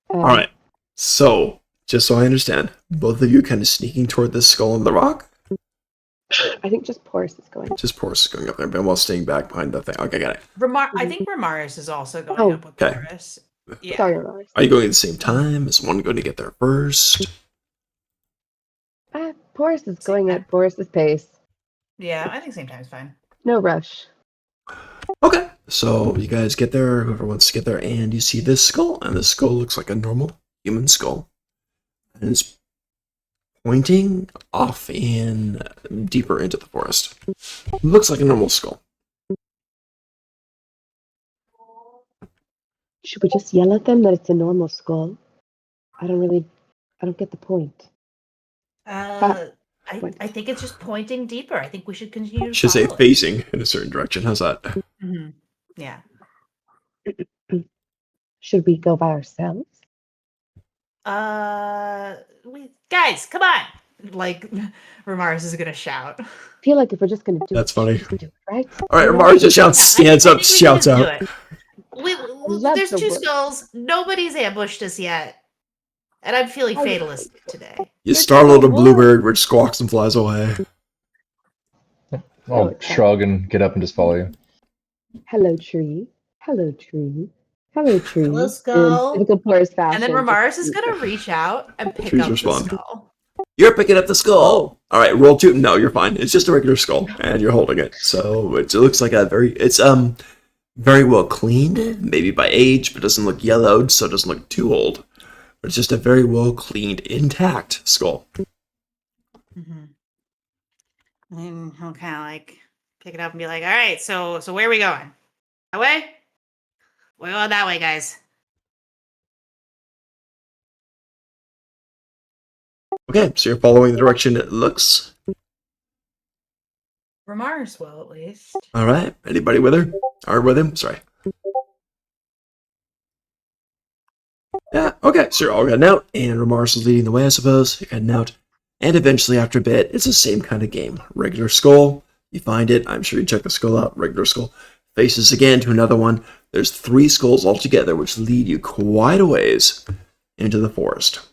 All right. So, just so I understand, both of you kind of sneaking toward this skull on the rock? I think just Porus is going. Just Porus is going up there, but while staying back behind the thing. Okay, got it. I think Ramaris is also going Oh, up with okay. Porus. Yeah. Sorry, Mars. Are you going at the same time? Is one going to get there first? Porus is Same going time. at Porus's pace. Yeah, I think same time's fine. No rush. Okay. So you guys get there, whoever wants to get there, and you see this skull, and the skull looks like a normal human skull. And it's pointing off in deeper into the forest. Looks like a normal skull. Should we just yell at them that it's a normal skull? I don't get the point. I think it's just pointing deeper. I think we should continue to Should say follow it. facing in a certain direction. How's that? Mm-hmm. Yeah. Should we go by ourselves? Guys, come on. Like, Ramaris is gonna shout. I feel like if we're just gonna do That's it, funny. we should do it, right? All right, You know? Ramar just shouts, stands I up, think we shouts should just out. do it. Love There's the two word. skulls. Nobody's ambushed us yet. And I'm feeling I- fatalistic today. You It's startled a not bluebird, which squawks and flies away. I'll okay. shrug and get up and just follow you. Hello, tree. Hello, tree. Hello, tree. Hello, skull. In typical Porus fashion. And then just- Ramaris is gonna reach out and pick Trees up respond. the skull. You're picking up the skull. All right, roll two. No, you're fine. It's just a regular skull, and you're holding it. So it looks like it's very well cleaned, maybe by age, but doesn't look yellowed, so it doesn't look too old. But it's just a very well cleaned, intact skull. Mm-hmm. And he'll kind of like pick it up and be like, "All right, so where are we going? That way? We're going that way, guys." Okay, so you're following the direction it looks. Ramaris will, at least. All right, anybody with her? Or with him? Sorry. Yeah, okay, so you're all heading out, and Ramaris is leading the way, I suppose. You're heading out. And eventually, after a bit, it's the same kind of game. Regular skull, you find it. I'm sure you check the skull out. Regular skull. Faces again to another one. There's 3 skulls altogether, which lead you quite a ways into the forest.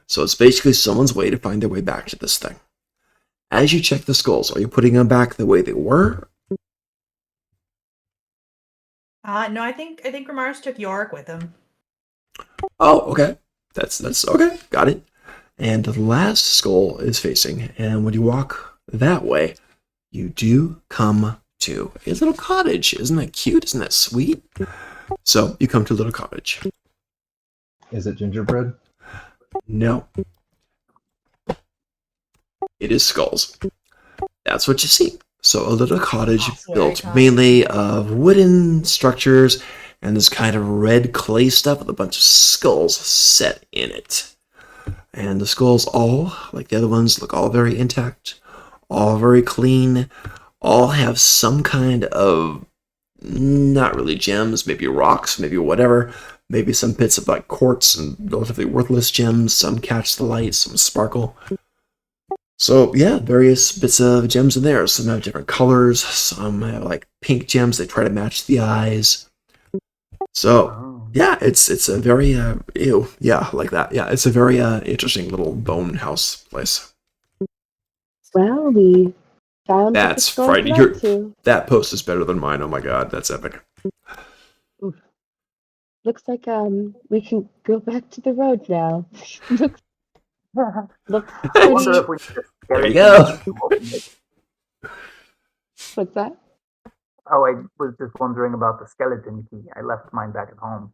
So it's basically someone's way to find their way back to this thing. As you check the skulls, are you putting them back the way they were? No, I think Ramaris took Yorick with him. Oh, okay. That's okay. Got it. And the last skull is facing, and when you walk that way, you do come to a little cottage. Isn't that cute? Isn't that sweet? So you come to a little cottage. Is it gingerbread? No. It is skulls. That's what you see. So a little cottage That's very built common. mainly of wooden structures and this kind of red clay stuff with a bunch of skulls set in it. And the skulls all, like the other ones, look all very intact, all very clean, all have some kind of, not really gems, maybe rocks, maybe whatever, maybe some bits of like quartz and relatively worthless gems, some catch the light, some sparkle. So yeah, various bits of gems in there. Some have different colors, some have like pink gems, they try to match the eyes. So Oh. yeah, it's a very like that. Yeah, it's a very interesting little bone house place. Well, we found what the That's skull frightening. led to. That post is better than mine. Oh my god, that's epic. Looks like we can go back to the road now. Looks I wonder pretty. if we just There you skeleton go. to open it. What's that? Oh, I was just wondering about the skeleton key. I left mine back at home.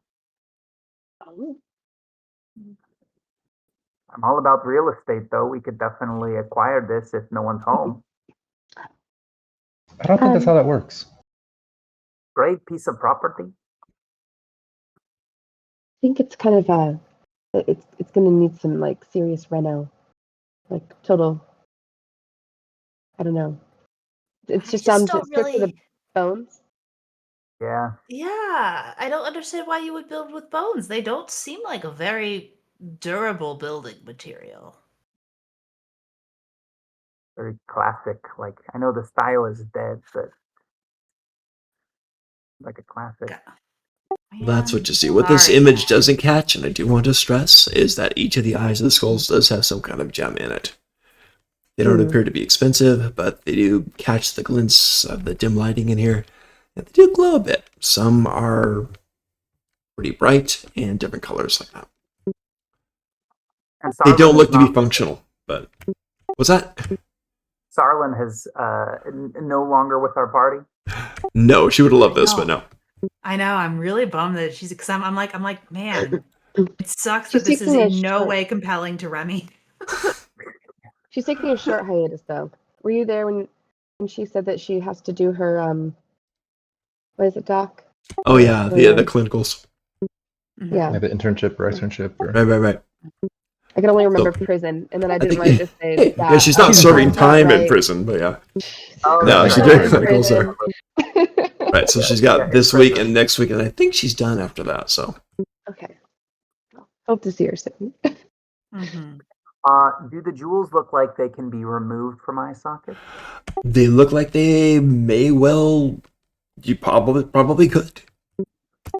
Oh, I'm all about real estate, though. We could definitely acquire this if no one's home. I don't think that's how that works. Great piece of property. I think it's kind of it's gonna need some like serious reno, like total. I don't know. It's I just just down to don't strict to the really. bones. Yeah. Yeah, I don't understand why you would build with bones. They don't seem like a very durable building material. Very classic. Like, I know the style is dead, but like a classic. That's what Man, you see. What this sorry, image guys. doesn't catch, and I do want to stress, is that each of the eyes of the skulls does have some kind of gem in it. They don't appear to be expensive, but they do catch the glints of the dim lighting in here, and they do glow a bit. Some are pretty bright and different colors like that. And They Sarlin don't is look to be not- functional, but what's that? Sarlin has no longer with our party. No, she would have loved this, but no. I know. I'm really bummed that she's because I'm like, man, it sucks She's that this is taking a in no short- way compelling to Remy. She's taking a short hiatus, though. Were you there when she said that she has to do her what is it, doc? Oh yeah, the clinicals. Mhm. Yeah, Like the internship or externship or Right. I can only remember So- prison, and then I I didn't think write this day. yeah, she's not serving time in prison, but yeah. Oh, No, that's she right. did clinicals there. Right, so she's got Yeah, this in week prison. and next week, and I think she's done after that. So Okay. Hope to see her soon. Mhm. Do the jewels look like they can be removed from eye sockets? they look like they may well. You probably could.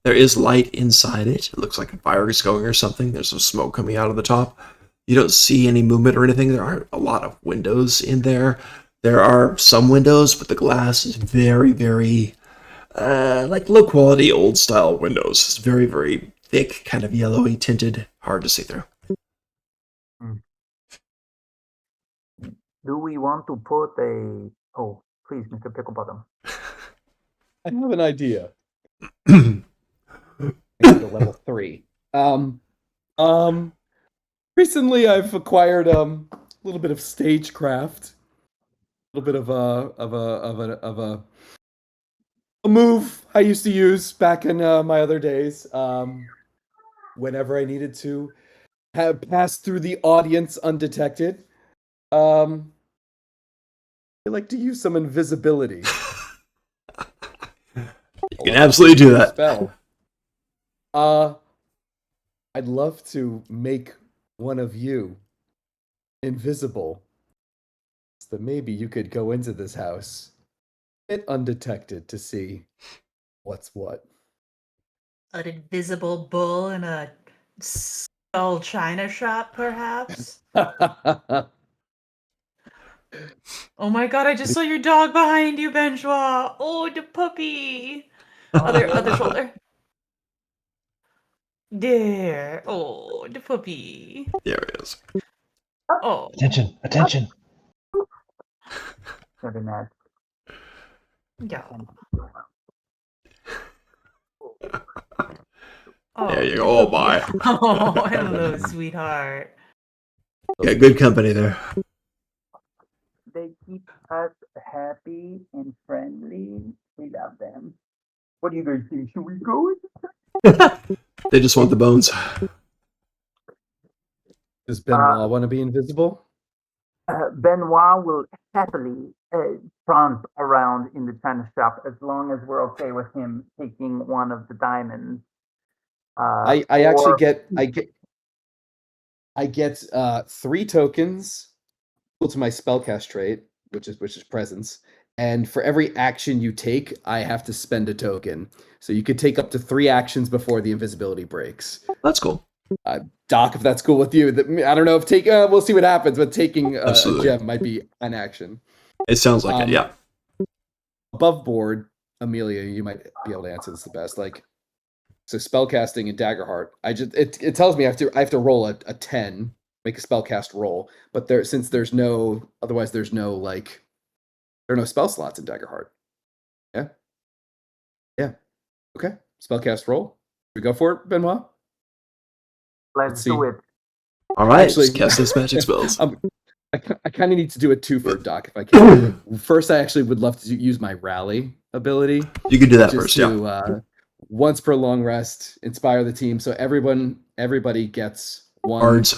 There is light inside it. It looks like a fire is going or something. There's some smoke coming out of the top. You don't see any movement or anything. There aren't a lot of windows in there. There are some windows, but the glass is very, very like low quality old style windows. It's very, very thick, kind of yellowy tinted, hard to see through. Do we want to put a... Oh, please, Mr. Picklebottom. I have an idea. Make it a level 3. Recently I've acquired a little bit of stagecraft, a little bit of a move I used to use back in my other days. Whenever I needed to have passed through the audience undetected. I like to use some invisibility. You can absolutely do that. Spell. I'd love to make one of you invisible, so that maybe you could go into this house a bit undetected to see what's what. An invisible bull in a skull china shop, perhaps. Oh my god! I just saw your dog behind you, Benjois. Oh, the puppy. Other shoulder. There. Oh, the puppy. There it is. Oh. attention. Very nice. Yeah. Oh, There you the go. Oh, puppy. bye. Oh, hello, sweetheart. Yeah, good company there. They keep us happy and friendly. We love them. What do you guys think? Should we go? They just want the bones. Does Benoit want to be invisible? Benoit will happily tromp around in the china shop as long as we're okay with him taking one of the diamonds. I actually get 3 tokens equal to my spellcast trait, which is presence. And for every action you take, I have to spend a token. So you could take up to 3 actions before the invisibility breaks. That's cool. Doc, if that's cool with you, I don't know if we'll see what happens, but taking a Absolutely. gem might be an action. It sounds like it. Yeah. Above board, Amelia, you might be able to answer this the best. Like, so spellcasting in Daggerheart, it tells me I have to roll a 10, make a spellcast roll, but since there's no spell slots in Daggerheart. Yeah. Okay. Spellcast roll. We go for it, Benoit. Let's see. do it. All right. Actually- Let's cast those magic spells. I kind of need to do it 2 for Doc if I can. First, I actually would love to use my rally ability. You can do that Just first. to, Yeah. Once per long rest, inspire the team. So everybody gets one Cards.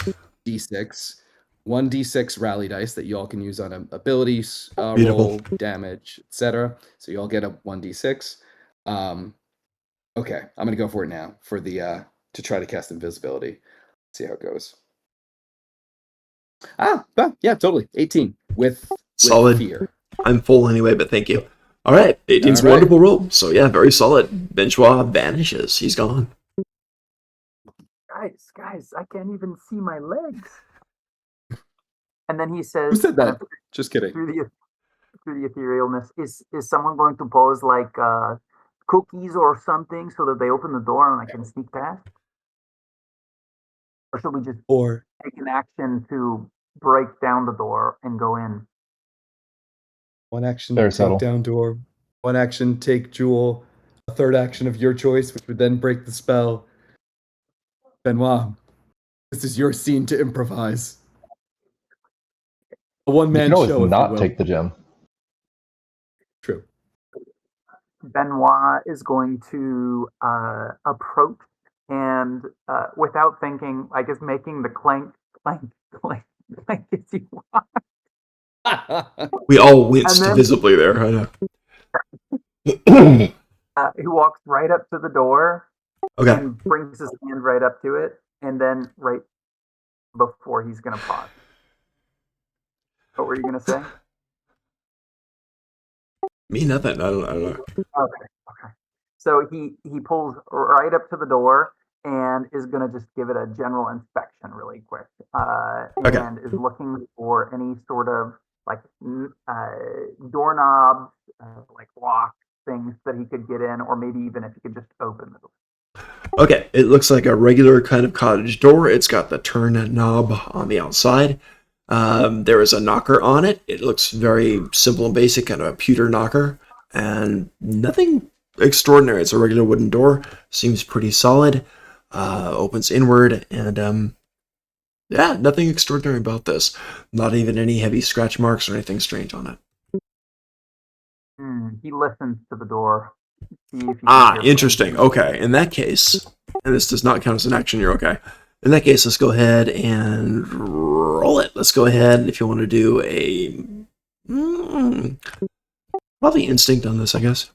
d6, 1d6 rally dice that you all can use on abilities, Beautiful. roll, damage, etc. So you all get a 1d6. Okay, I'm gonna go for it now for the to try to cast invisibility. See how it goes. Yeah, totally. 18 with Solid. fear. I'm full anyway, but thank you. All right, 18's a All right. wonderful roll. So yeah, very solid. Benchois vanishes. He's gone. Guys, I can't even see my legs. And then he says, Who said kind that? of Just kidding. through the etherealness, is someone going to pose like cookies or something so that they open the door and I can sneak past? Or should we just Or take an action to break down the door and go in? one action, Fair take settle. down door. One action, take jewel. A third action of your choice, which would then break the spell. Benoit, this is your scene to improvise. A You one-man can always show, if you not will. take the gem. True. Benoit is going to approach and, without thinking, I guess making the clank as you walk. We all winced And then- visibly there. I know. He walks right up to the door Okay. and brings his hand right up to it, and then right before he's going to pause. What were you going to say? Me nothing. I don't know. Okay. So he pulls right up to the door and is going to just give it a general inspection really quick. Okay. And is looking for any sort of like doorknobs, like lock things that he could get in, or maybe even if he could just open the door. Okay, it looks like a regular kind of cottage door. It's got the turn knob on the outside. There is a knocker on it. It looks very simple and basic, kind of a pewter knocker, and nothing extraordinary. It's a regular wooden door. Seems pretty solid. Opens inward, and yeah, nothing extraordinary about this. Not even any heavy scratch marks or anything strange on it. He listens to the door. See if he can hear Interesting. something. Okay, in that case, and this does not count as an action, you're okay. In that case, let's go ahead and roll it. Let's go ahead if you want to do a probably instinct on this, I guess.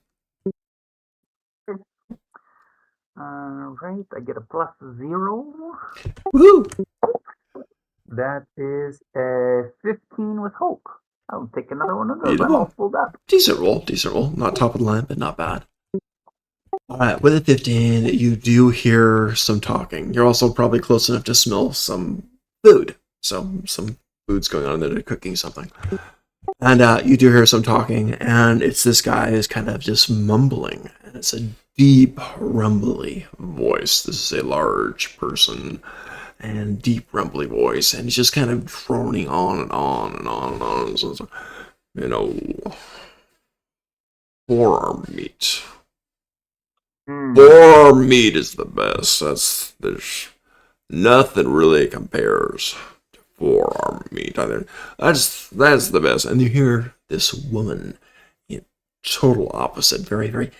Right, I get a +0. Woohoo! That is a 15 with hope. I'll take another one of those. I'm Beautiful. all pulled up. Decent roll. Not top of the line, but not bad. All right, with a 15, you do hear some talking. You're also probably close enough to smell some food. So some food's going on there. They're cooking something. And you do hear some talking, and it's this guy who's kind of just mumbling. And it's a deep, rumbly voice. This is a large person, and deep, rumbly voice. And he's just kind of droning on and on and on and on. So, you know, forearm meat. Forearm meat is the best. There's nothing really compares to forearm meat. That's the best. And you hear this woman, total opposite, very, very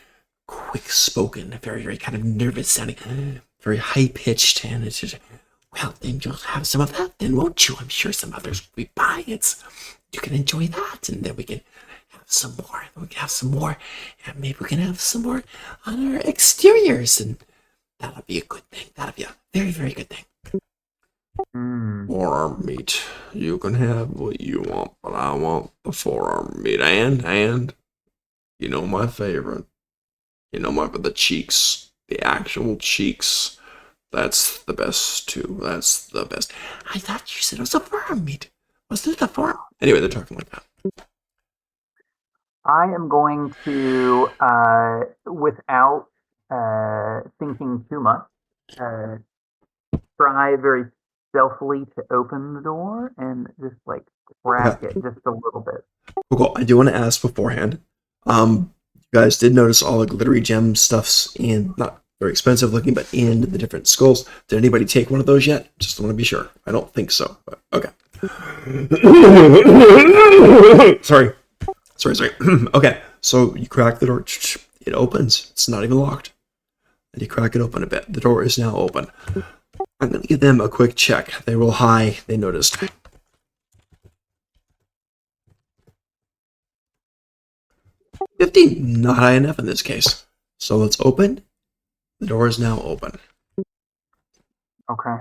quick spoken, very, very kind of nervous sounding, very high pitched, and it's just, well, then you'll have some of that, then won't you? I'm sure some others will be buying it. You can enjoy that, and then we can have some more, and we can have some more, and maybe we can have some more on our exteriors, and that'll be a good thing. That'll be a very, very good thing. Forearm meat. You can have what you want, but I want the forearm meat, and you know my favorite. You know the cheeks, the actual cheeks. That's the best too. That's the best. I thought you said it was a forearm meat. Wasn't it a forearm? Anyway, they're talking like that. I am going to, without thinking too much, try very stealthily to open the door and just like crack it just a little bit. Cool. I do want to ask beforehand. You guys did notice all the glittery gem stuffs in, not very expensive looking, but in the different skulls. Did anybody take one of those yet? Just want to be sure. I don't think so, but okay. Sorry. Okay, so you crack the door. It opens. It's not even locked. And you crack it open a bit. The door is now open. I'm going to give them a quick check. They roll high. They noticed. 15, not high enough in this case. So it's open. The door is now open. Okay.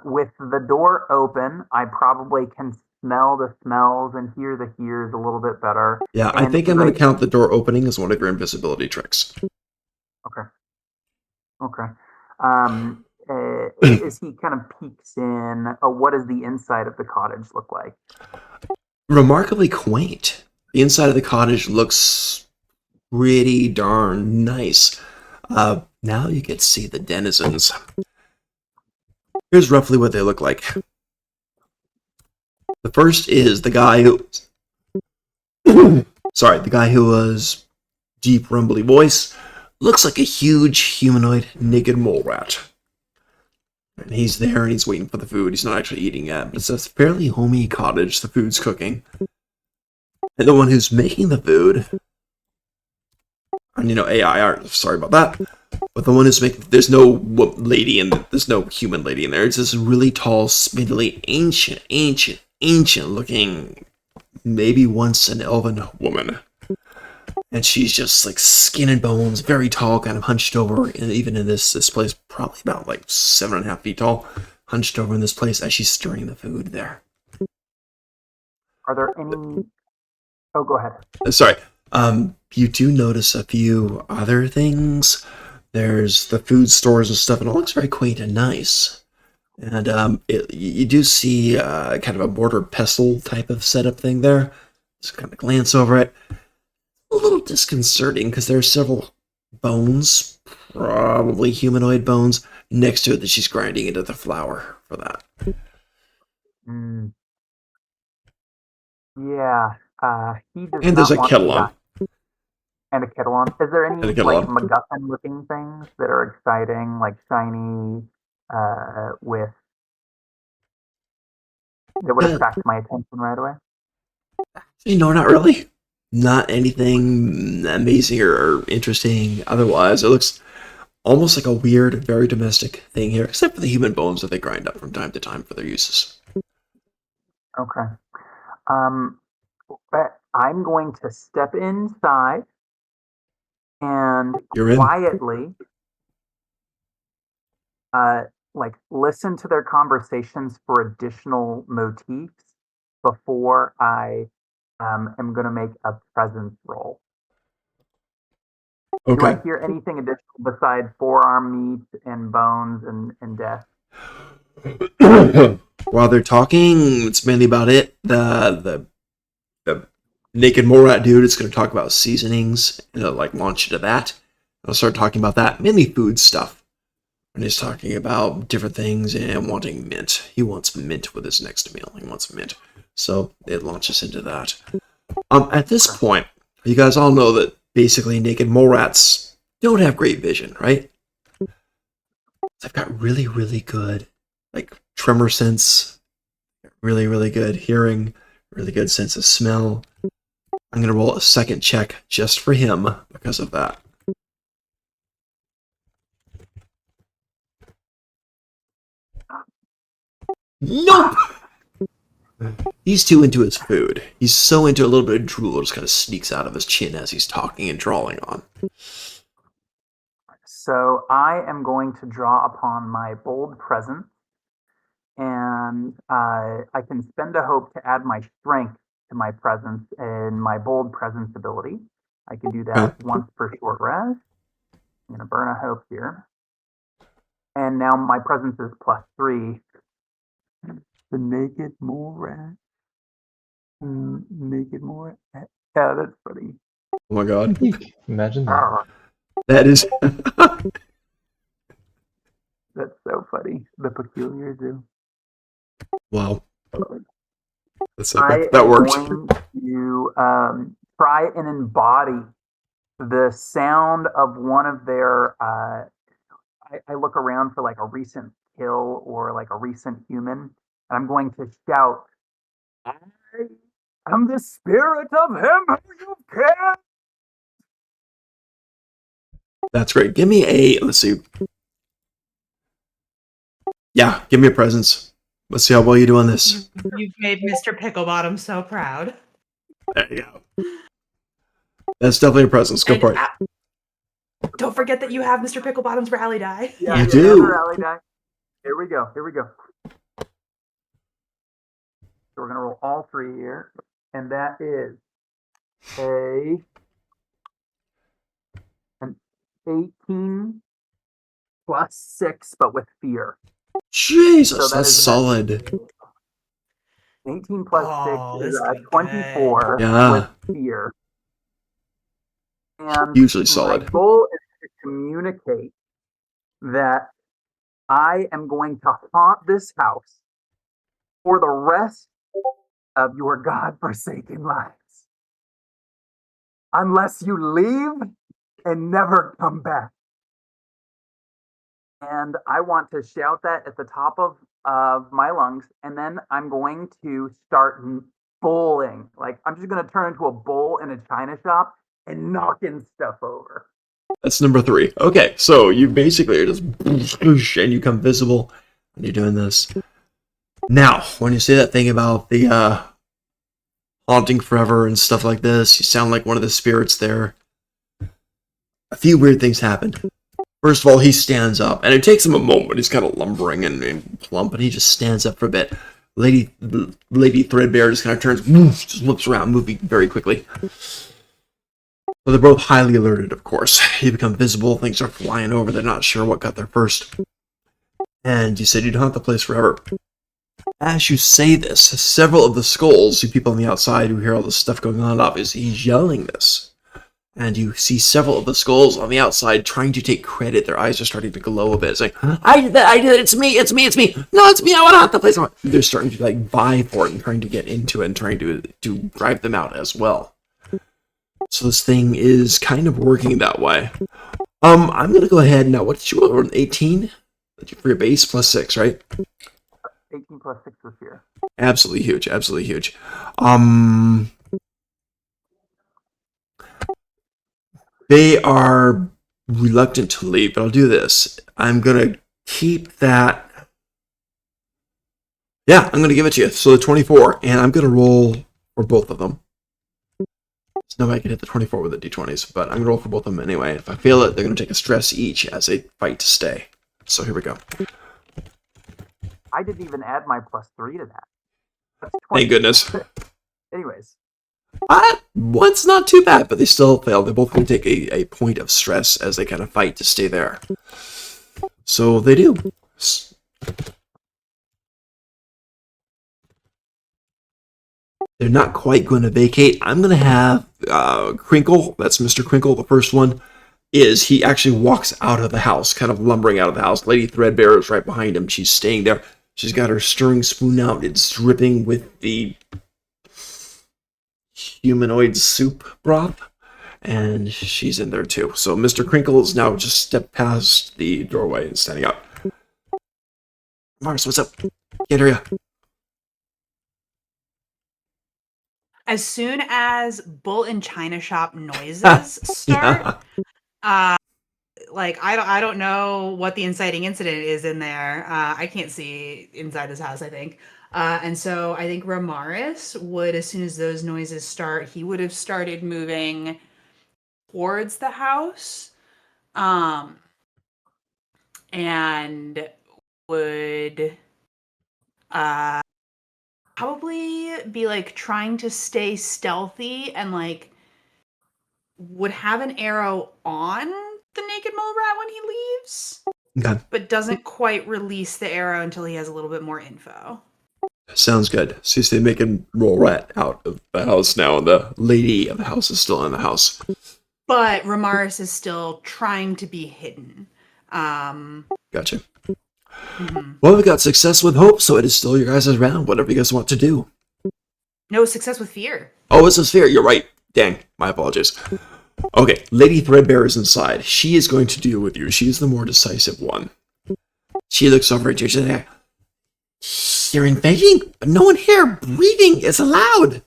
With the door open, I probably can smell the smells and hear the hears a little bit better. Yeah, I And think is I'm going I- to count the door opening as one of your invisibility tricks. Okay. Okay. As he kind of peeks in, what does the inside of the cottage look like? Remarkably quaint. The inside of the cottage looks pretty darn nice. Now you get to see the denizens. Here's roughly what they look like. The first is the guy who... Sorry, the guy who was deep, rumbly voice. Looks like a huge humanoid naked mole rat. And he's there and he's waiting for the food. He's not actually eating yet, but it's a fairly homey cottage. The food's cooking. And the one who's making the food... And, AI art, sorry about that. But the one who's making... There's no lady there's no human lady in there. It's this really tall, spindly, ancient looking, maybe once an elven woman. And she's just like skin and bones, very tall, kind of hunched over. And even in this place, probably about like 7.5 feet tall, hunched over in this place as she's stirring the food there. Are there any... Oh, go ahead. Sorry. You do notice a few other things. There's the food stores and stuff, and it looks very quaint and nice. And you do see kind of a mortar pestle type of setup thing there. Just kind of glance over it. A little disconcerting because there are several bones, probably humanoid bones, next to it that she's grinding into the flour for that. Mm. Yeah. He does And there's not a want kettle to on. die. And a kettle on. Is there any And a kettle like on. MacGuffin-looking things that are exciting, like shiny, with that would attract my attention right away? No, not really. Not anything amazing or interesting otherwise. It looks almost like a weird, very domestic thing here, except for the human bones that they grind up from time to time for their uses. Okay. But I'm going to step inside and You're in. quietly, like listen to their conversations for additional motifs before I am going to make a presence roll. Do I Okay. hear anything additional besides forearm meat and bones and death? While they're talking, it's mainly about it. The naked Morat dude is going to talk about seasonings and like launch into that. I'll start talking about that, mainly food stuff. And he's talking about different things and wanting mint. He wants mint with his next meal. He wants mint. So it launches into that. At this point, you guys all know that basically naked mole rats don't have great vision, right? They've got really, really good, like, tremor sense, really, really good hearing, really good sense of smell. I'm going to roll a second check just for him because of that. Nope! He's too into his food. He's so into a little bit of drool just kind of sneaks out of his chin as he's talking and drawing on. So I am going to draw upon my bold presence, and I can spend a hope to add my strength to my presence and my bold presence ability. I can do that once per short rest. I'm going to burn a hope here. And now my presence is +3. The naked mole rat. Naked mole rat. Yeah, that's funny. Oh my god. Imagine that. That is... That's so funny. The peculiar zoo. Wow. That's I that am worked. going to try and embody the sound of one of their. I look around for like a recent kill or like a recent human, and I'm going to shout, "I am the spirit of him who you killed." That's great. Give me a... Let's see. Yeah, give me a presence. Let's see how well you do on this. You've made Mr. Picklebottom so proud. There you go. That's definitely a presence. Go for it. don't forget that you have Mr. Picklebottom's rally die. Yeah, You yeah, do. another rally die. Here we go. So we're gonna roll all three here, and that is an 18 plus 6, but with fear. Jesus, So that that's is solid. 18 plus Oh, 6 this is could be 24 Yeah. with fear. And Hugely my solid. goal is to communicate that I am going to haunt this house for the rest of your godforsaken lives. Unless you leave and never come back. And I want to shout that at the top of my lungs, and then I'm going to start bowling. Like, I'm just going to turn into a bowl in a china shop and knocking stuff over. That's number 3. Okay, so you basically are just and you come visible when you're doing this. Now, when you say that thing about the haunting forever and stuff like this, you sound like one of the spirits there. A few weird things happen. First of all, he stands up, and it takes him a moment. He's kind of lumbering and plump, and he just stands up for a bit. Lady Threadbare just kind of turns, just whips around, moving very quickly. Well, they're both highly alerted, of course. You become visible, things are flying over, they're not sure what got there first. And you said you'd haunt the place forever. As you say this, several of the skulls, you people on the outside who hear all this stuff going on, obviously he's yelling this. And you see several of the skulls on the outside trying to take credit. Their eyes are starting to glow a bit, saying, I did that, it's me. No, it's me, I want to haunt the place. They're starting to like vie for it and trying to get into it and trying to drive them out as well. So this thing is kind of working that way. I'm gonna go ahead now. What did you roll? 18 for your base plus 6, right? 18 plus 6 this year. Absolutely huge. They are reluctant to leave, but I'll do this. I'm gonna keep that. Yeah, I'm gonna give it to you. So the 24, and I'm gonna roll for both of them. So nobody can hit the 24 with the d20s, but I'm gonna roll for both of them anyway. If I fail it, they're gonna take a stress each as they fight to stay. So here we go. I didn't even add my plus 3 to that. That's 20. Thank goodness. Anyways. One's not too bad, but they still fail. They're both going to take a point of stress as they kind of fight to stay there. So they do. They're not quite going to vacate. I'm going to have Crinkle. That's Mr. Crinkle. The first one is he actually walks out of the house, kind of lumbering out of the house. Lady Threadbare is right behind him. She's staying there. She's got her stirring spoon out. It's dripping with the humanoid soup broth, and she's in there too. So Mr. Crinkle is now just stepped past the doorway and standing up. Mars, what's up? Can't hear ya. As soon as Bull and China Shop noises start, like I don't know what the inciting incident is in there. I can't see inside this house, I think. And so I think Ramaris would, as soon as those noises start, he would have started moving towards the house. And would probably be like trying to stay stealthy and like would have an arrow on the naked mole rat when he leaves. Okay. But doesn't quite release the arrow until he has a little bit more info. Sounds good. So they make him roll rat out of the house now, and the lady of the house is still in the house. But Ramaris is still trying to be hidden. Gotcha. Well, we got success with hope, so it is still your guys' round. Whatever you guys want to do. No, success with fear. Oh, it's a sphere. You're right. Dang, my apologies. Okay, Lady Threadbare is inside. She is going to deal with you. She is the more decisive one. She looks over at you. She's like, "You're invading? But no one here breathing is allowed."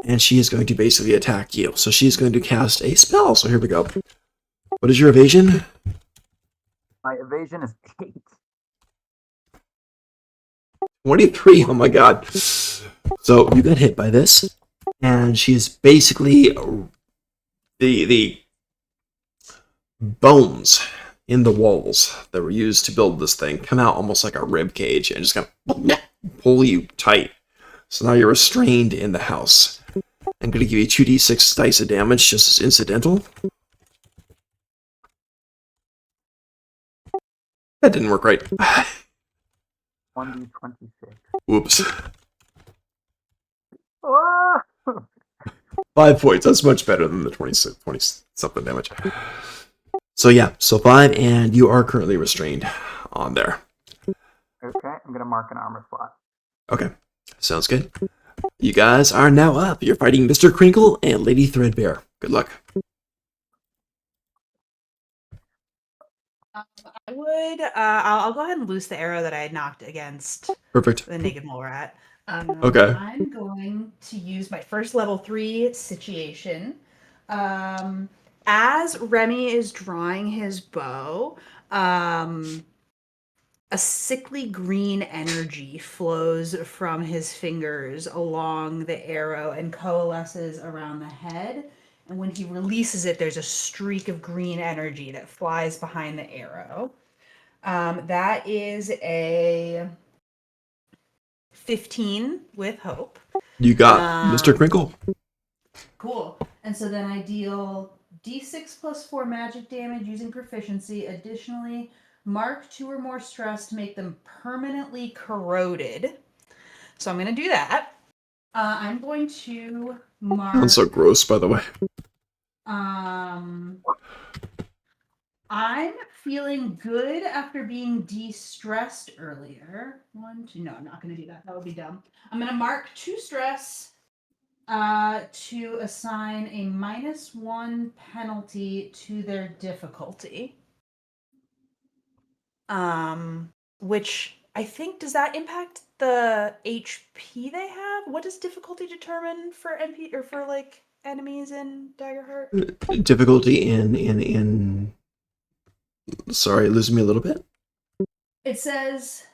And she is going to basically attack you. So she's going to cast a spell. So here we go. What is your evasion? My evasion is 8. 23. Oh my god. So you got hit by this. And she is basically the bones in the walls that were used to build this thing come out almost like a rib cage and just kind of pull you tight. So now you're restrained in the house. I'm going to give you 2d6 dice of damage just as incidental. That didn't work right. 1d26. Whoops. Ah! 5 points. That's much better than the 20 something damage. So yeah, so 5, and you are currently restrained on there. Okay, I'm gonna mark an armor slot. Okay, sounds good. You guys are now up. You're fighting Mr. Crinkle and Lady Threadbare. Good luck. I would. I'll go ahead and loose the arrow that I had knocked against Perfect. the naked mole rat. Okay. I'm going to use my first level 3 situation. As Remy is drawing his bow, a sickly green energy flows from his fingers along the arrow and coalesces around the head. And when he releases it, there's a streak of green energy that flies behind the arrow. That is a 15 with hope. You got Mr. Crinkle. Cool. And so then I deal d6 plus 4 magic damage using proficiency. Additionally, mark 2 or more stress to make them permanently corroded. So I'm going to do that. I'm going to mark. Sounds so gross, by the way. I'm feeling good after being de-stressed earlier. 1, 2. No, I'm not going to do that. That would be dumb. I'm going to mark 2 stress to assign a -1 penalty to their difficulty. Which I think, does that impact the HP they have? What does difficulty determine for NP or for like enemies in Daggerheart? Difficulty in sorry, losing me a little bit. It says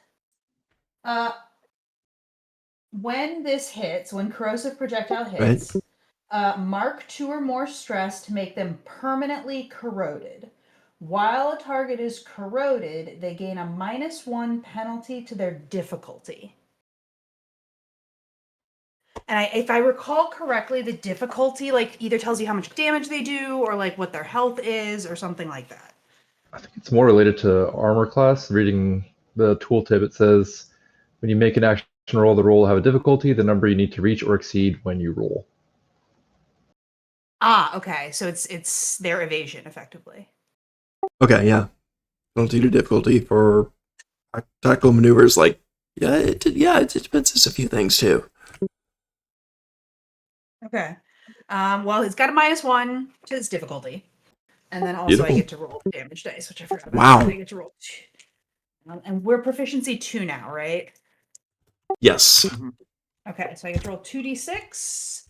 when this hits, when corrosive projectile hits, mark 2 or more stress to make them permanently corroded. While a target is corroded, they gain a -1 penalty to their difficulty. And if I recall correctly, the difficulty like either tells you how much damage they do or like what their health is or something like that. I think it's more related to armor class. Reading the tooltip, it says when you make an action roll, the roll will have a difficulty, the number you need to reach or exceed when you roll. Ah, okay. So it's their evasion effectively. Okay, yeah. Penalty to difficulty for tactical maneuvers, like it depends on a few things too. Okay. Well, it's got a -1 to its difficulty. And then also Beautiful. I get to roll damage dice, which I forgot about. Wow. I get to roll 2. And we're proficiency 2 now, right? Yes. Okay, so I get to roll 2d6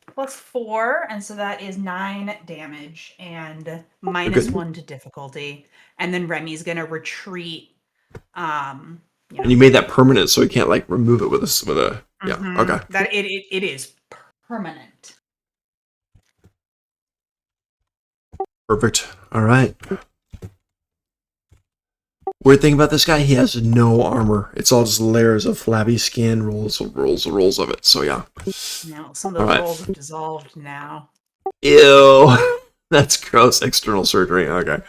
plus 4, and so that is 9 damage and -1 to difficulty. And then Remy's gonna retreat. And you made that permanent, so you can't like remove it with a yeah. Okay. That it is permanent. Perfect. All right. Weird thing about this guy, he has no armor. It's all just layers of flabby skin, rolls of it. So yeah. Now some of those rolls have dissolved now. Ew. That's gross. External surgery. Okay.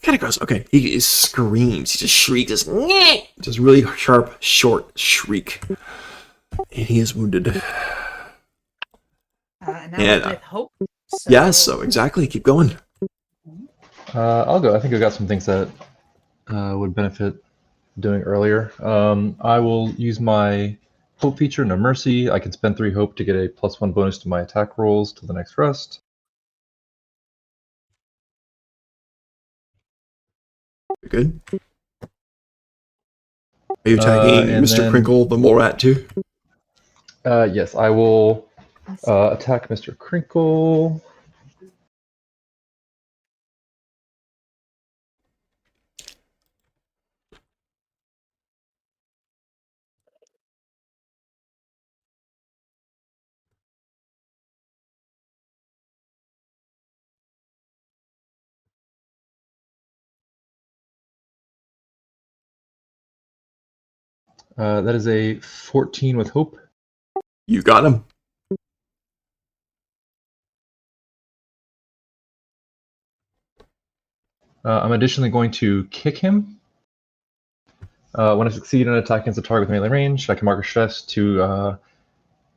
Kind of gross. Okay. He screams. He just shrieks. Just really sharp, short shriek. And he is wounded. And with hope. So exactly. Keep going. I'll go. I think I got some things that would benefit doing earlier. I will use my hope feature, No Mercy. I can spend 3 hope to get a +1 bonus to my attack rolls till the next rest. Good. Are you attacking Mr. Crinkle, the mole rat, too? Yes, I will attack Mr. Crinkle. That is a 14 with hope. You got him. I'm additionally going to kick him. When I succeed in an attack against a target with melee range, I can mark a stress to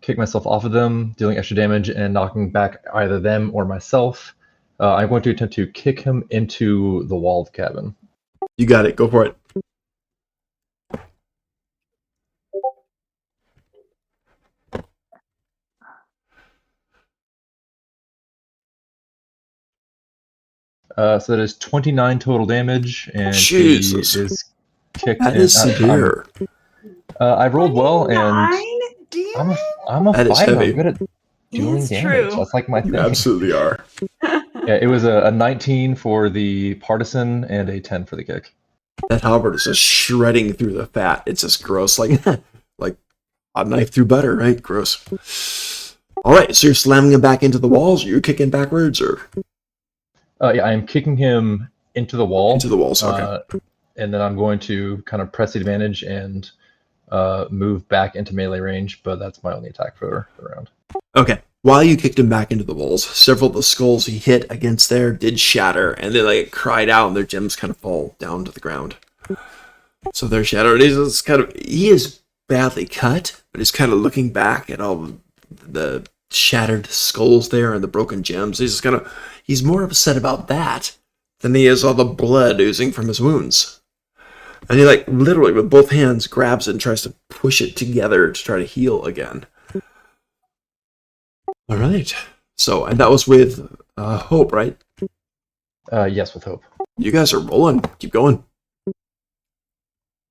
kick myself off of them, dealing extra damage and knocking back either them or myself. I'm going to attempt to kick him into the wall of the cabin. You got it. Go for it. So that is 29 total damage, and Jesus. he is kicked. That is severe. I rolled well, and 29? I'm a That is fighter. heavy. I'm good at doing It's damage. true. That's like my You thing. absolutely are. Yeah, it was a 19 for the partisan and a 10 for the kick. That halberd is just shredding through the fat. It's just gross, like like a knife through butter, right? Gross. All right, so you're slamming him back into the walls, or you're kicking backwards, or Yeah, I am kicking him into the wall. into the walls. Okay. And then I'm going to kind of press the advantage and move back into melee range, but that's my only attack for the round. Okay. While you kicked him back into the walls, several of the skulls he hit against there did shatter, and they like cried out, and their gems kind of fall down to the ground. So they're shattered. He is badly cut, but he's kind of looking back at all the shattered skulls there and the broken gems. He's more upset about that than he is all the blood oozing from his wounds. And he like literally with both hands grabs it and tries to push it together to try to heal again. All right. So, and that was with Hope, right? Yes, with hope. You guys are rolling. Keep going.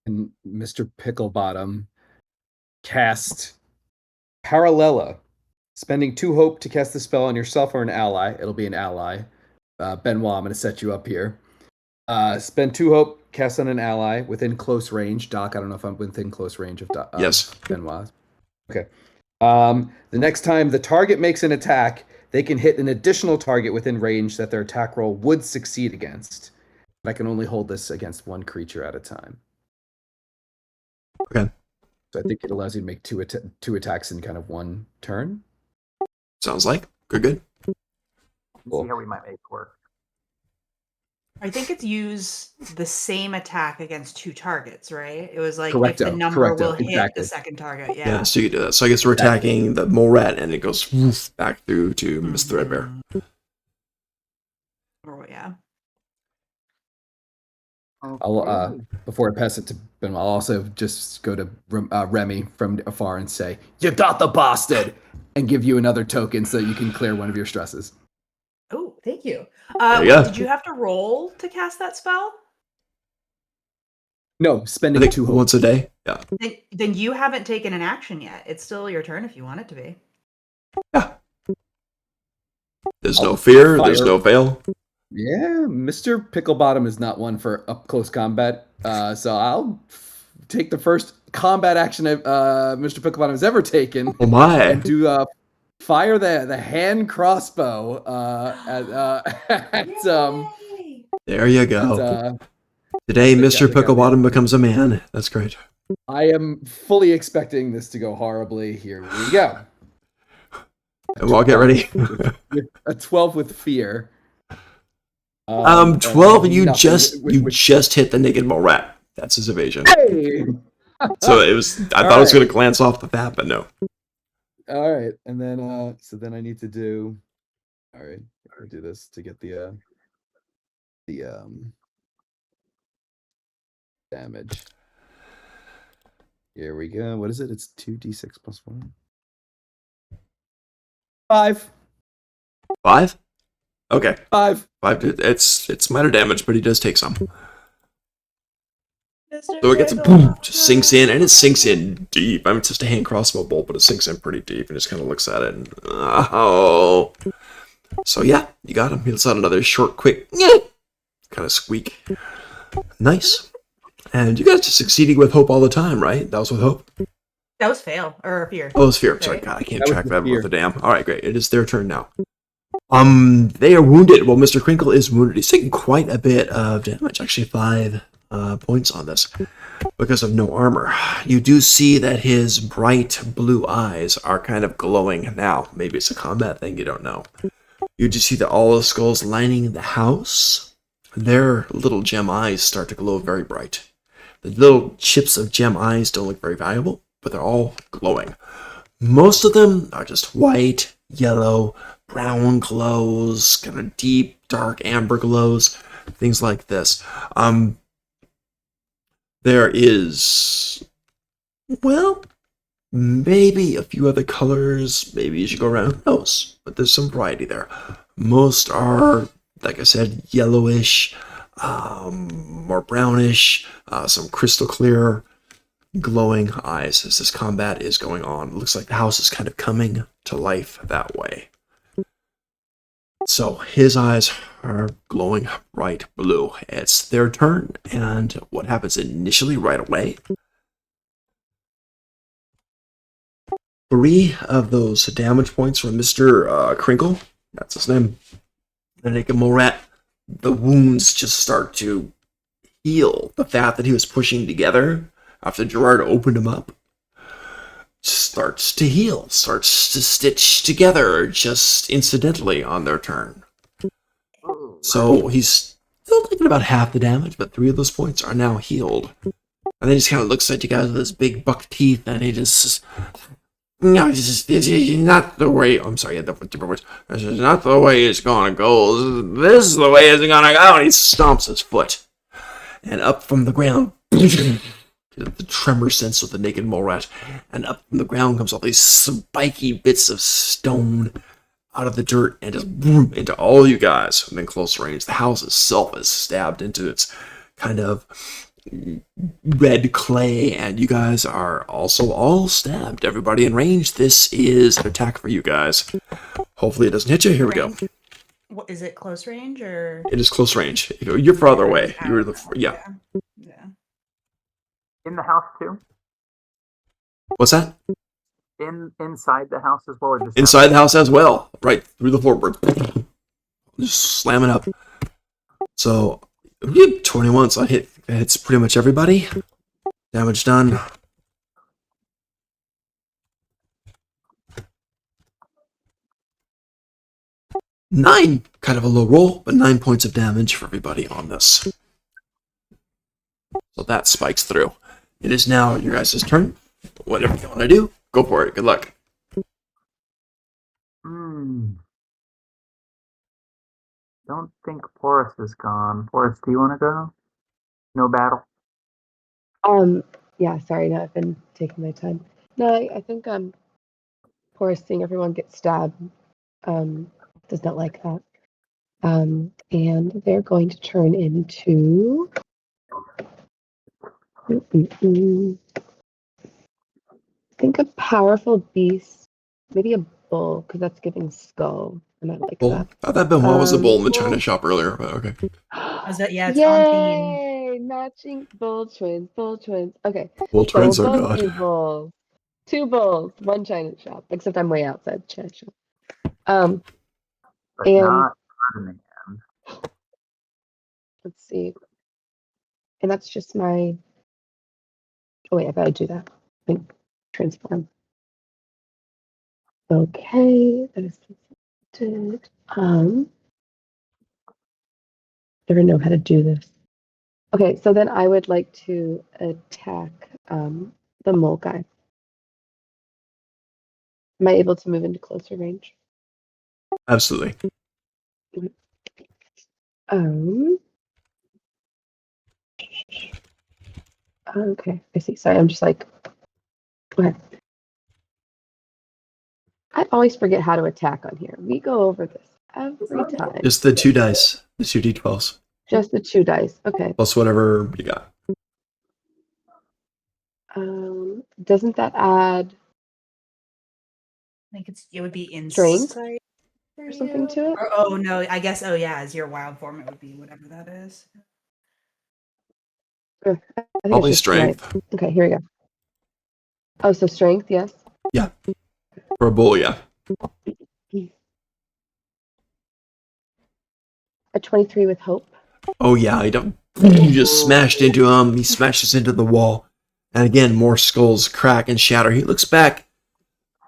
And Mr. Picklebottom cast Paralela, spending 2 hope to cast the spell on yourself or an ally. It'll be an ally. Benoit, I'm going to set you up here. Spend 2 hope, cast on an ally within close range. Doc, I don't know if I'm within close range of Yes. Benoit. Okay. The next time the target makes an attack, they can hit an additional target within range that their attack roll would succeed against. But I can only hold this against one creature at a time. Okay. So I think it allows you to make two attacks in kind of one turn. Sounds like. Good. Cool. See how we might make it work. I think it's use the same attack against 2 targets, right? It was like if Correcto, the number correcto, will hit exactly. the second target. Yeah, Yeah. so you can do that. So I guess we're attacking the mole rat, and it goes woof, back through to Miss Threadbare. Or yeah. I'll before I pass it to Ben, I'll also just go to Remy from afar and say, "You got the bastard," and give you another token so you can clear one of your stresses. Oh, thank you. There you go. Did you have to roll to cast that spell? No, I spending think 2 hope. once a day. Yeah. Then you haven't taken an action yet. It's still your turn if you want it to be. Yeah. There's no I'll fear. There's fire- no fail. Yeah, Mr. Picklebottom is not one for up close combat, so I'll take the first combat action Mr. Picklebottom has ever taken Oh my. and do fire the hand crossbow at Yay! There you go. Today, I think Mr. I got Picklebottom becomes a man. That's great. I am fully expecting this to go horribly. Here we go. And we'll get ready. A 12 with fear. 12, and you nothing just hit the naked mole rat. That's his evasion. Hey! So it was. I thought it was going to glance off the bat, but no. All right, and then so then I need to do. All right, I'll do this to get the damage. Here we go. What is it? It's 2d6 plus 1. 5. 5. Okay. 5. 5. It's minor damage, but he does take some. Mr. So it gets a Pickle. boom, just sinks in, and it sinks in deep. I mean, it's just a hand crossbow bolt, but it sinks in pretty deep, and just kind of looks at it. And, oh. So yeah, you got him. He lets out another short, quick, kind of squeak. Nice. And you guys are succeeding with hope all the time, right? That was with hope. That was fail or fear. Oh, it's fear. Sorry, Right. God, I can't That was track the that fear. with the damn. All right, great. It is their turn now. They are wounded. Well, Mr. Crinkle is wounded. He's taking quite a bit of damage. Actually, 5. points on this because of no armor. You do see that his bright blue eyes are kind of glowing now. Maybe it's a combat thing, you don't know. You just see that all the skulls lining the house, their little gem eyes start to glow very bright. The little chips of gem eyes don't look very valuable, but they're all glowing. Most of them are just white, yellow, brown glows, kind of deep, dark amber glows, things like this. There is, well, maybe a few other colors, maybe you should go around, who knows, but there's some variety there. Most are, like I said, yellowish, more brownish, some crystal clear, glowing eyes as this combat is going on. It looks like the house is kind of coming to life that way. So his eyes are glowing bright blue. It's their turn, and what happens initially right away? 3 of those damage points from Mr. Crinkle, that's his name, the naked mole rat, the wounds just start to heal. The fat that he was pushing together after Gerard opened him up starts to heal, starts to stitch together just incidentally on their turn. So he's still taking about half the damage, but 3 of those points are now healed. And then he just kind of looks at you guys with his big buck teeth, and he just... No, this is not the way... I'm sorry, different words. This is not the way it's gonna go. This is the way it's gonna go. And he stomps his foot. And up from the ground... the tremor sense of the naked mole rat, and up from the ground comes all these spiky bits of stone out of the dirt and just boom into all you guys within close range. The house itself is stabbed into its kind of red clay, and you guys are also all stabbed. Everybody in range, this is an attack for you guys. Hopefully it doesn't hit you. Here we go. What is it? Close range or? It is close range. You're farther away. You're the yeah. In the house too? What's that? Inside the house as well, or just Inside the house as well, right through the floorboard, just slamming up. So 21, so that hits pretty much everybody. Damage done. Nine, kind of a low roll, but 9 points of damage for everybody on this. So that spikes through. It is now your guys' turn. Whatever you want to do, go for it. Good luck. Don't think Porus is gone. Porus, do you want to go? No battle? Yeah, sorry, no, I've been taking my time. No, I think Porus seeing everyone get stabbed does not like that. And they're going to turn into I think a powerful beast, maybe a bull, because that's giving skull, and I like Bull. that. I thought that was the bull in the China shop earlier, but okay. Is that, yeah, it's on theme. Yay! Matching bull twins, bull twins. Okay. Bull twins are both good. Bulls. 2 bulls, 1 China shop, except I'm way outside the China shop. But And not Ferdinand. let's see. And that's just my... Oh wait, I gotta do that. I think transform. Okay, that is selected. Never know how to do this. Okay, so then I would like to attack the mole guy. Am I able to move into closer range? Absolutely. Okay, I see. Sorry, I'm just like, okay. I always forget how to attack on here. We go over this every time. Just the 2 dice, the 2 d12s, Just the 2 dice. Okay. plus whatever you got. Doesn't that add I think it would be Strength insight or something to it? Or, oh no, I guess. Oh yeah, as your wild form, it would be whatever that is. I think Probably it's just strength. Okay, here we go. Oh, so strength, yes. Yeah. For a bull, yeah. A 23 with hope. Oh yeah, I don't You just smashed into him. He smashes into the wall. And again, more skulls crack and shatter. He looks back,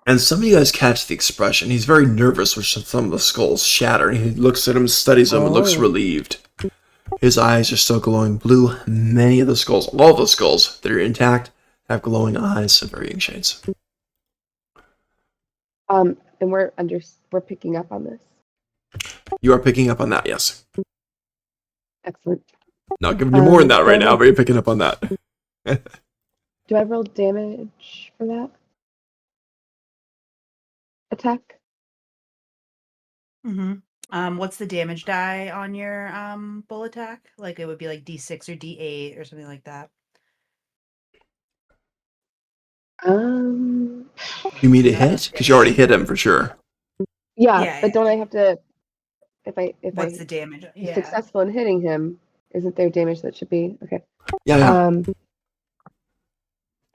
and some of you guys catch the expression. He's very nervous when some of the skulls shatter. And he looks at him, studies them, and looks relieved. His eyes are still glowing blue. Many of the skulls, all the skulls that are intact, have glowing eyes of varying shades. And we're picking up on this. You are picking up on that, yes. Excellent. Not giving you more than that right now, damage. but you're picking up on that. Do I roll damage for that attack? Mm-hmm. What's the damage die on your bull attack? Like it would be like D6 or D8 or something like that. Um. You mean to hit? Because you already hit him for sure. Yeah, Yeah, but yeah. don't I have to? If What's I the damage? be Yeah. successful in hitting him, isn't there damage that should be okay? Yeah.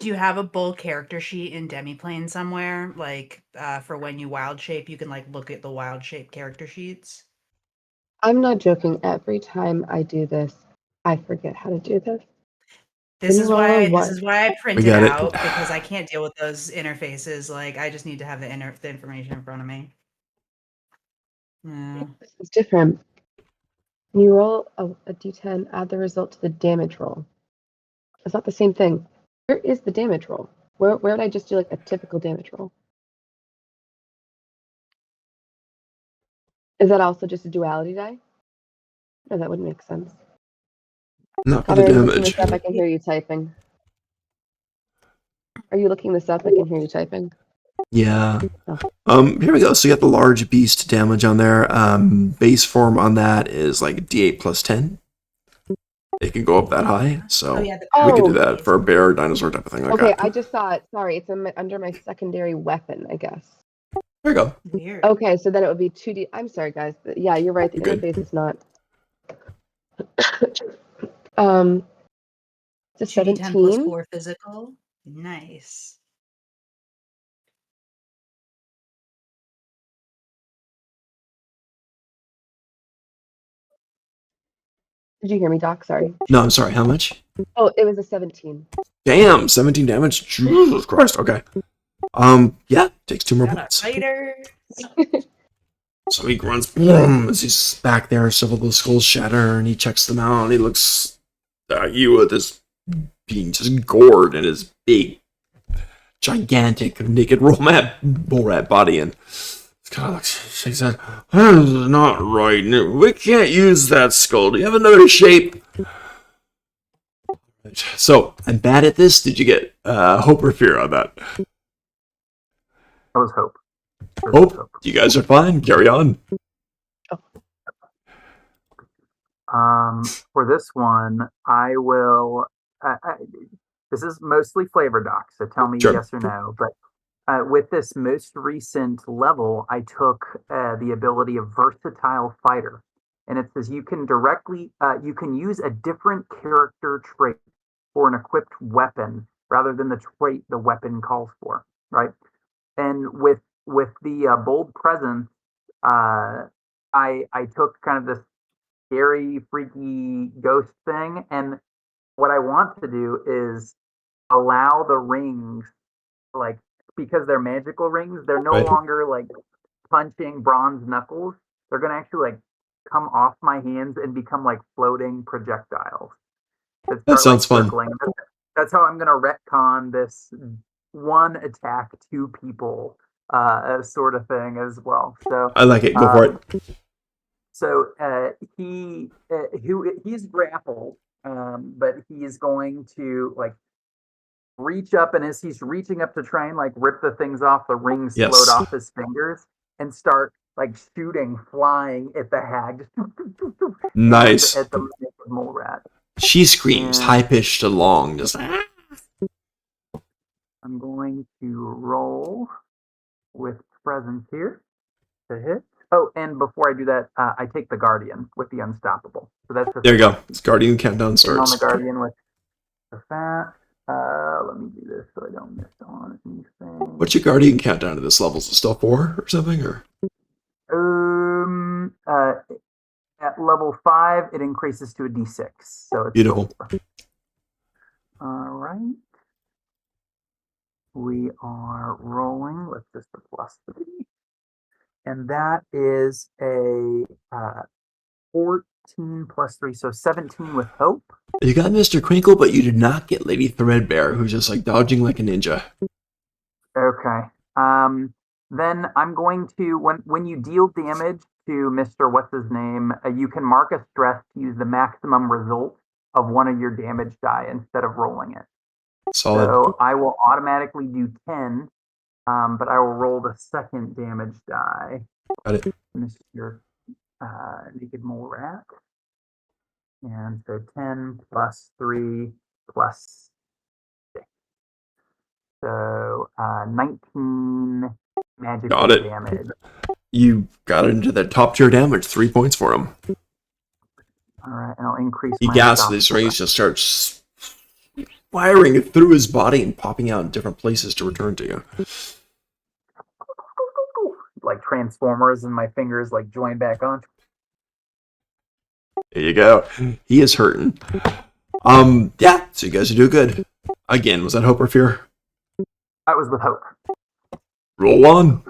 Do you have a bull character sheet in Demiplane somewhere? Like for when you wild shape, you can like look at the wild shape character sheets. I'm not joking. Every time I do this, I forget how to do this. This Can is you roll a why one? I print We it got it. out because I can't deal with those interfaces. Like I just need to have the information in front of me. Yeah. This is different. You roll a d10, add the result to the damage roll. It's not the same thing. Where is the damage roll? Where would I just do like a typical damage roll? Is that also just a duality die? No, that wouldn't make sense. Not for Connor, the are you looking damage. this up? I can hear you typing. Are you looking this up? I can hear you typing. Yeah. Oh. Here we go. So you got the large beast damage on there. Base form on that is like D8 plus 10. It can go up that high, so we could do that for a bear or dinosaur type of thing like Okay, that. I just saw it. Sorry, it's under my secondary weapon, I guess. There you go. Weird. Okay, so then it would be 2D. I'm sorry, guys. Yeah, you're right. The You're good. interface is not. It's a 2d10 plus 17. 4 physical. Nice. Did you hear me, Doc? Sorry. No, I'm sorry. How much? Oh, it was a 17. Damn, 17 damage. Jesus Christ. Okay. Yeah, takes 2 more Got a points. fighter. So he grunts boom, as he's back there. Several of the skulls shatter, and he checks them out. And he looks at you with this being just gored in his big, gigantic, naked bull rat body, and kind of looks. She said, "That is not right. We can't use that skull. Do you have another shape?" So I'm bad at this. Did you get hope or fear on that? That was hope. Hope. You guys are fine. Carry on. For this one, I will. This is mostly flavor doc, so tell me Sure. yes or no. But with this most recent level, I took the ability of versatile fighter, and it says you can use a different character trait for an equipped weapon rather than the trait the weapon calls for, right? And with the bold presence, I took kind of this scary, freaky ghost thing, and what I want to do is allow the rings, like because they're magical rings, they're no Right. longer like punching bronze knuckles. They're gonna actually like come off my hands and become like floating projectiles that That start sounds like fun. circling. That's how I'm gonna retcon this one attack, 2 people sort of thing as well. So I like it. Go for it. So he's grappled, but he is going to like reach up, and as he's reaching up to try and like rip the things off, the rings Yes. float off his fingers and start like shooting, flying at the hag. Nice. At the mole rat. She screams, And high pitched and long, just. I'm going to roll with presence here to hit. Oh, and before I do that, I take the Guardian with the Unstoppable. So that's the There you go. It's Guardian countdown sitting on starts. the Guardian with the fat. Let me do this so I don't miss on anything. What's your Guardian countdown to this level? Is it still 4 or something? Or At level 5, it increases to a d6. So it's Beautiful. still 4. All right. We are rolling with just a +3. And that is a 14 plus 3, so 17 with hope. You got Mr. Crinkle, but you did not get Lady Threadbare, who's just like dodging like a ninja. Okay. Then I'm going to, when you deal damage to Mr. What's his name, you can mark a stress to use the maximum result of one of your damage die instead of rolling it. Solid. So I will automatically do 10, but I will roll the second damage die. Got it. Mr. Naked Mole Rat. And so 10 plus 3 plus 6. So 19 magical Got it. damage. You got it into the top tier damage. 3 points for him. All right, and I'll increase He my gasps stop his to rage, just starts firing through his body and popping out in different places to return to you. like Transformers, and my fingers like join back on. There you go. He is hurting. Yeah, so you guys are doing good. Again, was that hope or fear? That was with hope. Roll 1.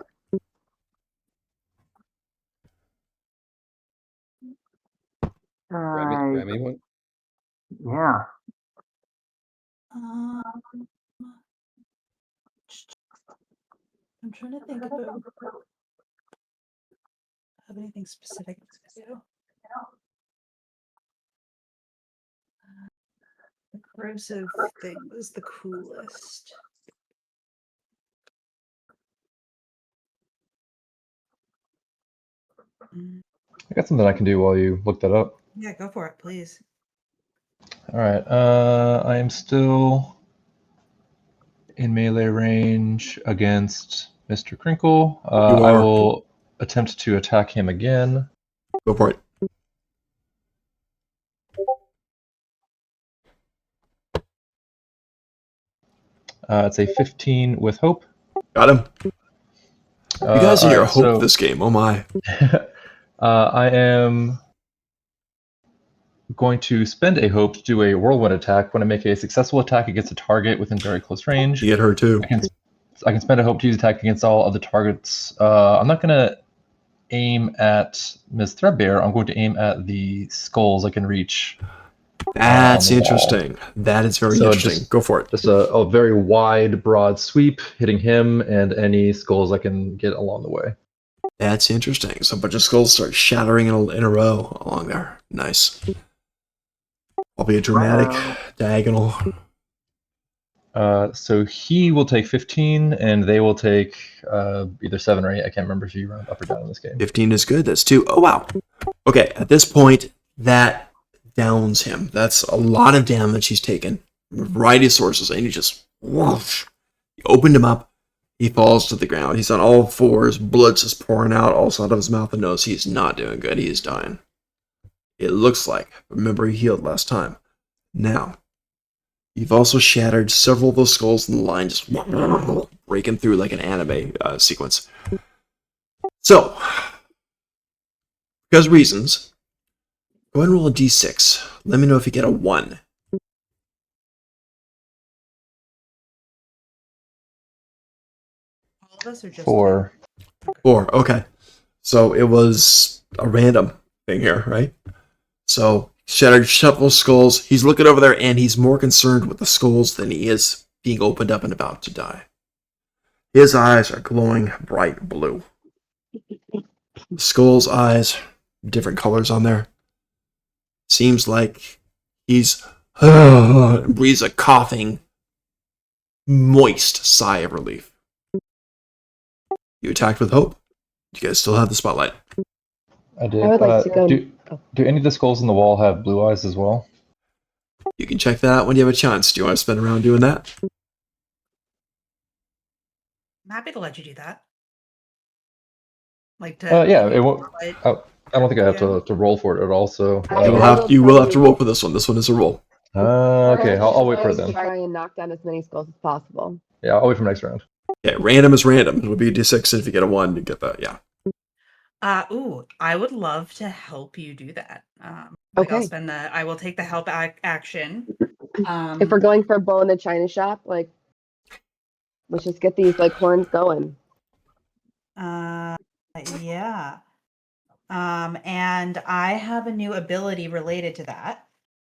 Grab me one. Yeah. Um, I'm trying to think about have anything specific to do. The corrosive thing was the coolest. I got something I can do while you look that up. Yeah, go for it, please. All right. I am still in melee range against Mr. Crinkle. You I are. will attempt to attack him again. Go for it. It's a 15 with hope. Got him. You guys are your alright, hope this game. Oh my. I am going to spend a hope to do a whirlwind attack. When I make a successful attack against a target within very close range, You get her too. I can spend a hope to use attack against all other targets. I'm not going to aim at Ms. Threadbare. I'm going to aim at the skulls I can reach. That's on the wall. interesting. That is very So interesting. Go for it. Just a very wide, broad sweep, hitting him and any skulls I can get along the way. That's interesting. So a bunch of skulls start shattering in a row along there. Nice. I'll be a dramatic diagonal. So he will take 15, and they will take either 7 or 8. I can't remember if you round up or down in this game. 15 is good. That's 2. Oh, wow. Okay, at this point, that downs him. That's a lot of damage he's taken. A variety of sources, and he just whoosh. You opened him up. He falls to the ground. He's on all fours. Blood's just pouring out also out of his mouth and nose. He's not doing good. He is dying. It looks like. Remember, he healed last time. Now, you've also shattered several of those skulls in the line, just breaking through like an anime sequence. So, because reasons, go ahead and roll a d6. Let me know if you get a 1. All of us are just 4. 4, okay. So it was a random thing here, right? So, shattered several skulls. He's looking over there, and he's more concerned with the skulls than he is being opened up and about to die. His eyes are glowing bright blue. The skull's eyes, different colors on there. Seems like he's breathes a coughing, moist sigh of relief. You attacked with hope. You guys still have the spotlight. I did. I would like to go. Do any of the skulls in the wall have blue eyes as well? You can check that out when you have a chance. Do you want to spend around doing that? I'm happy to let you do that. Like to Yeah, it won't. like, I don't think I have to roll for it at all. So You will have to roll for this one. This one is a roll. okay, I'll wait for it To then. try and knock down as many skulls as possible. Yeah, I'll wait for next round. Yeah, random is random. It would be a d6, and if you get a 1, you get that. Yeah. I would love to help you do that. Like Okay. I will take the help action. If we're going for a bow in the china shop, like, let's just get these like horns going. Yeah. And I have a new ability related to that.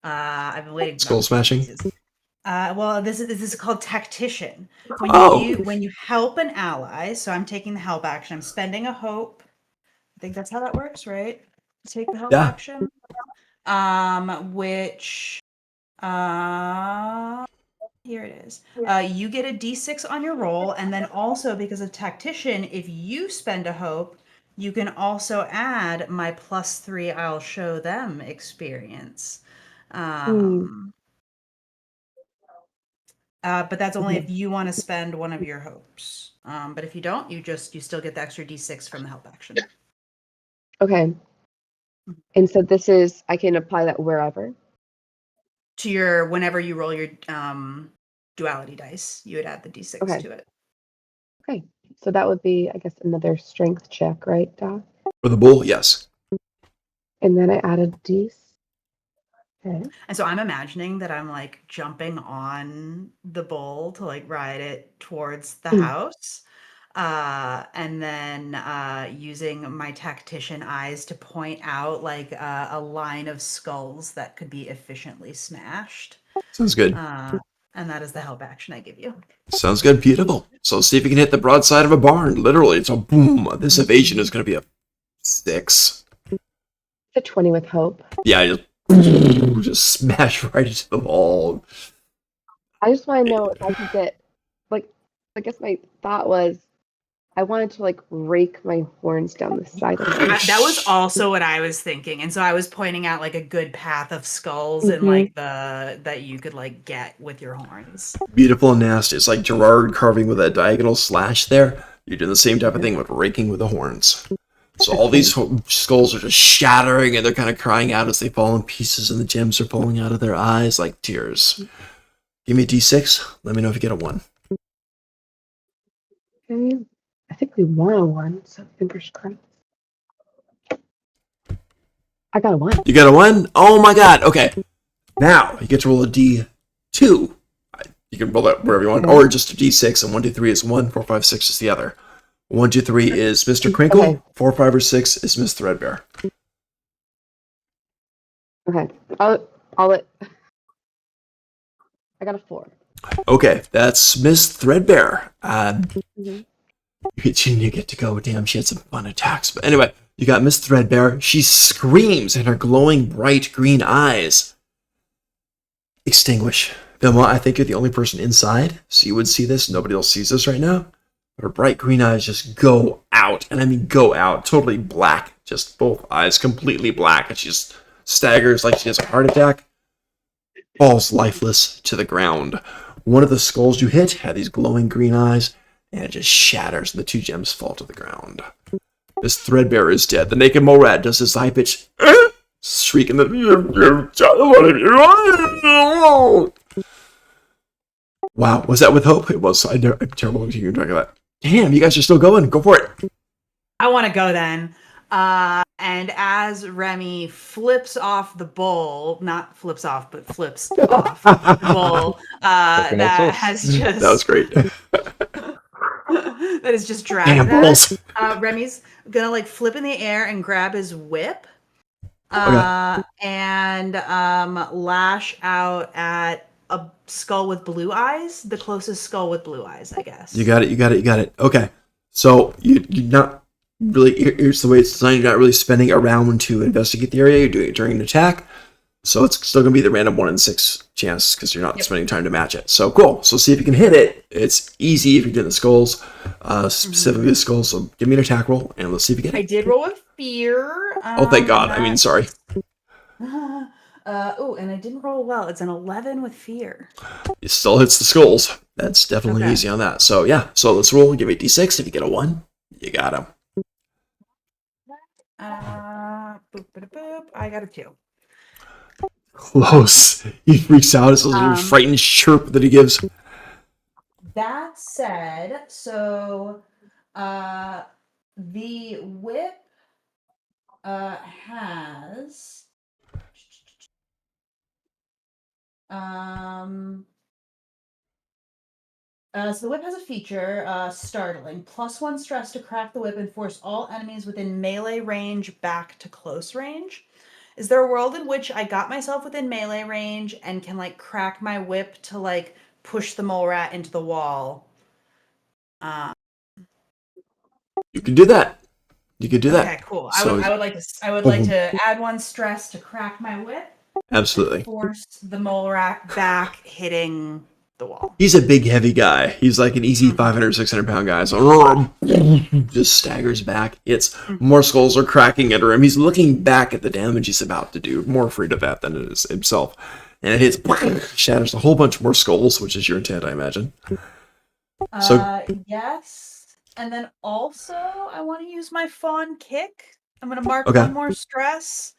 I've been waiting for Skull smashing. well, this is called tactician. Oh, When you help an ally, so I'm taking the help action. I'm spending a hope. I think that's how that works, right? Take the help yeah. action. Which here it is. You get a d6 on your roll, and then also because of tactician, if you spend a hope, you can also add my +3 I'll show them experience. But that's only if you want to spend one of your hopes. But if you don't, you still get the extra d6 from the help action. Okay. And so this is, I can apply that wherever. To your whenever you roll your duality dice, you would add the d6 Okay. to it. Okay. So that would be, I guess, another strength check, right, Doc? For the bull, yes. And then I added d. Okay. And so I'm imagining that I'm like jumping on the bull to like ride it towards the house. And then using my tactician eyes to point out like a line of skulls that could be efficiently smashed. Sounds good. And that is the help action I give you. Sounds good. Beautiful. So see if you can hit the broadside of a barn. Literally, it's a boom. This evasion is going to be a 6. It's a 20 with hope. Yeah, just smash right into the wall. I just want to know if I could get, like, I guess my thought was I wanted to like rake my horns down the side of it. That was also what I was thinking, and so I was pointing out like a good path of skulls and like that you could like get with your horns. Beautiful and nasty. It's like Gerard carving with a diagonal slash there. You're doing the same type of thing with raking with the horns. So all these skulls are just shattering, and they're kind of crying out as they fall in pieces, and the gems are falling out of their eyes like tears. Give me a d6. Let me know if you get a 1. Okay. I think we won a 1, so fingers crossed. I got a 1. You got a 1? Oh my god. Okay. Now you get to roll a d2. You can roll that wherever you want, or just a d6, and 1, 2, 3 is 1, 4, 5, 6 is the other. 1, 2, 3 is Mr. Crinkle. Okay. 4, 5, or 6 is Miss Threadbare. Okay. I'll let. I got a 4. Okay, that's Miss Threadbare. Mm-hmm. You get to go. Damn, she had some fun attacks. But anyway, you got Miss Threadbare. She screams, and her glowing bright green eyes extinguish. Vilma, I think you're the only person inside, so you would see this. Nobody else sees this right now. Her bright green eyes just go out, and I mean go out, totally black. Just both eyes completely black, and she just staggers like she has a heart attack. Falls lifeless to the ground. One of the skulls you hit had these glowing green eyes, and it just shatters, and the 2 gems fall to the ground. This Threadbare is dead. The naked mole rat does his high pitch shriek in the wow, was that with hope? It was. I'm terrible to keep track of that. Damn, you guys are still going. Go for it. I want to go then. And as Remy flips off the bull, not flips off, but flips off the bull, that has just That was great. that is just dragged. Damn bulls. Remy's gonna like flip in the air and grab his whip, and lash out at a skull with blue eyes, the closest skull with blue eyes, I guess. You got it. Okay, so you're not really. Here's the way it's designed. You're not really spending a round to investigate the area. You're doing it during an attack. So it's still going to be the random 1 in 6 chance because you're not spending time to match it. So cool. So see if you can hit it. It's easy if you're doing the skulls, specifically the skulls. So give me an attack roll and let's see if you get it. I did roll with fear. Oh, thank God. I mean, sorry. And I didn't roll well. It's an 11 with fear. It still hits the skulls. That's definitely easy on that. So yeah. So let's roll. Give me a d6. If you get a 1, you got him. I got a 2. Close. He freaks out. It's a frightened chirp that he gives. That said, so the whip has so the whip has a feature, startling, +1 stress to crack the whip and force all enemies within melee range back to close range. Is there a world in which I got myself within melee range and can like crack my whip to like push the mole rat into the wall? You can do that. You can do that. Okay, cool. So, I would like to add 1 stress to crack my whip. absolutely. Force the mole rat back, hitting the wall. He's a big, heavy guy. He's like an easy 500, 600 pound guy. So just staggers back. It's more skulls are cracking under him. He's looking back at the damage he's about to do, more afraid of that than it is himself. And it hits, shatters a whole bunch more skulls, which is your intent, I imagine. So, Yes. And then also, I want to use my fawn kick. I'm going to mark Okay. 1 more stress,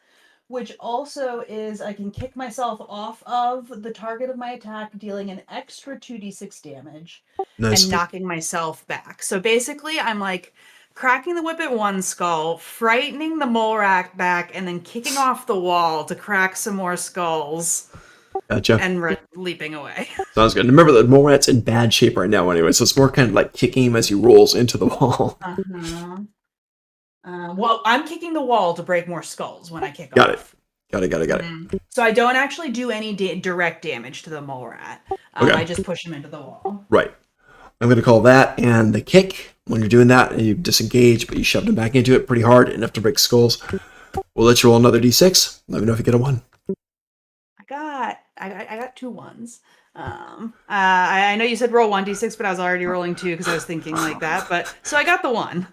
which also is I can kick myself off of the target of my attack, dealing an extra 2d6 damage nice. and knocking myself back. So basically, I'm like cracking the whip at 1 skull, frightening the mole rat back, and then kicking off the wall to crack some more skulls. Gotcha. And leaping away. Sounds good. Remember, the mole rat's in bad shape right now anyway, so it's more kind of like kicking him as he rolls into the wall. Uh-huh. Well, I'm kicking the wall to break more skulls when I kick Got off. it. So I don't actually do any direct damage to the mole rat. Okay. I just push him into the wall. Right. I'm going to call that, and the kick, when you're doing that, and you disengage, but you shoved him back into it pretty hard, enough to break skulls. We'll let you roll another d6. Let me know if you get a 1. I got 2 1s. I know you said roll 1d6, but I was already rolling 2 because I was thinking like that. But so I got the 1.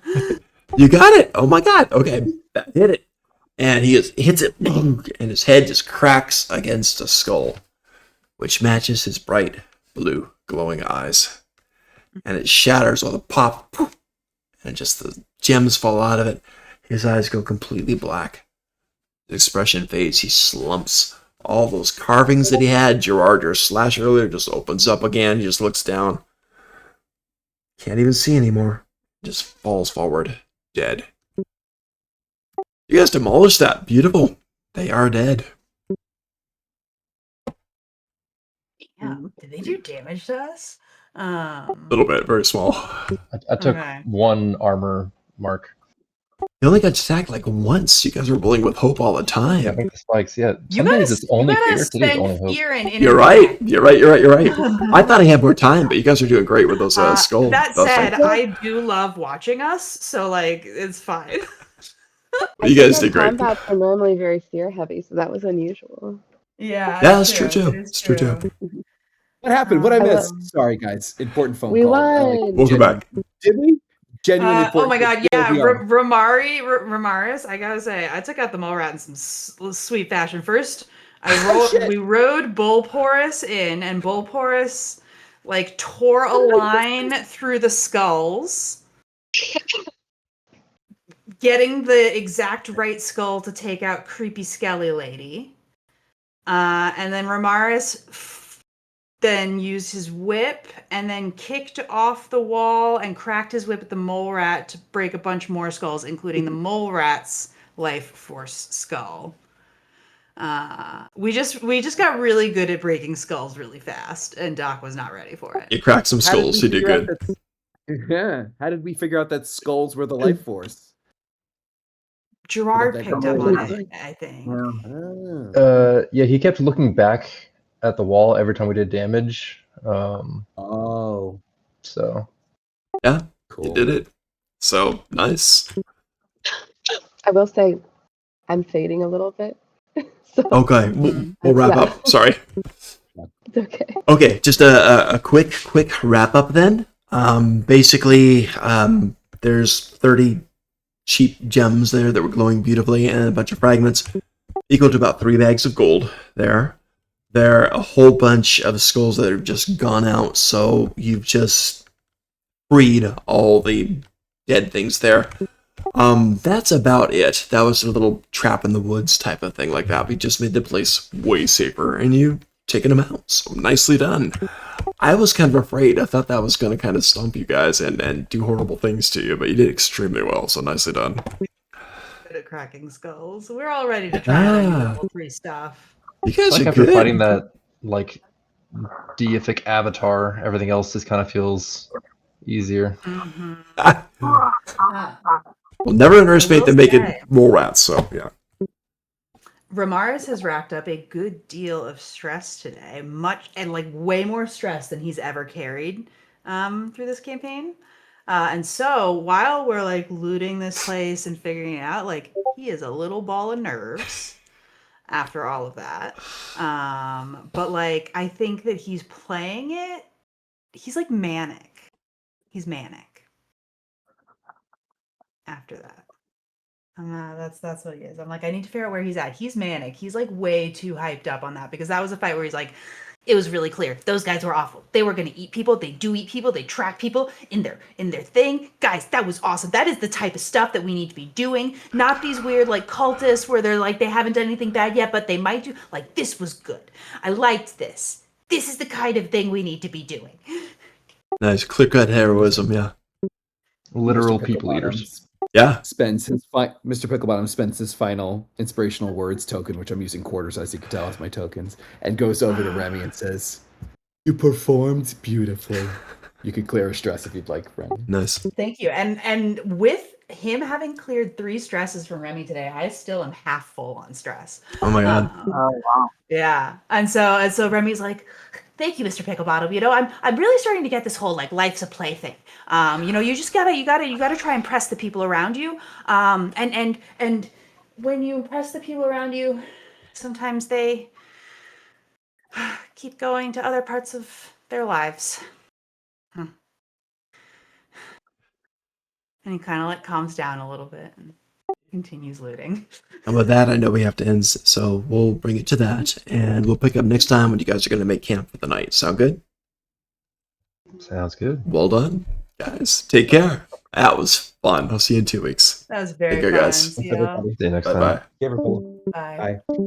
You got it. Oh my god. Okay, that hit it, and he hits it, and his head just cracks against a skull, which matches his bright blue glowing eyes, and it shatters with a pop, and just the gems fall out of it. His eyes go completely black. His expression fades. He slumps. All those carvings that he had, Gerard, your slash earlier, just opens up again. He just looks down. Can't even see anymore. Just falls forward, dead. You guys demolished that. Beautiful. They are dead. Yeah. Did they do damage to us? A little bit, very small. I took Okay. 1 armor mark. You only got attacked like once. You guys were rolling with hope all the time. Yeah, I think the spikes. Yeah, You some gotta, days it's only you gotta fear. Today's spend only hope. fear in You're right. You're right. I thought I had more time, but you guys are doing great with those skulls. That said, I do love watching us, so like it's fine. You guys did great. Combats are normally very fear heavy, so that was unusual. Yeah, That's true too. It's true too. What happened? What I I missed? love- Sorry, guys. Important phone We call. won. Welcome back. Did we? Genuinely Oh important. my god, yeah, We are. Ramaris, I gotta say, I took out the mole rat in some sweet fashion. First, we rode Bullporus in, and Bullporus like tore a line through the skulls, getting the exact right skull to take out creepy skelly lady. And then Ramaris then used his whip and then kicked off the wall and cracked his whip at the mole rat to break a bunch more skulls, including the mole rat's life force skull. We just got really good at breaking skulls really fast, and Doc was not ready for it. You cracked some skulls. You did good. Yeah. How did we figure out that skulls were the life force? Gerard Did that picked come up on later? it, I think. Yeah. Yeah, he kept looking back at the wall every time we did damage. Oh, So Yeah, cool. you did it. So nice. I will say, I'm fading a little bit. So Okay, we'll wrap up. Sorry. it's okay. Okay, just a quick wrap up then. Basically, there's 30 cheap gems there that were glowing beautifully, and a bunch of fragments equal to about 3 bags of gold there. There are a whole bunch of skulls that have just gone out, so you've just freed all the dead things there. That's about it. That was a little trap in the woods type of thing like that. We just made the place way safer, and you've taken them out. So nicely done. I was kind of afraid. I thought that was going to kind of stump you guys and do horrible things to you, but you did extremely well, so nicely done. good at cracking skulls. We're all ready to try out our new level 3 stuff. You It's guys like are after good. fighting that like deific avatar, everything else just kind of feels easier. Mm-hmm. We'll never underestimate will them making say- more rats, so yeah. Ramaris has racked up a good deal of stress today, much and like way more stress than he's ever carried through this campaign. And so while we're like looting this place and figuring it out, like he is a little ball of nerves after all of that. But like I think that he's playing it. He's like manic. He's manic after that. That's what he is. I'm like, I need to figure out where he's at. He's manic. He's like way too hyped up on that because that was a fight where he's like, it was really clear. Those guys were awful. They were gonna eat people. They do eat people. They track people in their thing. Guys, that was awesome. That is the type of stuff that we need to be doing. Not these weird like cultists where they're like they haven't done anything bad yet, but they might do. Like this was good. I liked this. This is the kind of thing we need to be doing. Nice. Clear-cut heroism, yeah. Literal Mr. people Picklebottom eaters. Yeah. Mr. Picklebottom spends his final inspirational words token, which I'm using quarters as you can tell with my tokens, and goes over to Remy and says, "You performed beautifully." You can clear a stress if you'd like, Remy. Nice. Thank you. And with him having cleared 3 stresses from Remy today, I still am half full on stress. Oh my god. Oh wow. Yeah. And so Remy's like, thank you, Mr. Picklebottom. You know, I'm really starting to get this whole like life's a play thing. You know, you just gotta try and impress the people around you. And when you impress the people around you, sometimes they keep going to other parts of their lives. And he kind of like calms down a little bit and continues looting. And with that, I know we have to end, so we'll bring it to that, and we'll pick up next time when you guys are going to make camp for the night. Sound good? Sounds good. Well done, guys. Take care. That was fun. I'll see you in 2 weeks. That was very Take care, fun. guys. See y'all. See you next Bye time. bye. Everybody. Bye. Bye.